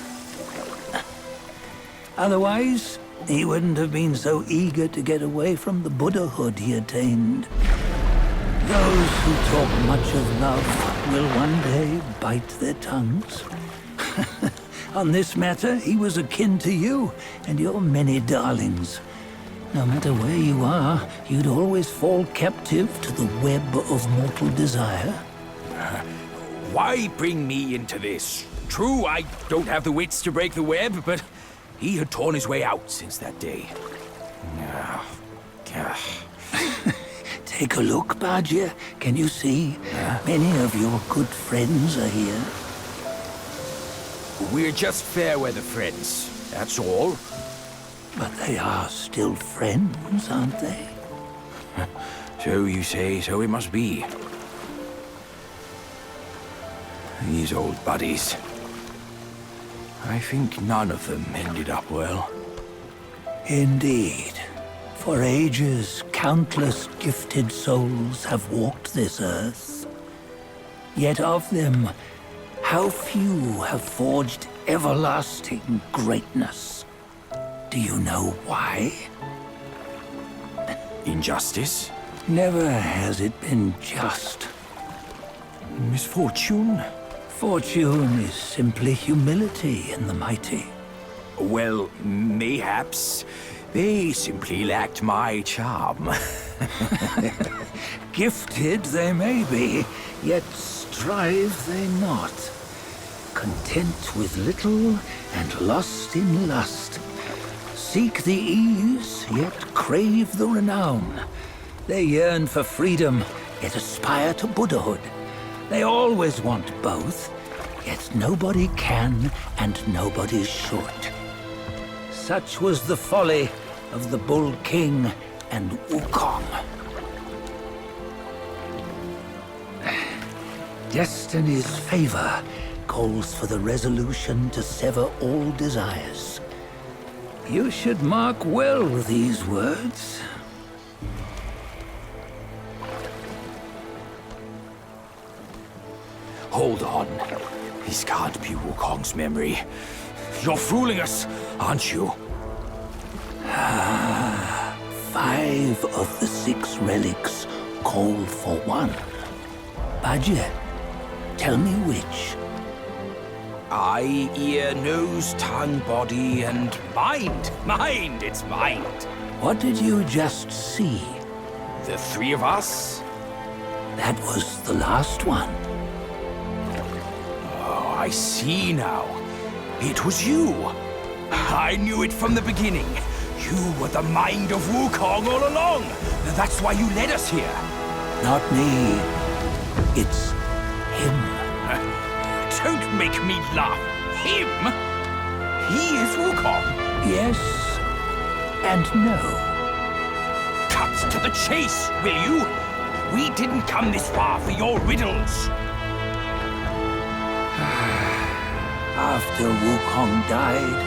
Otherwise, he wouldn't have been so eager to get away from the Buddhahood he attained. Those who talk much of love will one day bite their tongues. On this matter, he was akin to you and your many darlings. No matter where you are, you'd always fall captive to the web of mortal desire. Why bring me into this? True, I don't have the wits to break the web, but he had torn his way out since that day. Take a look, Bajie. Can you see? Many of your good friends are here. We're just fair-weather friends, that's all. But they are still friends, aren't they? So you say, so it must be. These old buddies. I think none of them ended up well. Indeed. For ages, countless gifted souls have walked this earth. Yet of them, how few have forged everlasting greatness? Do you know why? Injustice? Never has it been just. Misfortune? Fortune is simply humility in the mighty. Well, mayhaps. They simply lacked my charm. Gifted they may be, yet strive they not. Content with little and lost in lust. Seek the ease, yet crave the renown. They yearn for freedom, yet aspire to Buddhahood. They always want both, yet nobody can and nobody should. Such was the folly of the Bull King and WuKong. Destiny's favor calls for the resolution to sever all desires. You should mark well these words. Hold on. This can't be WuKong's memory. You're fooling us, aren't you? 5 of the 6 relics call for one. Bajie, tell me which. Eye, ear, nose, tongue, body, and mind. Mind, it's mind. What did you just see? The 3 of us? That was the last one. Oh, I see now. It was you. I knew it from the beginning. You were the mind of WuKong all along. That's why you led us here. Not me. It's him. Don't make me laugh. Him? He is WuKong. Yes and no. Cut to the chase, will you? We didn't come this far for your riddles. After WuKong died,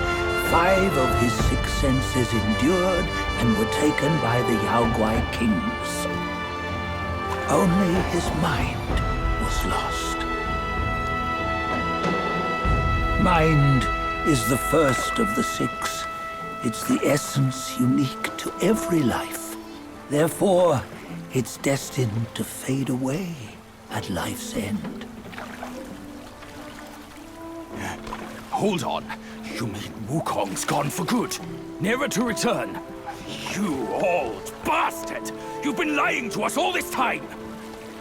5 of his 6 senses endured and were taken by the Yaoguai kings. Only his mind was lost. Mind is the first of the 6. It's the essence unique to every life. Therefore, it's destined to fade away at life's end. Hold on. You mean WuKong's gone for good? Never to return? You old bastard! You've been lying to us all this time!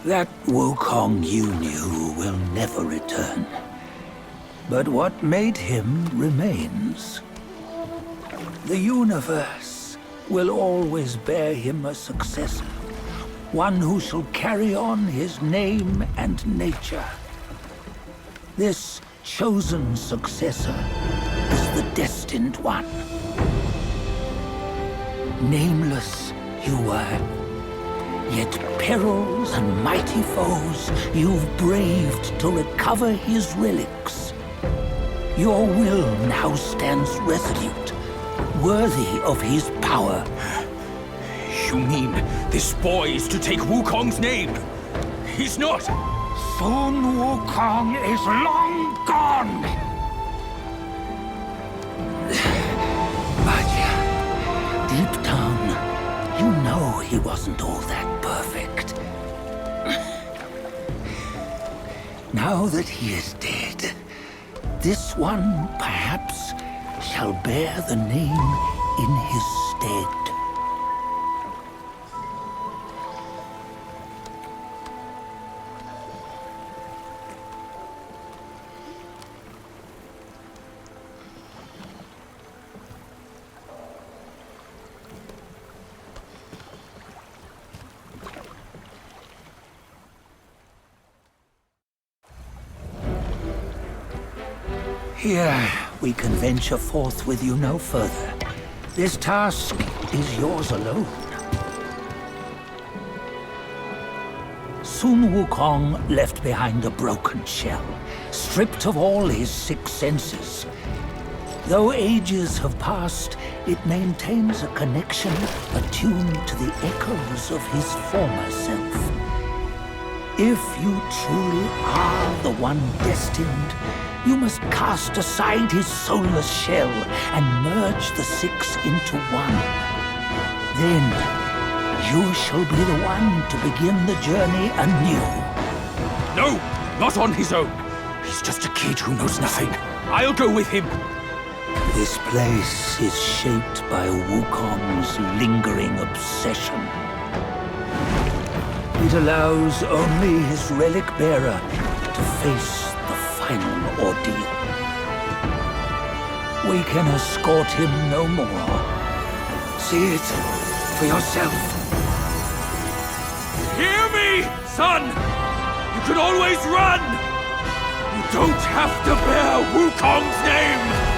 That WuKong you knew will never return. But what made him remains. The universe will always bear him a successor. One who shall carry on his name and nature. This chosen successor is the destined one. Nameless you were, yet perils and mighty foes you've braved to recover his relics. Your will now stands resolute, worthy of his power. You mean this boy is to take Wukong's name? He's not! Sun Wukong is long gone! But deep down, you know he wasn't all that perfect. Now that he is dead, this one perhaps shall bear the name in his stead. Here, we can venture forth with you no further. This task is yours alone. Sun Wukong left behind a broken shell, stripped of all his 6 senses. Though ages have passed, it maintains a connection attuned to the echoes of his former self. If you truly are the one destined, you must cast aside his soulless shell and merge the 6 into one. Then, you shall be the one to begin the journey anew. No! Not on his own! He's just a kid who knows nothing. I'll go with him! This place is shaped by Wukong's lingering obsession. It allows only his relic bearer to face the final ordeal. We can escort him no more. See it for yourself. Hear me, son! You can always run! You don't have to bear Wukong's name!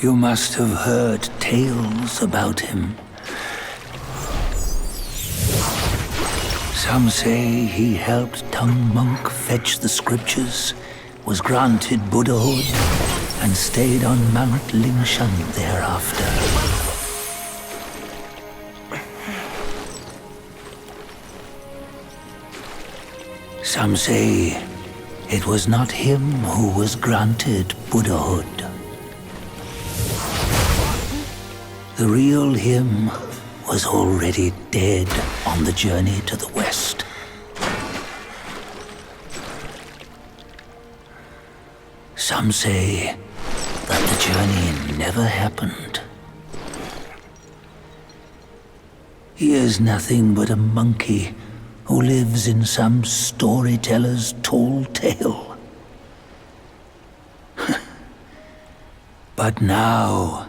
You must have heard tales about him. Some say he helped Tung Monk fetch the scriptures, was granted Buddhahood, and stayed on Mount Lingshan thereafter. Some say it was not him who was granted Buddhahood. The real him was already dead on the journey to the west. Some say that the journey never happened. He is nothing but a monkey who lives in some storyteller's tall tale. But now,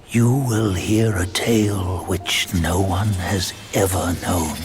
you will hear a tale which no one has ever known.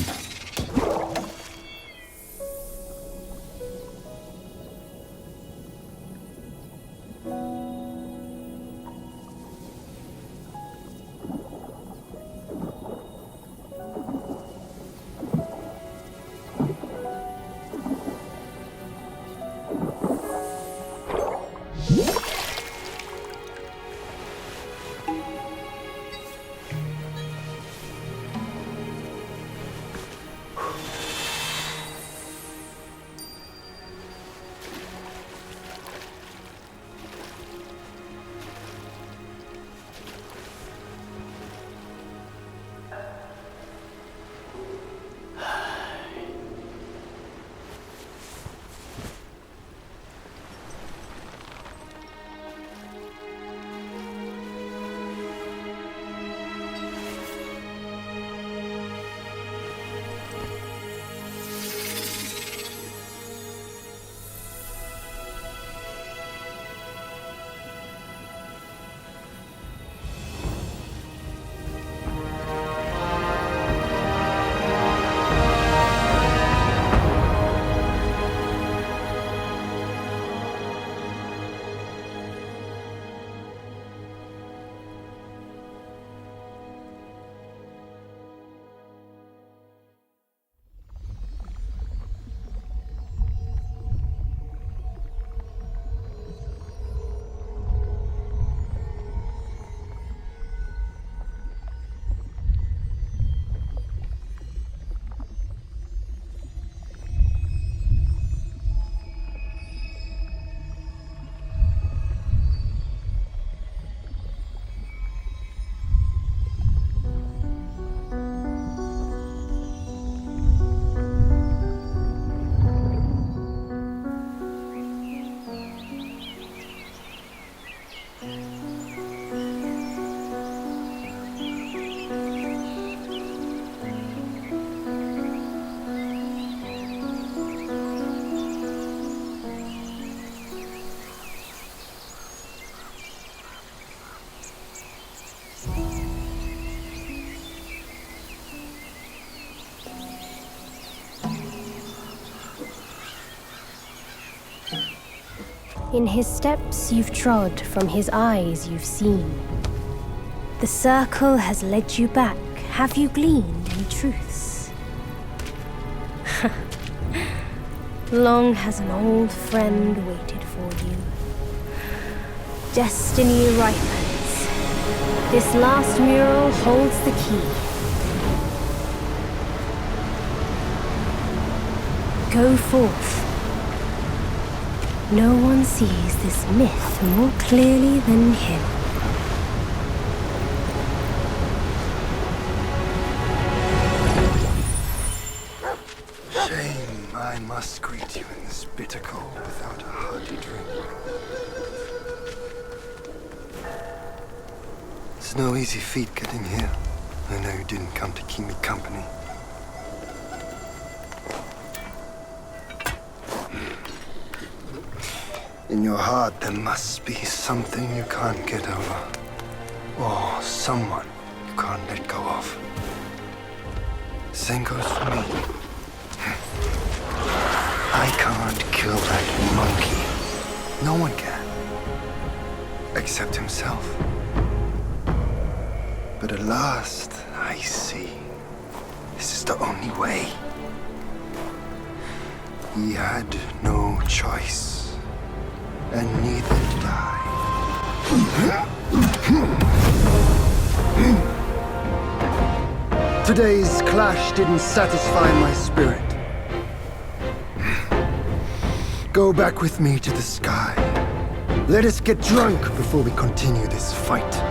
In his steps you've trod, from his eyes you've seen. The circle has led you back. Have you gleaned any truths? Long has an old friend waited for you. Destiny ripens. This last mural holds the key. Go forth. No one sees this myth more clearly than him. Shame I must greet you in this bitter cold without a hearty drink. It's no easy feat getting here. I know you didn't come to keep me company. In your heart, there must be something you can't get over. Or someone you can't let go of. Same goes for me. I can't kill that monkey. No one can. Except himself. But at last, I see. This is the only way. He had no choice, and neither did I. Today's clash didn't satisfy my spirit. Go back with me to the sky. Let us get drunk before we continue this fight.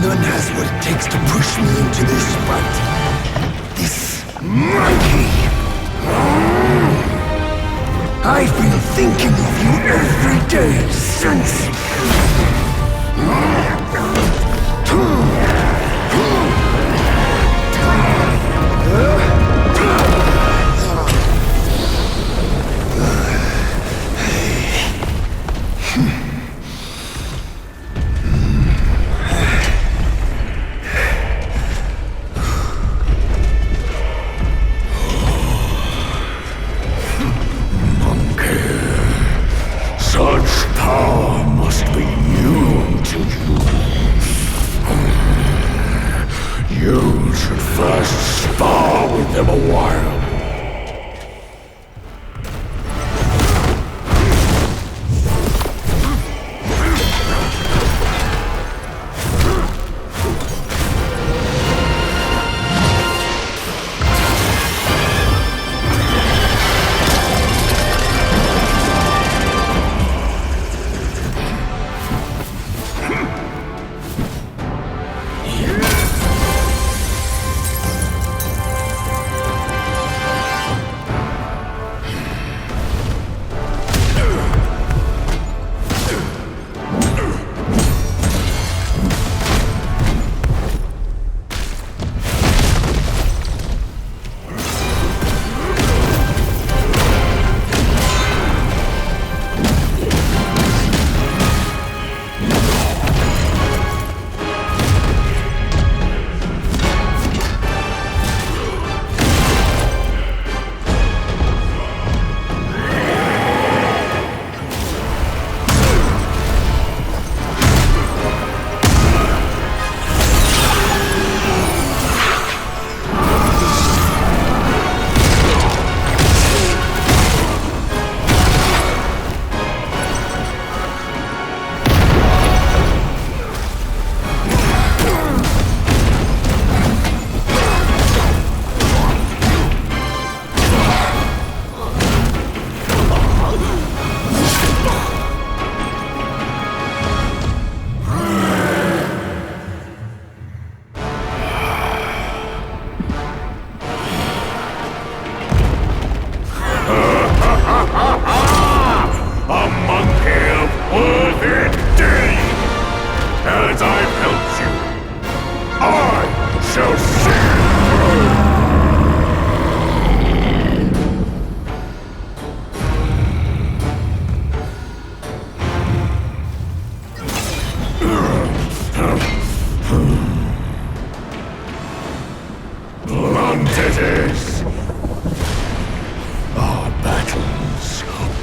None has what it takes to push me into this fight. This monkey! I've been thinking of you every day since. Such power must be new to you. You should first spar with them a while.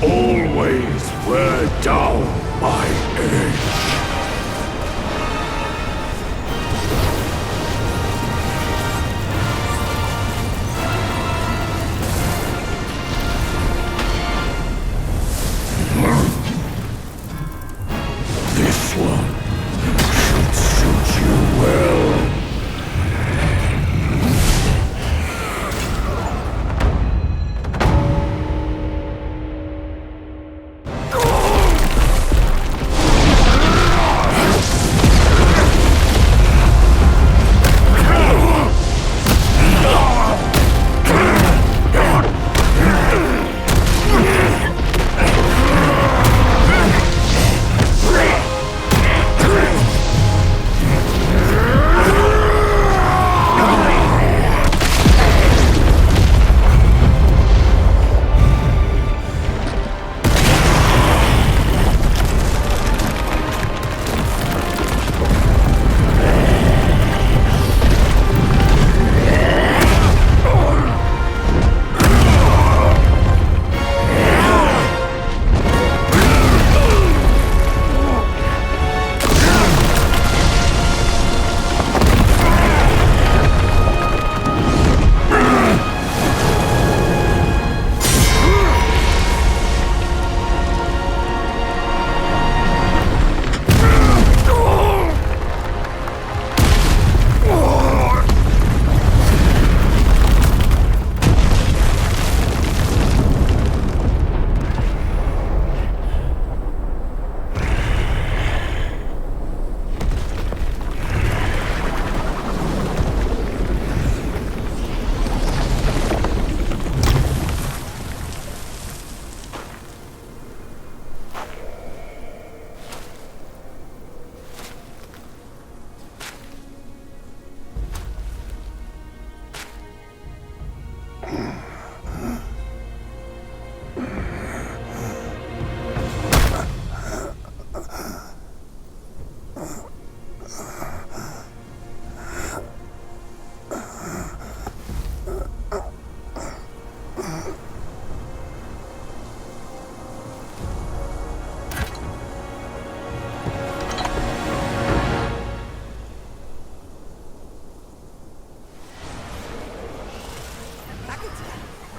always wear down my age. This one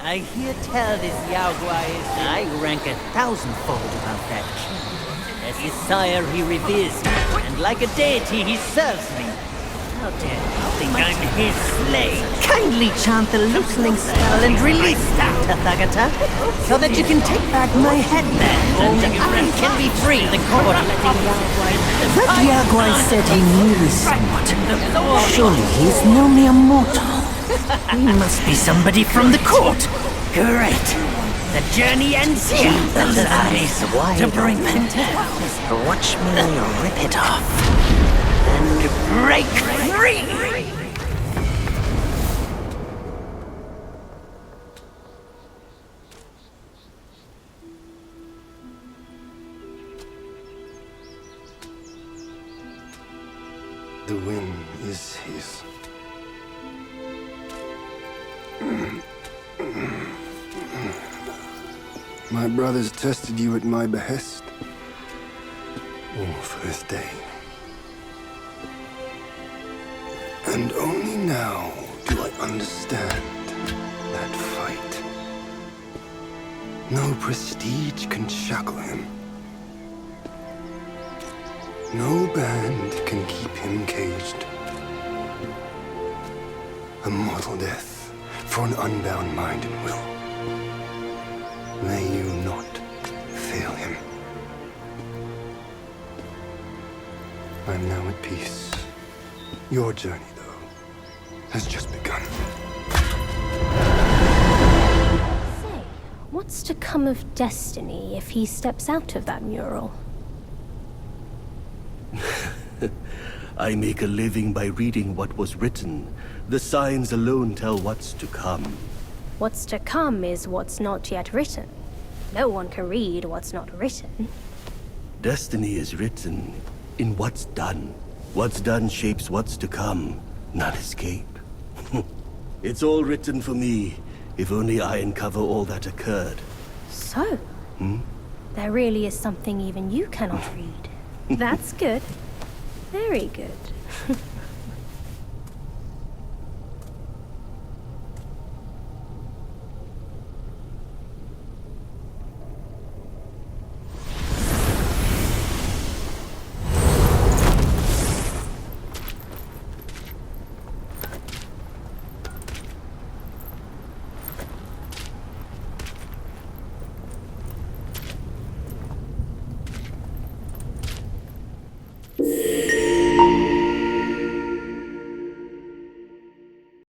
I hear tell this Yao Guai is... I rank 1,000-fold above that king. As his sire he reveres me, and like a deity he serves me. How dare you think I'm his slave? Kindly chant the loosening spell and release that, Tathagata, so that you can take back my headband and I can be free. The court letting Yao Guai... That Yao Guai said he knew me somewhat. Surely he's no mere mortal. He must be somebody from the court. Great. The journey ends here. Keep those eyes wide to bring them down. Watch me rip it off and break free. The win is his. My brothers tested you at my behest. All for this day. And only now do I understand that fight. No prestige can shackle him. No band can keep him caged. A mortal death for an unbound mind and will. May you not fail him. I'm now at peace. Your journey, though, has just begun. Say, what's to come of Destiny if he steps out of that mural? I make a living by reading what was written. The signs alone tell what's to come. What's to come is what's not yet written. No one can read what's not written. Destiny is written in what's done. What's done shapes what's to come, not escape. It's all written for me, if only I uncover all that occurred. So, there really is something even you cannot read. That's good. Very good.